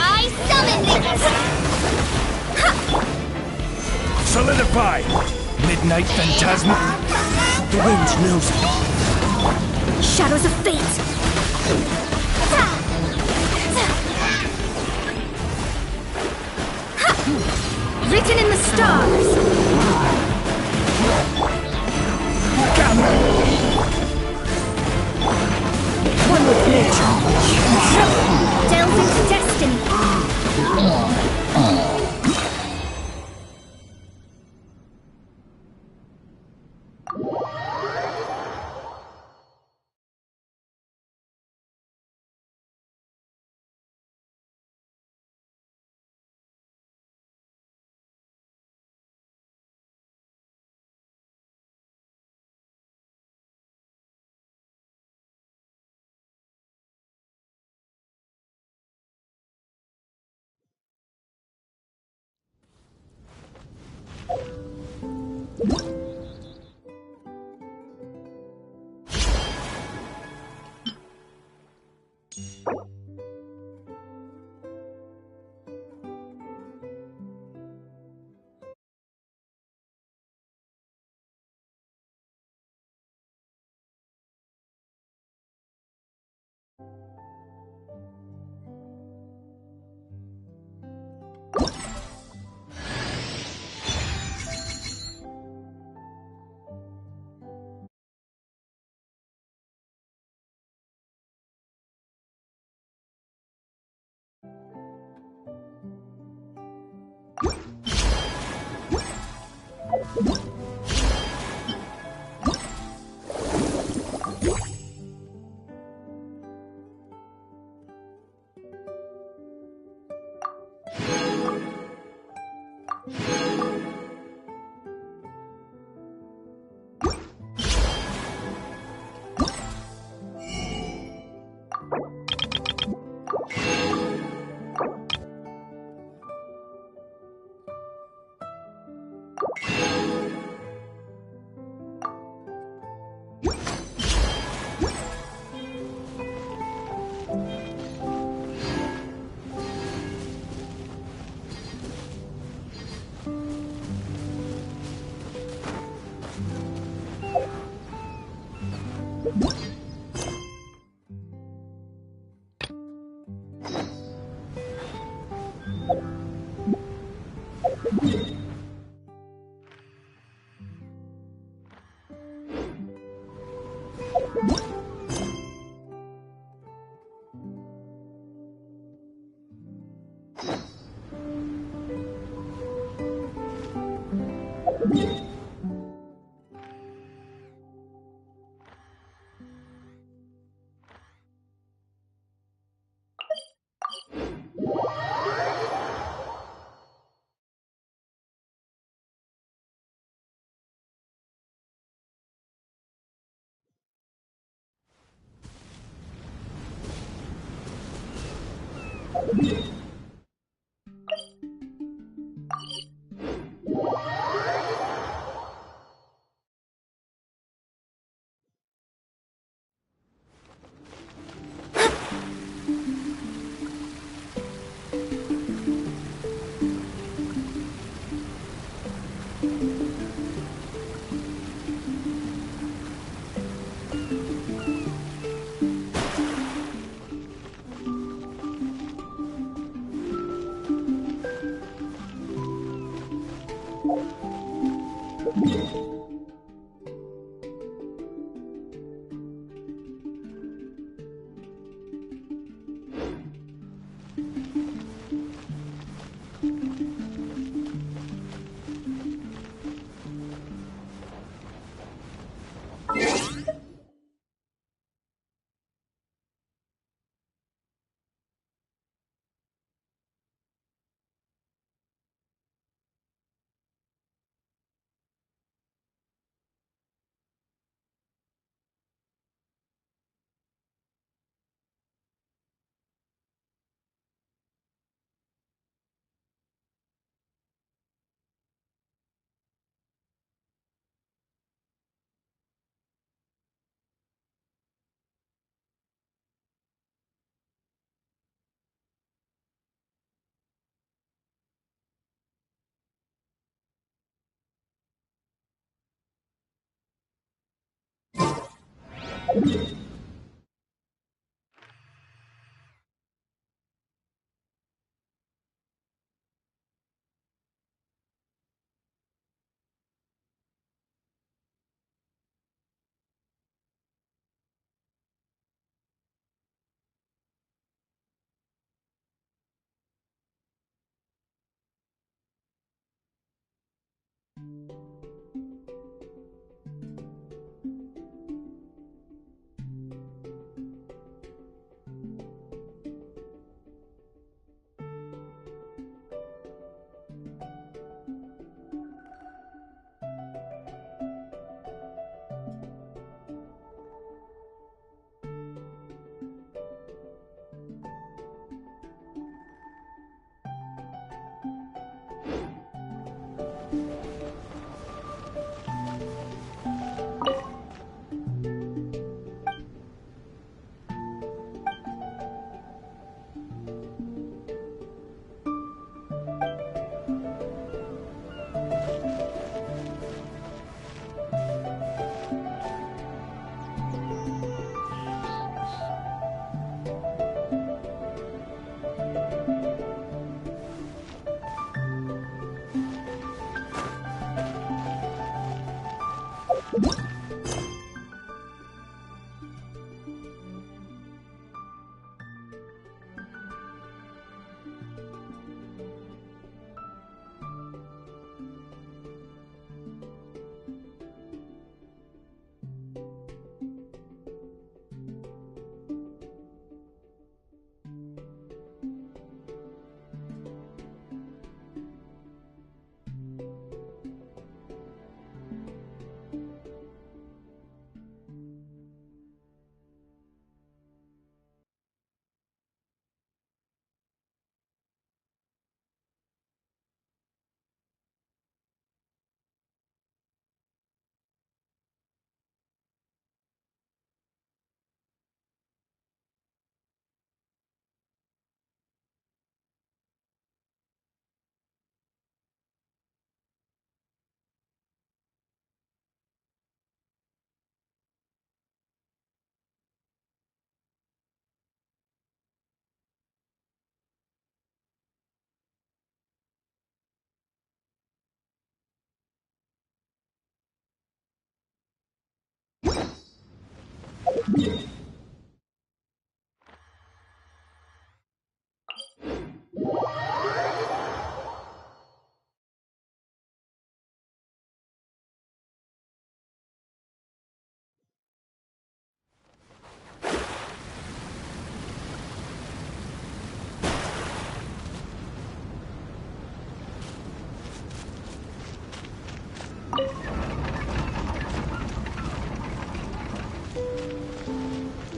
S3: I summon thee.
S4: Solidify! Midnight phantasma.
S2: The wind knows it.
S5: Shadows of fate. Written in the stars.
S4: Gather!
S2: One with nature.
S5: Delve into destiny.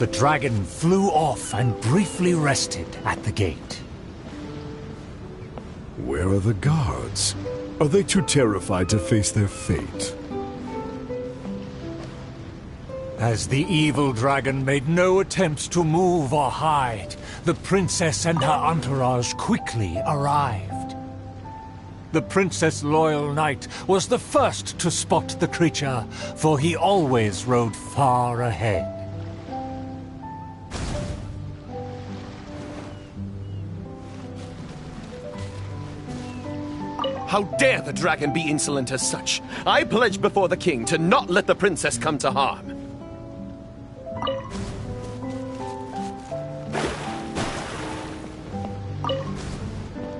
S14: The dragon flew off and briefly rested at the gate.
S15: Where are the guards? Are they too terrified to face their fate?
S14: As the evil dragon made no attempt to move or hide, the princess and her entourage quickly arrived. The Princess Loyal Knight was the first to spot the creature, for he always rode far ahead.
S16: How dare the dragon be insolent as such? I pledge before the king to not let the princess come to harm.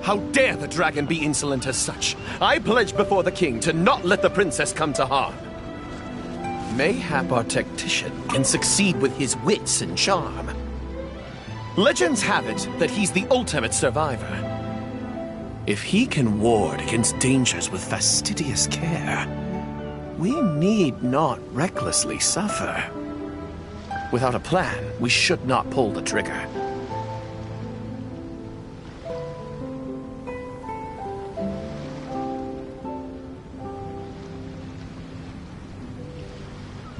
S16: How dare the dragon be insolent as such? I pledge before the king to not let the princess come to harm. Mayhap our tactician can succeed with his wits and charm. Legends have it that he's the ultimate survivor. If he can ward against dangers with fastidious care, we need not recklessly suffer. Without a plan, we should not pull the trigger.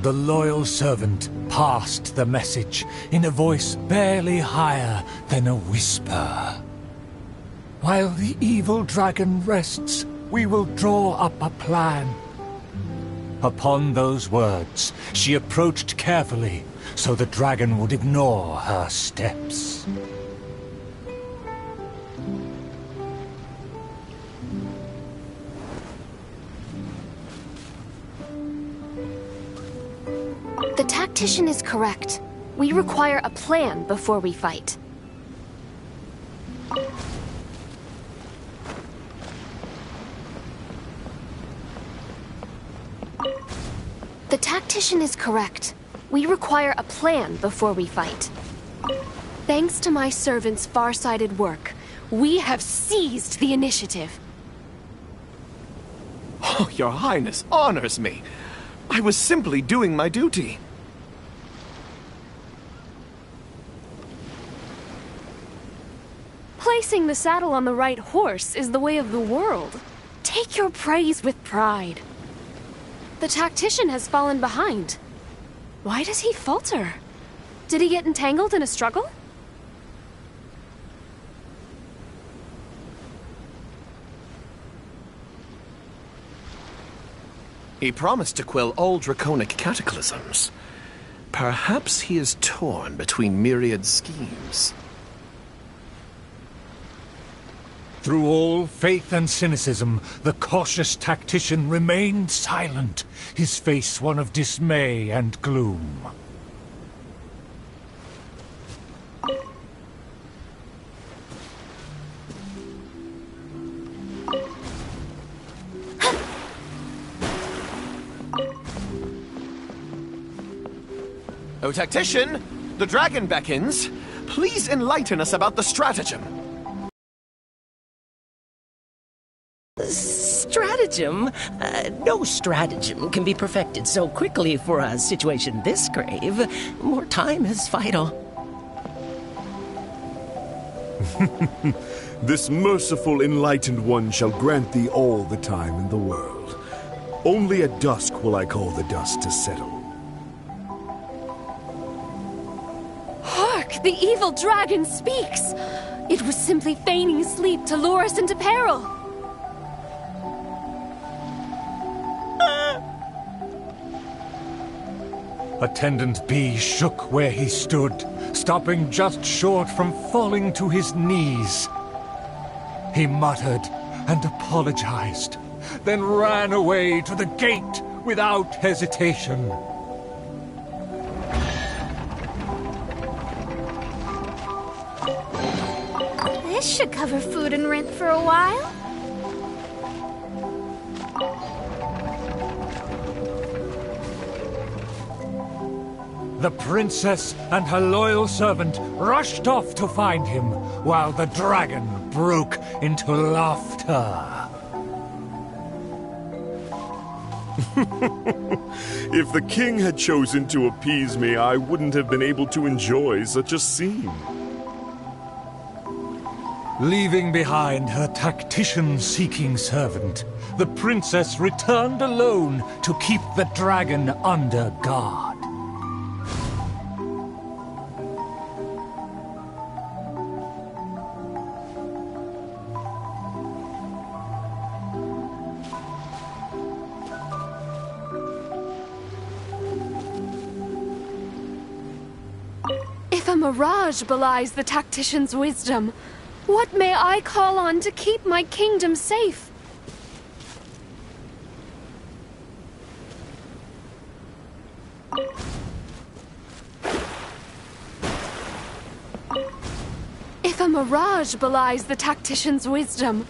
S14: The loyal servant passed the message in a voice barely higher than a whisper. While the evil dragon rests, we will draw up a plan. Upon those words, she approached carefully, so the dragon would ignore her steps.
S17: The tactician is correct. We require a plan before we fight. The tactician is correct. We require a plan before we fight. Thanks to my servant's far-sighted work, we have seized the initiative.
S16: Oh, Your Highness honors me. I was simply doing my duty.
S17: Placing the saddle on the right horse is the way of the world. Take your praise with pride. The tactician has fallen behind. Why does he falter? Did he get entangled in a struggle?
S16: He promised to quell all draconic cataclysms. Perhaps he is torn between myriad schemes.
S14: Through all faith and cynicism, the cautious tactician remained silent, his face one of dismay and gloom.
S16: O tactician, the dragon beckons. Please enlighten us about the stratagem.
S18: Stratagem? No stratagem can be perfected so quickly for a situation this grave. More time is vital.
S15: This merciful, enlightened one shall grant thee all the time in the world. Only at dusk will I call the dust to settle.
S17: Hark! The evil dragon speaks! It was simply feigning sleep to lure us into peril.
S14: Attendant B shook where he stood, stopping just short from falling to his knees. He muttered and apologized, then ran away to the gate without hesitation.
S5: This should cover food and rent for a while.
S14: The princess and her loyal servant rushed off to find him, while the dragon broke into laughter.
S15: If the king had chosen to appease me, I wouldn't have been able to enjoy such a scene.
S14: Leaving behind her tactician-seeking servant, the princess returned alone to keep the dragon under guard.
S17: If a mirage belies the tactician's wisdom, what may I call on to keep my kingdom safe? If a mirage belies the tactician's wisdom,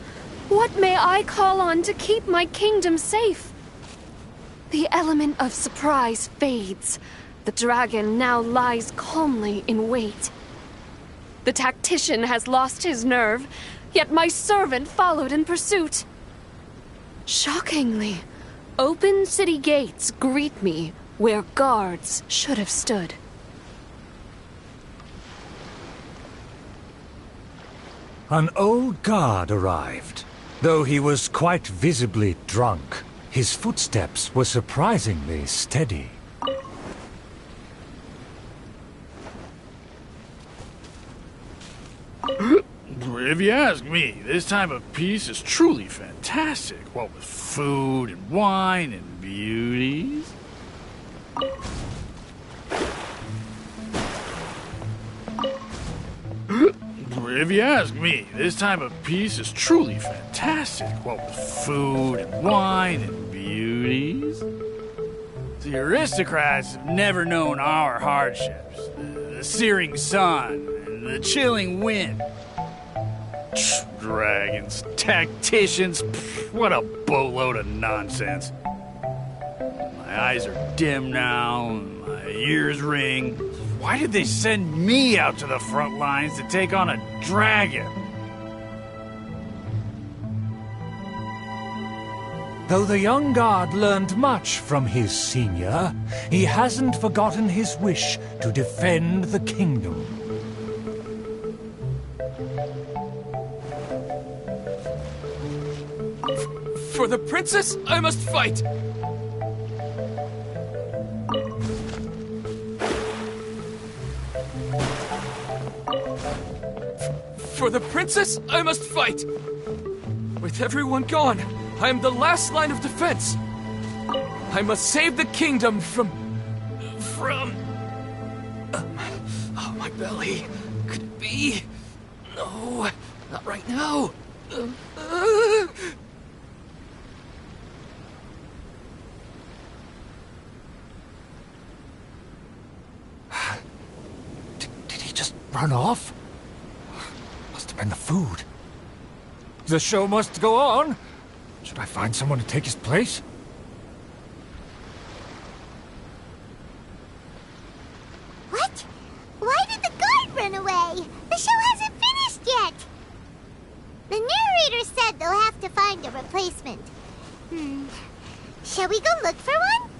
S17: what may I call on to keep my kingdom safe? The element of surprise fades. The dragon now lies calmly in wait. The tactician has lost his nerve, yet my servant followed in pursuit. Shockingly, open city gates greet me where guards should have stood.
S14: An old guard arrived. Though he was quite visibly drunk, his footsteps were surprisingly steady.
S19: If you ask me, this time of peace is truly fantastic. What with food and wine and beauties. If you ask me, this time of peace is truly fantastic. What with food and wine and beauties. The aristocrats have never known our hardships. The searing sun and the chilling wind. Dragons, tacticians, what a boatload of nonsense. My eyes are dim now, and my ears ring. Why did they send me out to the front lines to take on a dragon?
S14: Though the young guard learned much from his senior, he hasn't forgotten his wish to defend the kingdom.
S1: For the princess, I must fight! For the princess, I must fight! With everyone gone, I am the last line of defense. I must save the kingdom from... Oh, my belly. Could it be? No, not right now.
S14: Did he just run off? Must have been the food. The show must go on. Should I find someone to take his place?
S12: What? Why did the guard run away? The show hasn't finished yet. The narrator said they'll have to find a replacement. Shall we go look for one?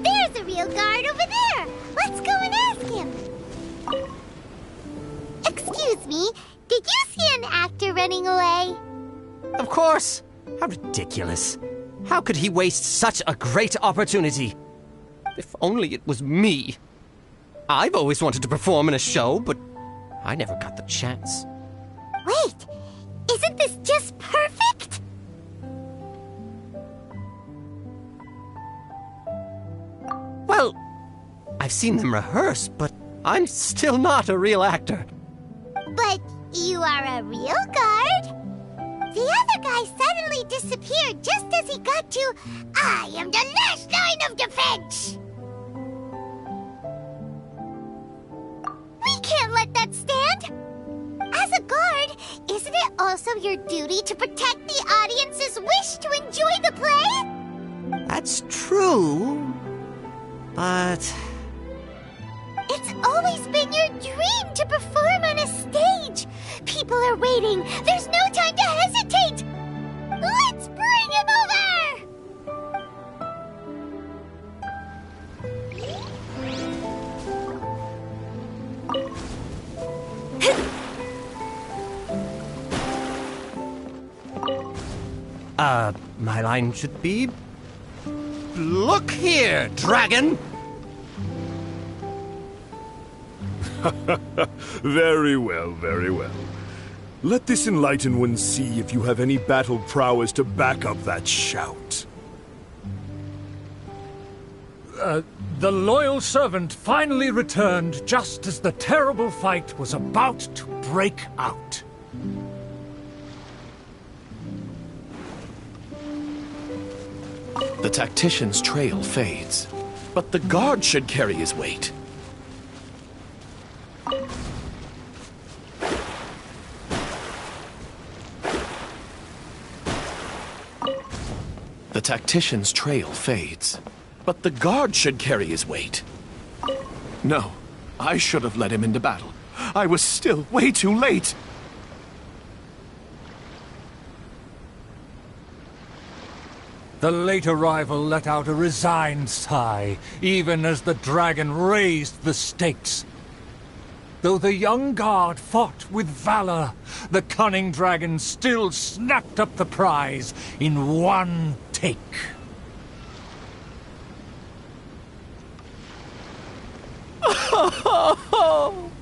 S12: There's a real guard over there. Let's go and ask him. Excuse me, did you see an actor running away?
S18: Of course! How ridiculous. How could he waste such a great opportunity? If only it was me. I've always wanted to perform in a show, but I never got the chance.
S12: Wait, isn't this just perfect?
S18: Well, I've seen them rehearse, but I'm still not a real actor.
S12: But you are a real guard? The other guy suddenly disappeared just as he got to, I am the last line of defense! We can't let that stand! As a guard, isn't it also your duty to protect the audience's wish to enjoy the play?
S18: That's true, but...
S12: It's always been your dream to perform on a stage! People are waiting! There's no time to hesitate! Let's bring him
S18: My line should be... Look here, dragon!
S15: Very well, very well. Let this enlightened one see if you have any battle prowess to back up that shout.
S14: The loyal servant finally returned just as the terrible fight was about to break out.
S16: The tactician's trail fades, but the guard should carry his weight. The tactician's trail fades, but the guard should carry his weight. No, I should have led him into battle. I was still way too late.
S14: The late arrival let out a resigned sigh, even as the dragon raised the stakes. Though the young guard fought with valor, the cunning dragon still snapped up the prize in one take.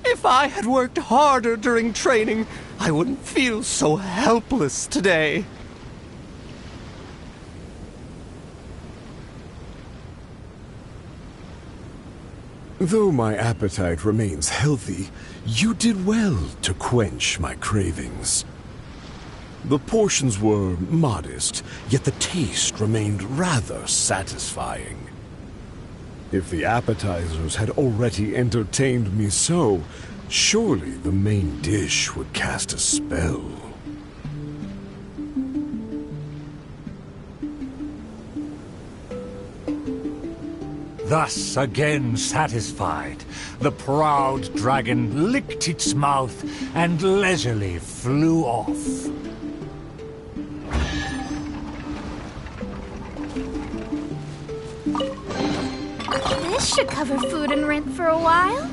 S18: If I had worked harder during training, I wouldn't feel so helpless today.
S15: Though my appetite remains healthy, you did well to quench my cravings. The portions were modest, yet the taste remained rather satisfying. If the appetizers had already entertained me so, surely the main dish would cast a spell.
S14: Thus, again satisfied, the proud dragon licked its mouth and leisurely flew off.
S5: This should cover food and rent for a while.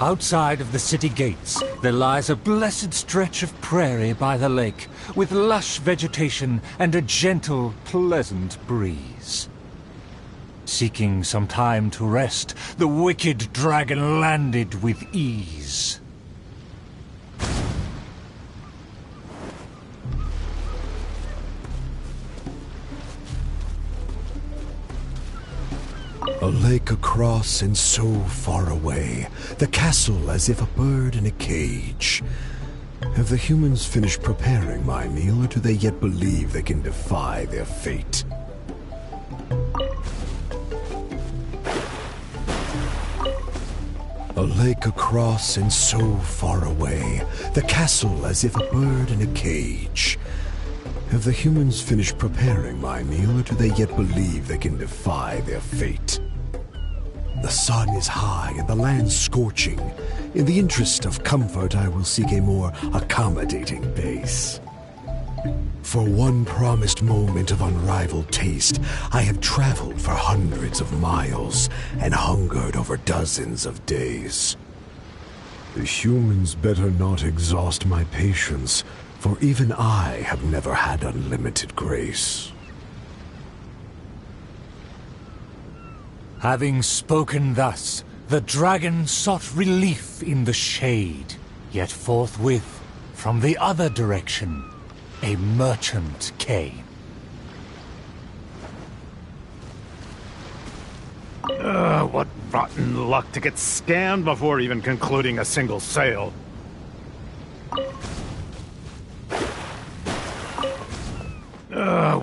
S14: Outside of the city gates, there lies a blessed stretch of prairie by the lake, with lush vegetation and a gentle, pleasant breeze. Seeking some time to rest, the wicked dragon landed with ease.
S15: A lake across and so far away, the castle as if a bird in a cage. Have the humans finished preparing my meal, or do they yet believe they can defy their fate? A lake across and so far away, the castle as if a bird in a cage. Have the humans finished preparing my meal, or do they yet believe they can defy their fate? The sun is high and the land scorching. In the interest of comfort, I will seek a more accommodating base. For one promised moment of unrivaled taste, I have traveled for hundreds of miles and hungered over dozens of days. The humans better not exhaust my patience, for even I have never had unlimited grace.
S14: Having spoken thus, the dragon sought relief in the shade. Yet forthwith, from the other direction, a merchant came.
S20: What rotten luck to get scammed before even concluding a single sale.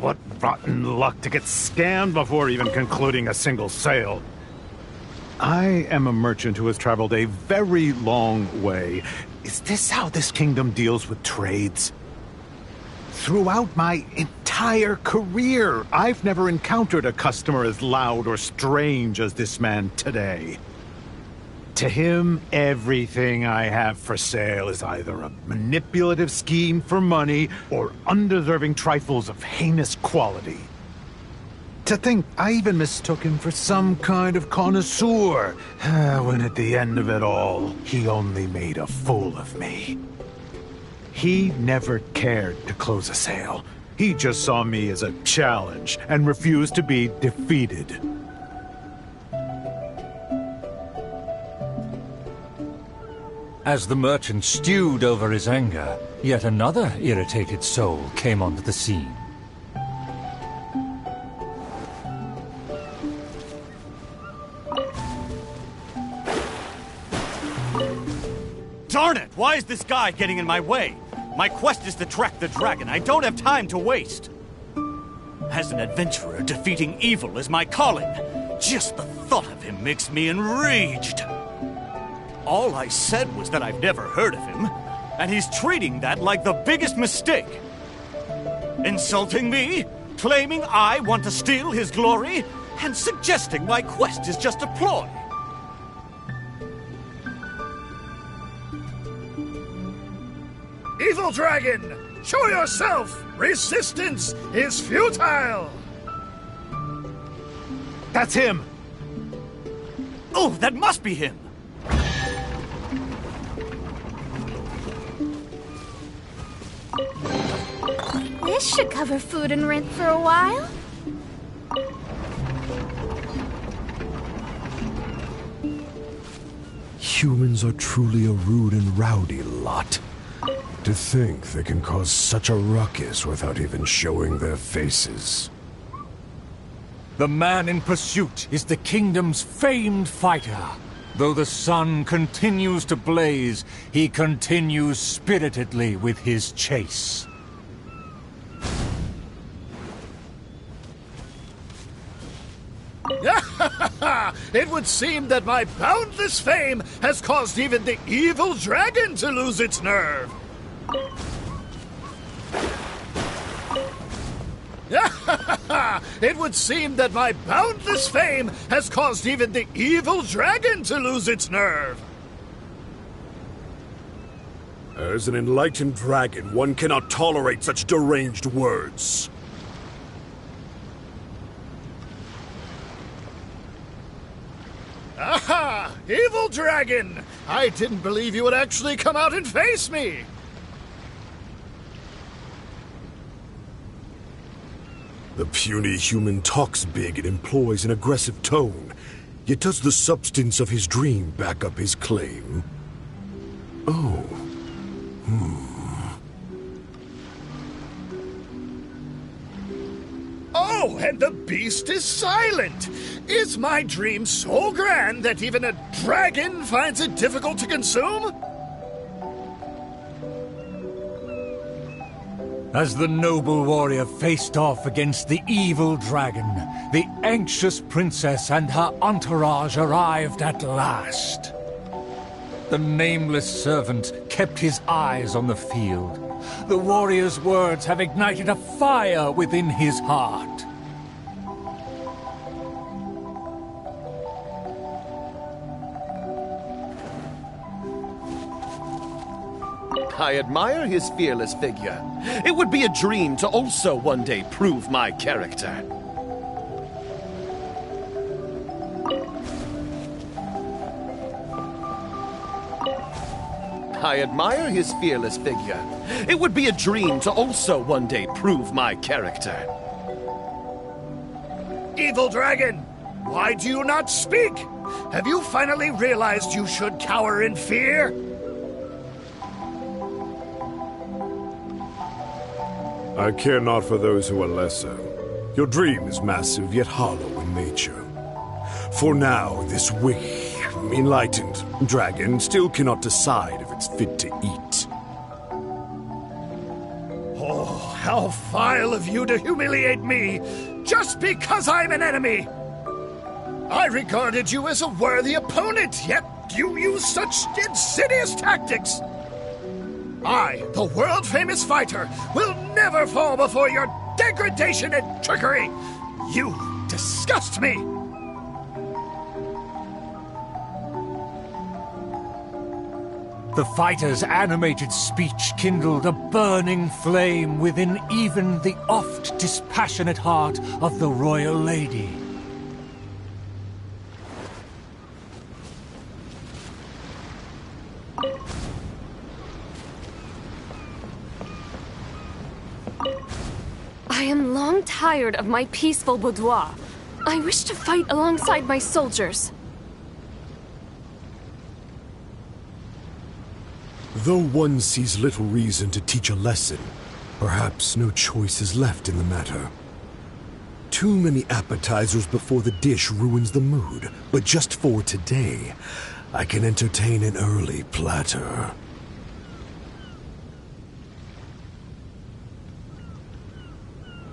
S20: What rotten luck to get scammed before even concluding a single sale. I am a merchant who has traveled a very long way. Is this how this kingdom deals with trades? Throughout my entire career, I've never encountered a customer as loud or strange as this man today. To him, everything I have for sale is either a manipulative scheme for money or undeserving trifles of heinous quality. To think I even mistook him for some kind of connoisseur, when at the end of it all, he only made a fool of me. He never cared to close a sale. He just saw me as a challenge and refused to be defeated.
S14: As the merchant stewed over his anger, yet another irritated soul came onto the scene.
S13: Darn it! Why is this guy getting in my way? My quest is to track the dragon. I don't have time to waste. As an adventurer, defeating evil is my calling. Just the thought of him makes me enraged. All I said was that I've never heard of him, and he's treating that like the biggest mistake. Insulting me, claiming I want to steal his glory, and suggesting my quest is just a ploy.
S9: Evil dragon, show yourself! Resistance is futile!
S13: That's him! Oh, that must be him!
S5: This should cover food and rent for a while.
S15: Humans are truly a rude and rowdy lot. To think they can cause such a ruckus without even showing their faces.
S14: The man in pursuit is the kingdom's famed fighter. Though the sun continues to blaze, he continues spiritedly with his chase.
S9: It would seem that my boundless fame has caused even the evil dragon to lose its nerve. It would seem that my boundless fame has caused even the evil dragon to lose its nerve.
S21: As an enlightened dragon, one cannot tolerate such deranged words.
S9: Aha! Evil dragon! I didn't believe you would actually come out and face me!
S21: The puny human talks big and employs an aggressive tone, yet does the substance of his dream back up his claim? Oh.
S9: Oh, and the beast is silent! Is my dream so grand that even a dragon finds it difficult to consume?
S14: As the noble warrior faced off against the evil dragon, the anxious princess and her entourage arrived at last. The nameless servant kept his eyes on the field. The warrior's words have ignited a fire within his heart.
S16: I admire his fearless figure. It would be a dream to also one day prove my character. I admire his fearless figure. It would be a dream to also one day prove my character.
S9: Evil dragon! Why do you not speak? Have you finally realized you should cower in fear?
S21: I care not for those who are lesser. Your dream is massive, yet hollow in nature. For now, this weak, enlightened dragon still cannot decide if it's fit to eat.
S9: Oh, how vile of you to humiliate me, just because I'm an enemy! I regarded you as a worthy opponent, yet you use such insidious tactics! I, the world-famous fighter, will never fall before your degradation and trickery! You disgust me!
S14: The fighter's animated speech kindled a burning flame within even the oft dispassionate heart of the royal lady.
S17: I am long tired of my peaceful boudoir. I wish to fight alongside my soldiers.
S21: Though one sees little reason to teach a lesson, perhaps no choice is left in the matter. Too many appetizers before the dish ruins the mood, but just for today, I can entertain an early platter.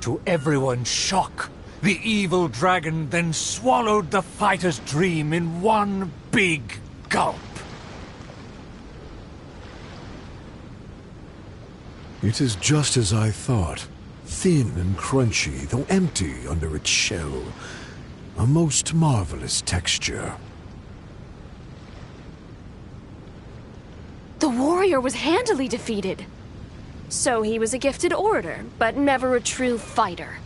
S14: To everyone's shock, the evil dragon then swallowed the fighter's dream in one big gulp.
S21: It is just as I thought. Thin and crunchy, though empty under its shell. A most marvelous texture.
S17: The warrior was handily defeated. So he was a gifted orator, but never a true fighter.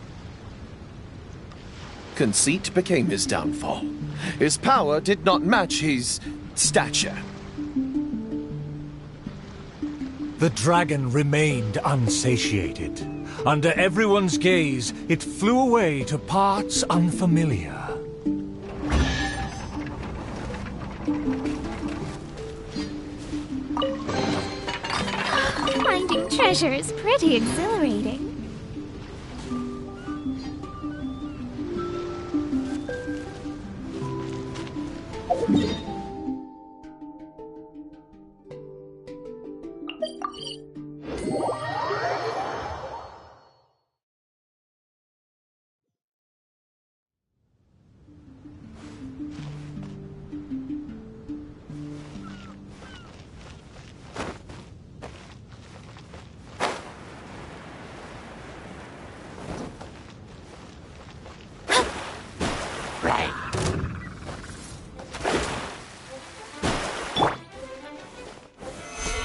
S16: Conceit became his downfall. His power did not match his stature.
S14: The dragon remained unsatiated. Under everyone's gaze, it flew away to parts unfamiliar.
S12: Finding treasure is pretty exhilarating.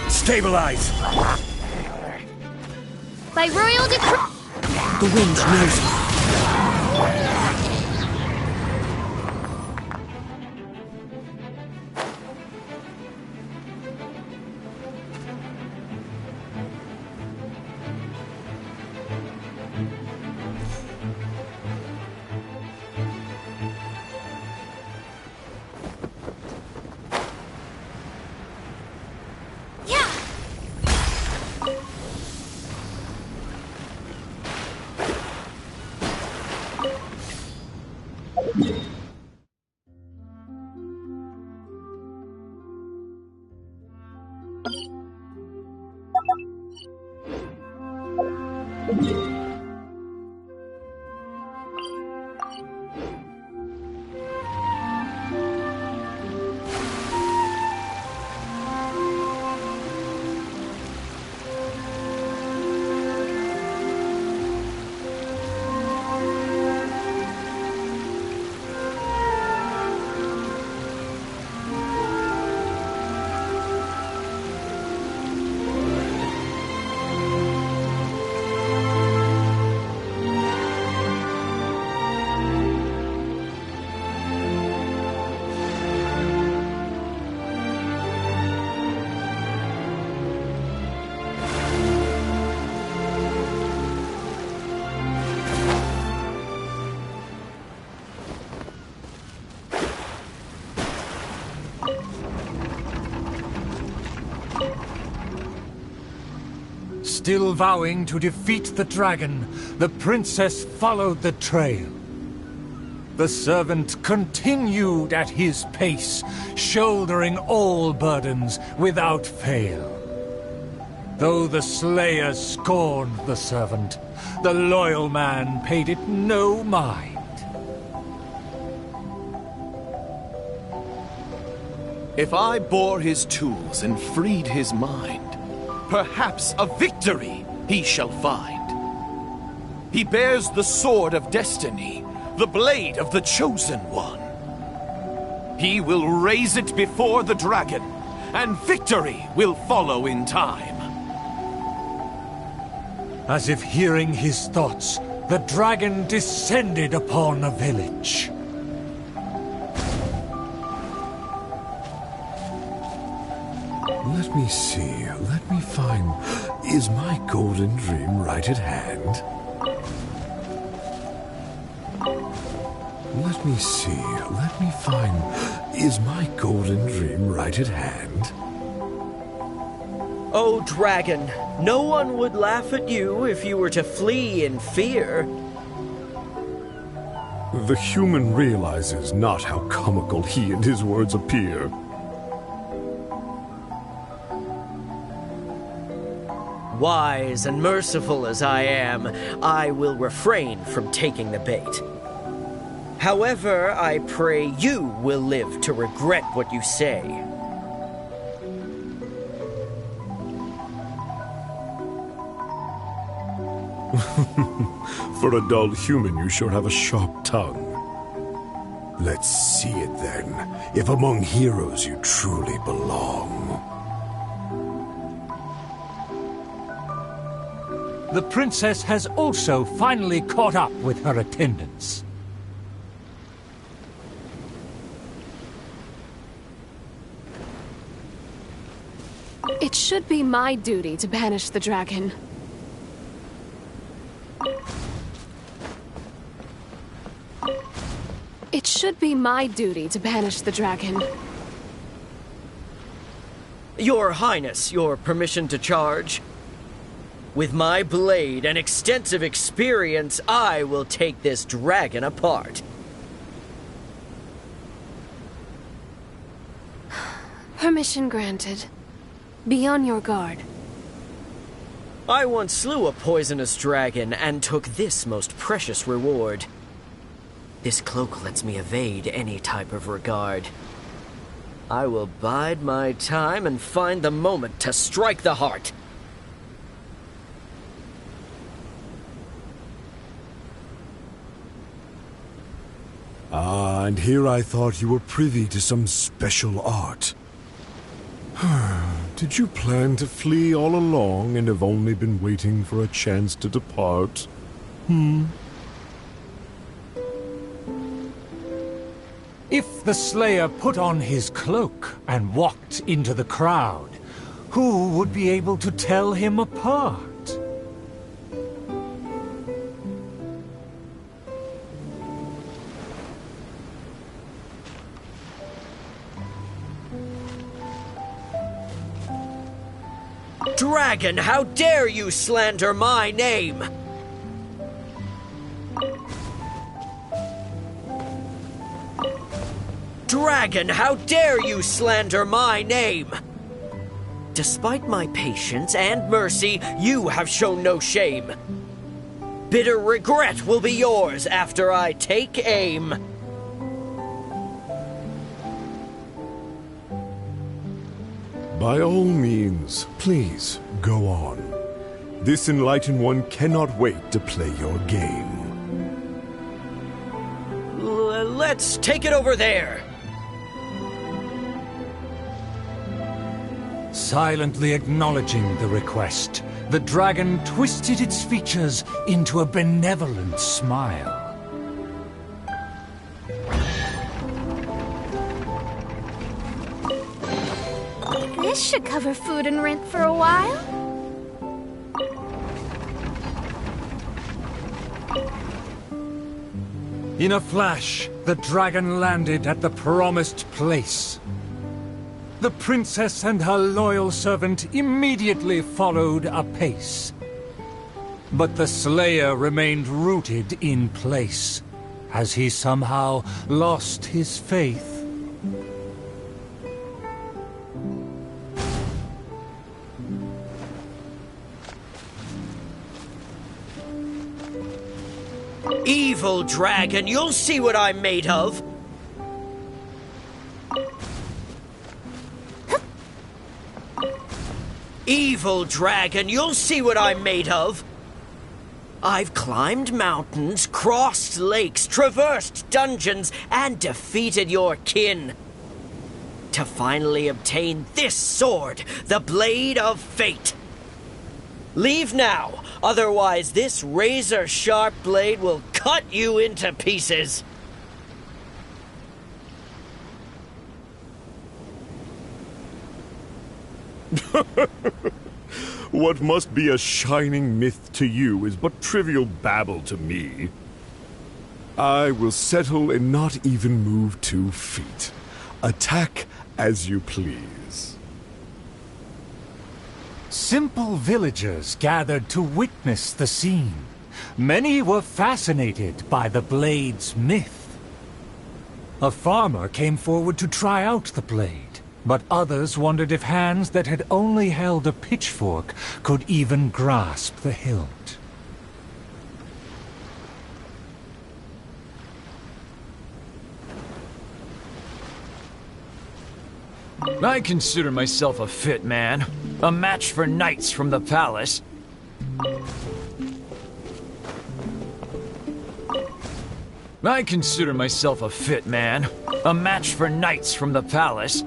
S21: Stabilize!
S12: By royal decree.
S2: The wind knows me.
S14: Still vowing to defeat the dragon, the princess followed the trail. The servant continued at his pace, shouldering all burdens without fail. Though the slayer scorned the servant, the loyal man paid it no mind.
S16: If I bore his tools and freed his mind, perhaps a victory he shall find. He bears the sword of destiny, the blade of the chosen one. He will raise it before the dragon, and victory will follow in time.
S14: As if hearing his thoughts, the dragon descended upon a village.
S21: Let me see, let me find... Is my golden dream right at hand? Let me see, let me find... Is my golden dream right at hand?
S7: Oh, dragon, no one would laugh at you if you were to flee in fear.
S21: The human realizes not how comical he and his words appear.
S7: Wise and merciful as I am, I will refrain from taking the bait. However, I pray you will live to regret what you say.
S21: For a dull human, you sure have a sharp tongue. Let's see it then, if among heroes you truly belong.
S14: The princess has also finally caught up with her attendants.
S17: It should be my duty to banish the dragon. It should be my duty to banish the dragon.
S7: Your Highness, your permission to charge? With my blade and extensive experience, I will take this dragon apart.
S17: Permission granted. Be on your guard.
S7: I once slew a poisonous dragon and took this most precious reward. This cloak lets me evade any type of regard. I will bide my time and find the moment to strike the heart.
S21: Ah, and here I thought you were privy to some special art. Did you plan to flee all along and have only been waiting for a chance to depart?
S14: If the slayer put on his cloak and walked into the crowd, who would be able to tell him apart?
S7: Dragon, how dare you slander my name? Dragon, how dare you slander my name? Despite my patience and mercy, you have shown no shame. Bitter regret will be yours after I take aim.
S21: By all means, please, go on. This enlightened one cannot wait to play your game.
S7: Let's take it over there.
S14: Silently acknowledging the request, the dragon twisted its features into a benevolent smile.
S5: This should cover food and rent for a while.
S14: In a flash, the dragon landed at the promised place. The princess and her loyal servant immediately followed apace. But the Slayer remained rooted in place, as he somehow lost his faith.
S7: Evil dragon, you'll see what I'm made of! Evil dragon, you'll see what I'm made of! I've climbed mountains, crossed lakes, traversed dungeons, and defeated your kin. To finally obtain this sword, the Blade of Fate. Leave now, otherwise this razor-sharp blade will cut you into pieces.
S6: What must be a shining myth to you is but trivial babble to me. I will settle and not even move 2 feet. Attack as you please.
S14: Simple villagers gathered to witness the scene. Many were fascinated by the blade's myth. A farmer came forward to try out the blade, but others wondered if hands that had only held a pitchfork could even grasp the hilt.
S1: I consider myself a fit man. A match for knights from the palace. I consider myself a fit man. A match for knights from the palace.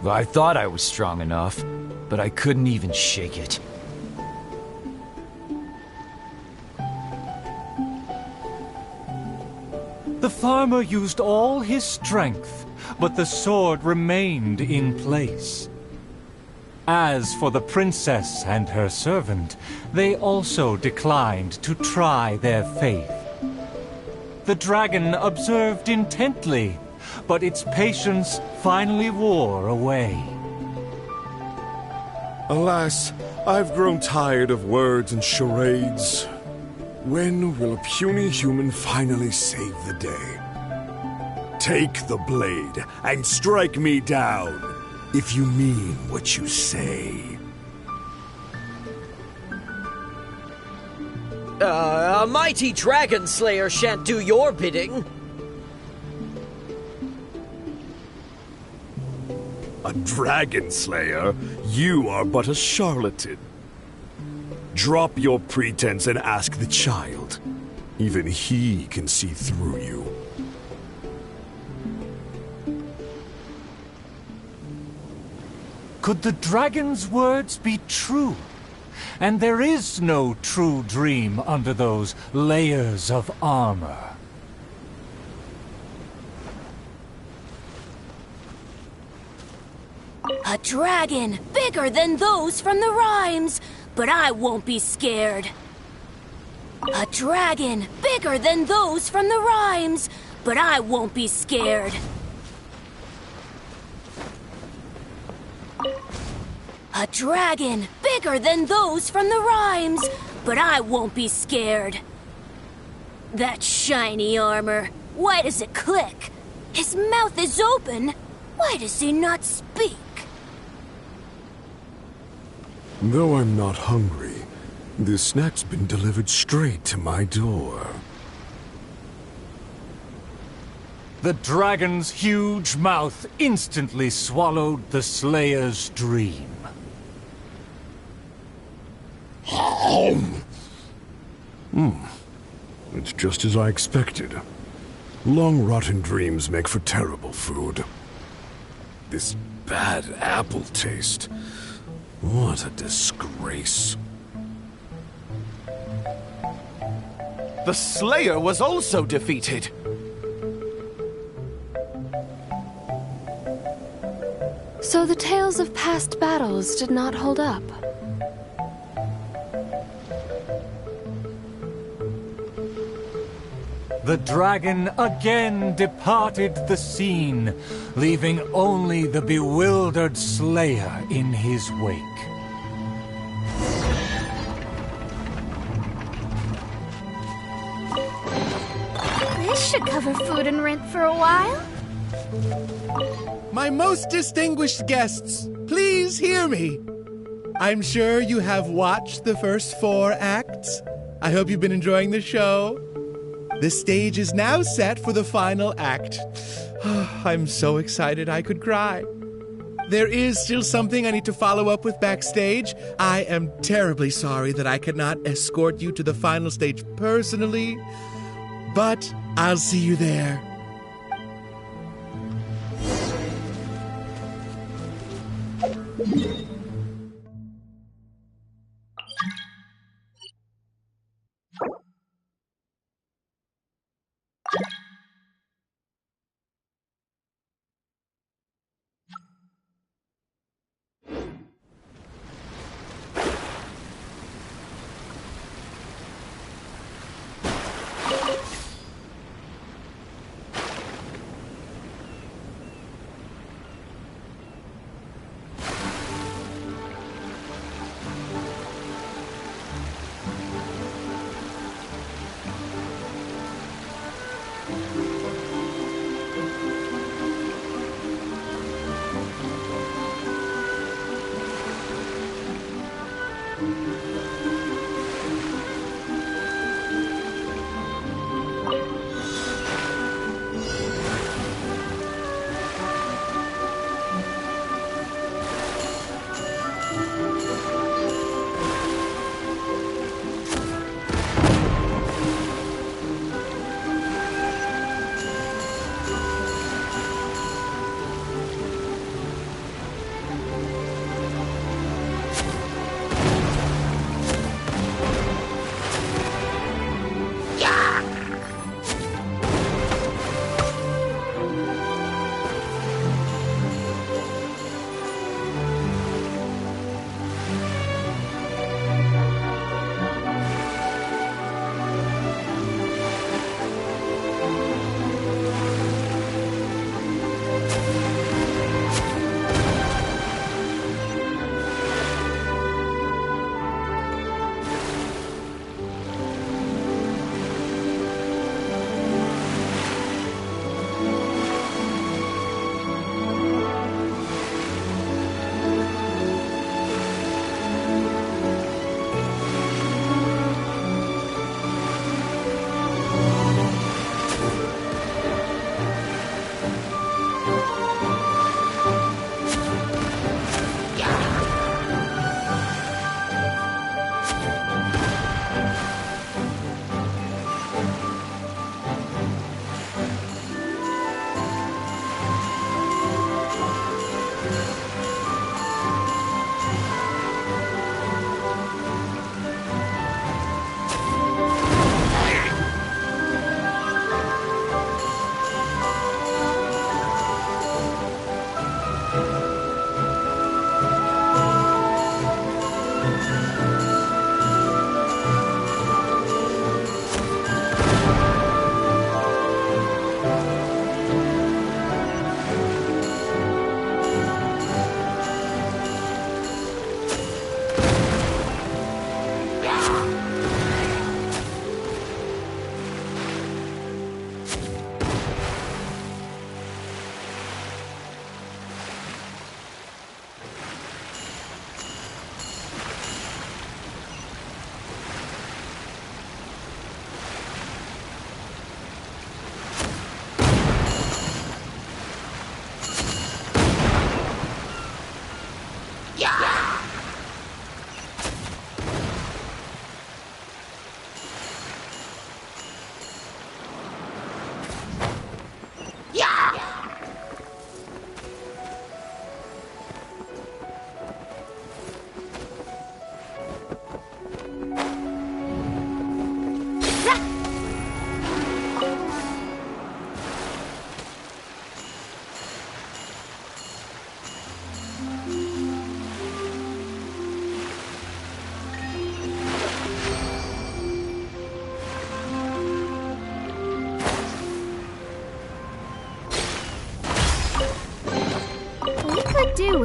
S1: I thought I was strong enough, but I couldn't even shake it.
S14: The farmer used all his strength, but the sword remained in place. As for the princess and her servant, they also declined to try their faith. The dragon observed intently, but its patience finally wore away.
S6: Alas, I've grown tired of words and charades. When will a puny human finally save the day? Take the blade and strike me down, if you mean what you say.
S7: A mighty dragon slayer shan't do your bidding.
S6: A dragon slayer? You are but a charlatan. Drop your pretense and ask the child. Even he can see through you.
S14: Could the dragon's words be true? And there is no true dream under those layers of armor.
S22: A dragon bigger than those from the rhymes, but I won't be scared. A dragon bigger than those from the rhymes, but I won't be scared. A dragon bigger than those from the rhymes, but I won't be scared. That shiny armor, why does it click? His mouth is open, why does he not speak?
S21: Though I'm not hungry, this snack's been delivered straight to my door.
S14: The dragon's huge mouth instantly swallowed the Slayer's dream.
S21: It's just as I expected. Long rotten dreams make for terrible food. This bad apple taste. What a disgrace.
S16: The Slayer was also defeated.
S17: So the tales of past battles did not hold up.
S14: the dragon again departed the scene, leaving only the bewildered slayer in his wake.
S5: This should cover food and rent for a while.
S8: My most distinguished guests, please hear me. I'm sure you have watched the first 4 acts. I hope you've been enjoying the show. The stage is now set for the final act. I'm so excited I could cry. There is still something I need to follow up with backstage. I am terribly sorry that I cannot escort you to the final stage personally, but I'll see you there.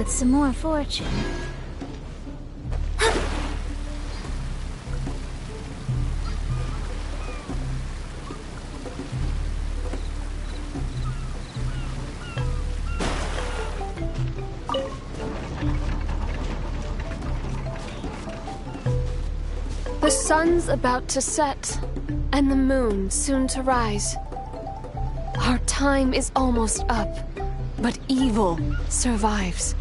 S5: with some more fortune.
S17: The sun's about to set, and the moon soon to rise. Our time is almost up, but evil survives.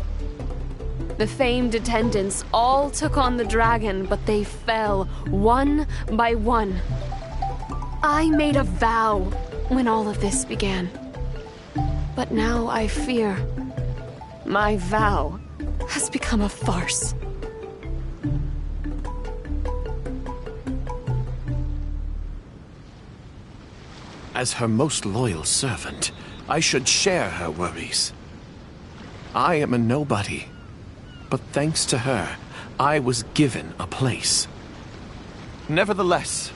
S17: The famed attendants all took on the dragon, but they fell one by one. I made a vow when all of this began. But now I fear my vow has become a farce.
S16: As her most loyal servant, I should share her worries. I am a nobody, but thanks to her, I was given a place. Nevertheless,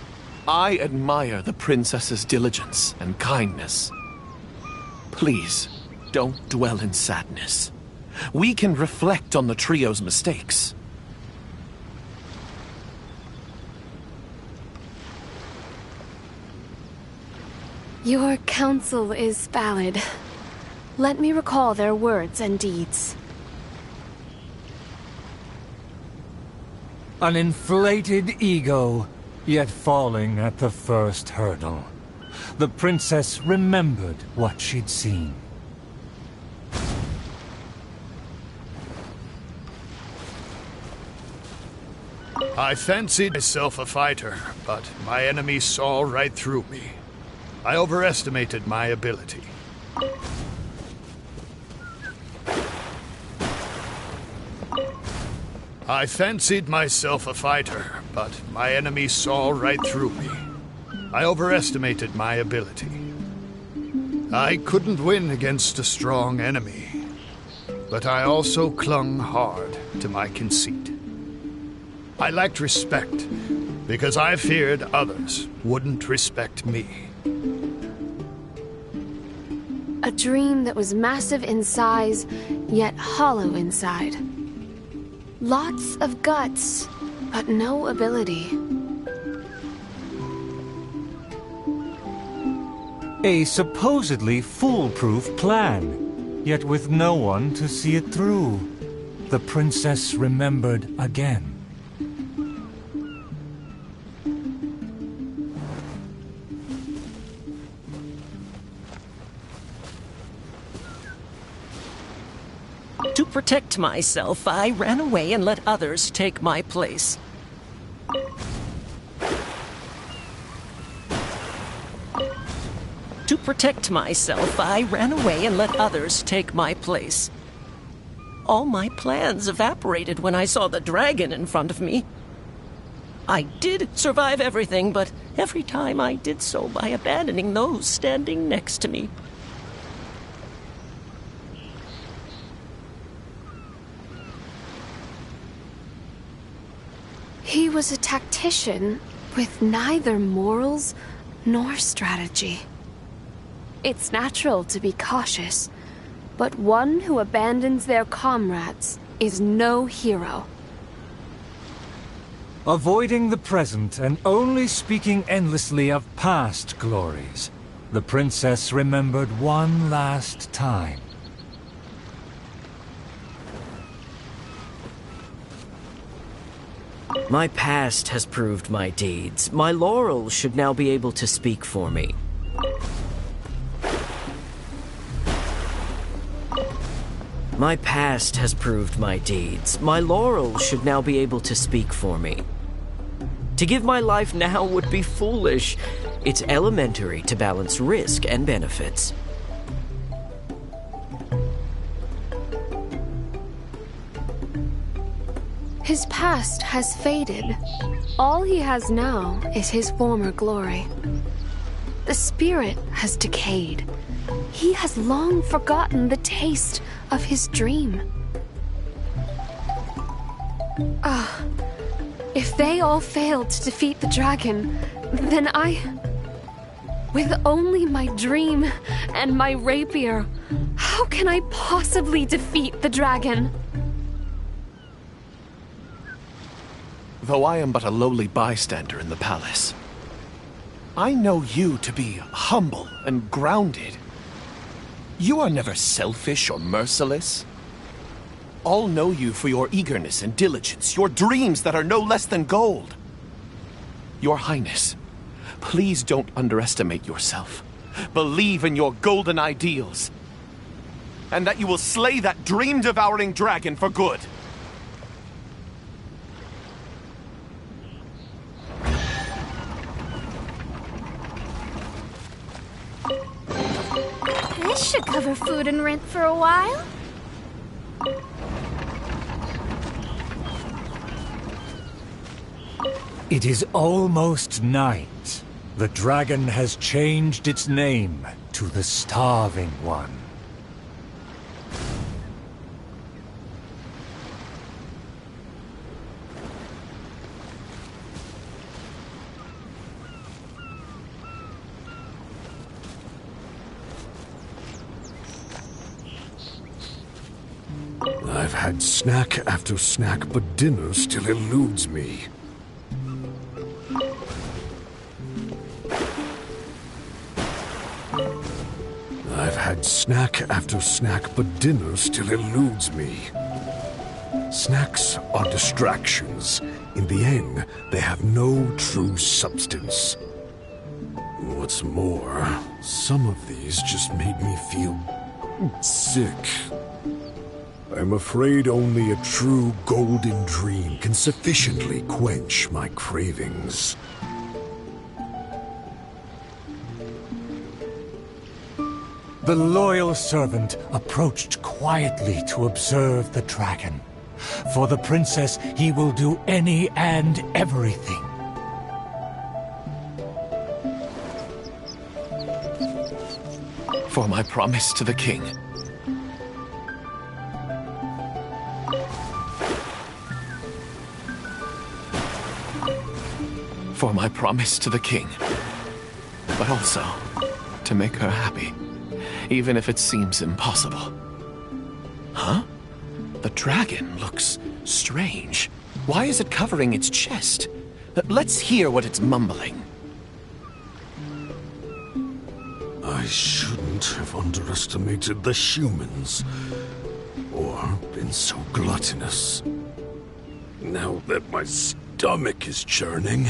S16: I admire the princess's diligence and kindness. Please, don't dwell in sadness. We can reflect on the trio's mistakes.
S17: Your counsel is valid. Let me recall their words and deeds.
S14: An inflated ego, yet falling at the first hurdle. The princess remembered what she'd seen.
S9: I fancied myself a fighter, but my enemy saw right through me. I overestimated my ability. I fancied myself a fighter, but my enemy saw right through me. I overestimated my ability. I couldn't win against a strong enemy, but I also clung hard to my conceit. I lacked respect because I feared others wouldn't respect me.
S17: A dream that was massive in size, yet hollow inside. Lots of guts, but no ability.
S14: A supposedly foolproof plan, yet with no one to see it through. The princess remembered again.
S18: To protect myself, I ran away and let others take my place. To protect myself, I ran away and let others take my place. All my plans evaporated when I saw the dragon in front of me. I did survive everything, but every time I did so by abandoning those standing next to me.
S17: He was a tactician with neither morals nor strategy. It's natural to be cautious, but one who abandons their comrades is no hero.
S14: Avoiding the present and only speaking endlessly of past glories, the princess remembered one last time.
S7: My past has proved my deeds. My laurels should now be able to speak for me. My past has proved my deeds. My laurels should now be able to speak for me. To give my life now would be foolish. It's elementary to balance risk and benefits.
S17: His past has faded. All he has now is his former glory. The spirit has decayed. He has long forgotten the taste of his dream. If they all failed to defeat the dragon, then With only my dream and my rapier, how can I possibly defeat the dragon?
S16: Though I am but a lowly bystander in the palace, I know you to be humble and grounded. You are never selfish or merciless. All know you for your eagerness and diligence, your dreams that are no less than gold. Your Highness, please don't underestimate yourself. Believe in your golden ideals, and that you will slay that dream-devouring dragon for good.
S5: This should cover food and rent for a while.
S14: It is almost night. The dragon has changed its name to the Starving One.
S21: I've had snack after snack, but dinner still eludes me. I've had snack after snack, but dinner still eludes me. Snacks are distractions. In the end, they have no true substance. What's more, some of these just made me feel sick. I'm afraid only a true golden dream can sufficiently quench my cravings.
S14: The loyal servant approached quietly to observe the dragon. For the princess, he will do any and everything.
S16: For my promise to the king. For my promise to the king. But also, to make her happy. Even if it seems impossible. Huh? The dragon looks strange. Why is it covering its chest? Let's hear what it's mumbling.
S21: I shouldn't have underestimated the humans, or been so gluttonous. Now that my stomach is churning,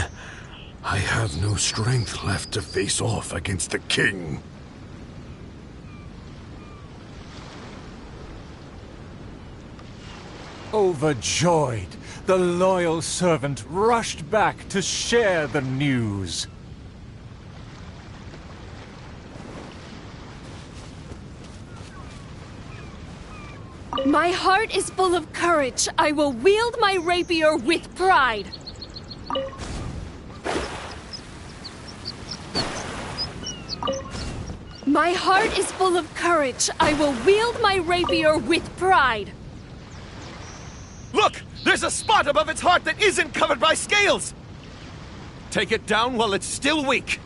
S21: I have no strength left to face off against the king.
S14: Overjoyed, the loyal servant rushed back to share the news.
S17: My heart is full of courage. I will wield my rapier with pride. My heart is full of courage. I will wield my rapier with pride.
S16: Look! There's a spot above its heart that isn't covered by scales! Take it down while it's still weak.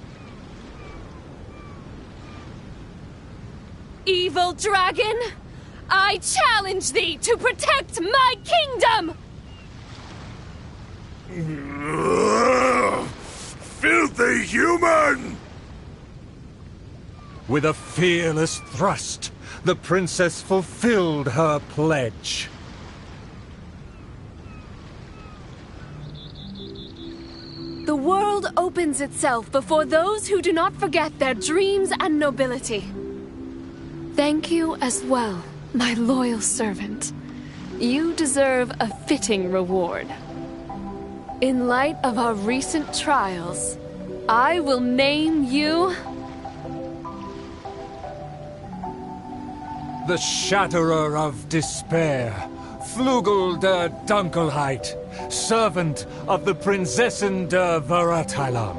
S17: Evil dragon, I challenge thee to protect my kingdom!
S21: Filthy human!
S14: With a fearless thrust, the princess fulfilled her pledge.
S17: The world opens itself before those who do not forget their dreams and nobility. Thank you as well, my loyal servant. You deserve a fitting reward. In light of our recent trials, I will name you...
S14: The Shatterer of Despair, Flugel der Dunkelheit, servant of the Prinzessin der Veratilam.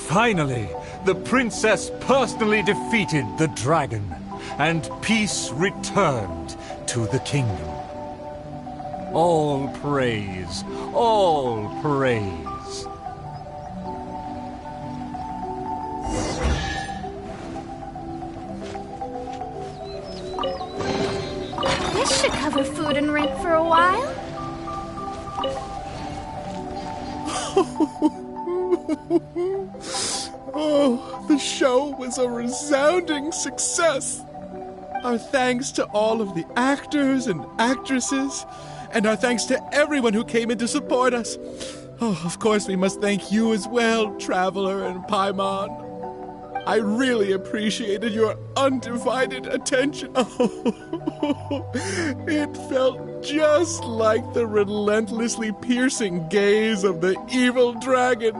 S14: Finally, the princess personally defeated the dragon, and peace returned to the kingdom. All praise, all praise.
S22: For a while?
S8: Oh, the show was a resounding success. Our thanks to all of the actors and actresses, and our thanks to everyone who came in to support us. Oh, of course, we must thank you as well, Traveler and Paimon. I really appreciated your undivided attention. Oh, it felt just like the relentlessly piercing gaze of the evil dragon.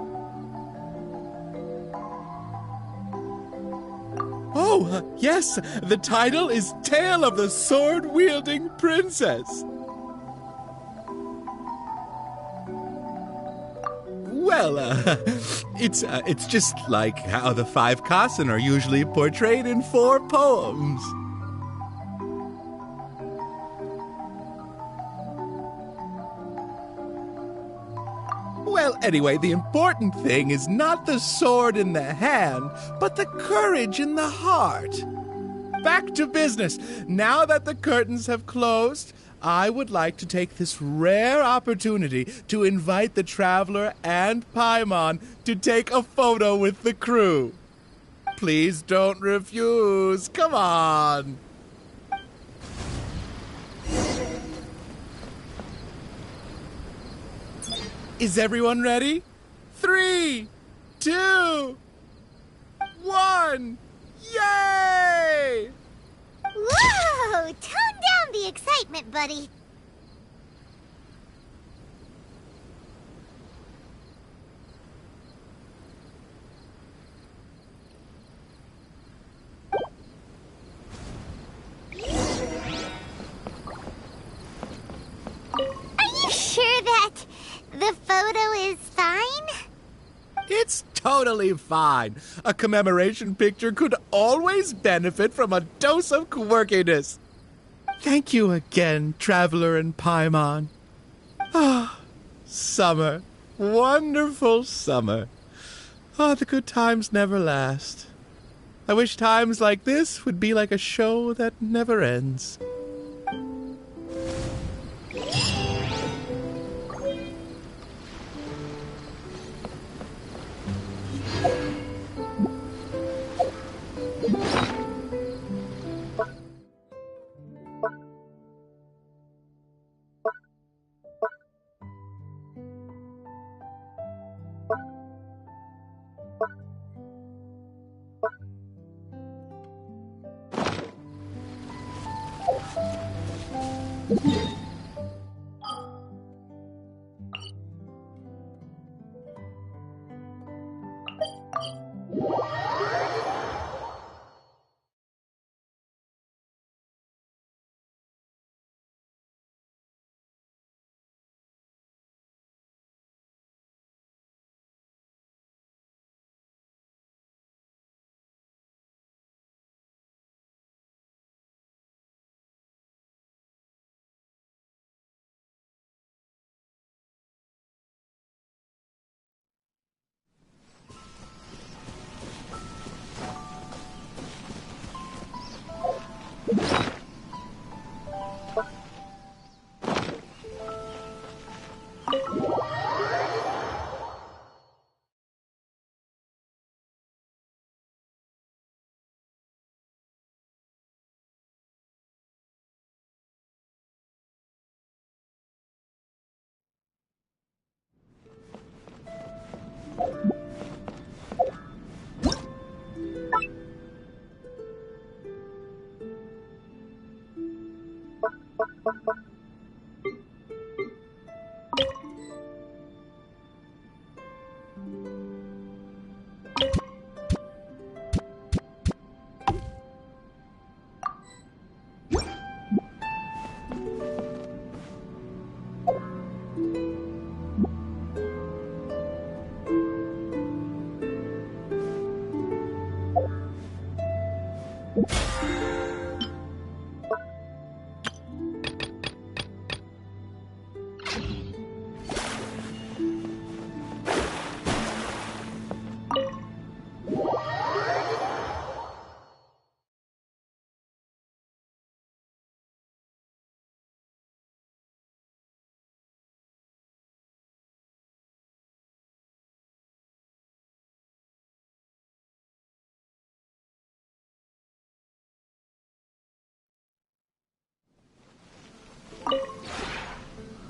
S8: Oh, yes, the title is Tale of the Sword-Wielding Princess. Well, it's just like how the 5 Kassen are usually portrayed in 4 poems. Well, anyway, the important thing is not the sword in the hand, but the courage in the heart. Back to business. Now that the curtains have closed, I would like to take this rare opportunity to invite the Traveler and Paimon to take a photo with the crew. Please don't refuse. Come on. Is everyone ready? 3, 2, 1. Yay!
S12: Whoa! Tone down the excitement, buddy. Are you sure that the photo is fine?
S8: It's totally fine. A commemoration picture could always benefit from a dose of quirkiness. Thank you again, Traveler and Paimon. Ah, summer. Wonderful summer. Ah, the good times never last. I wish times like this would be like a show that never ends.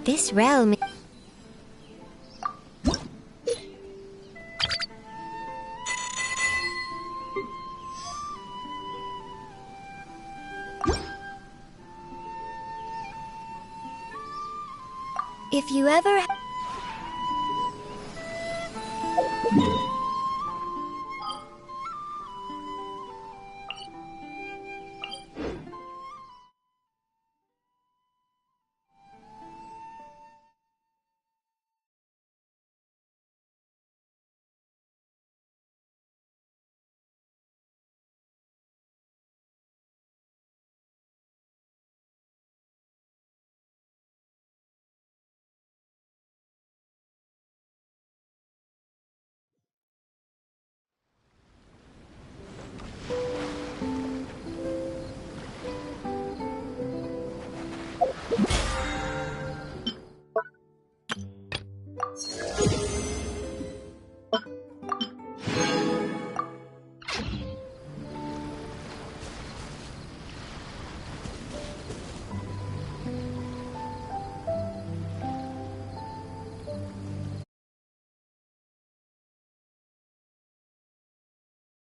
S12: This realm... If you ever...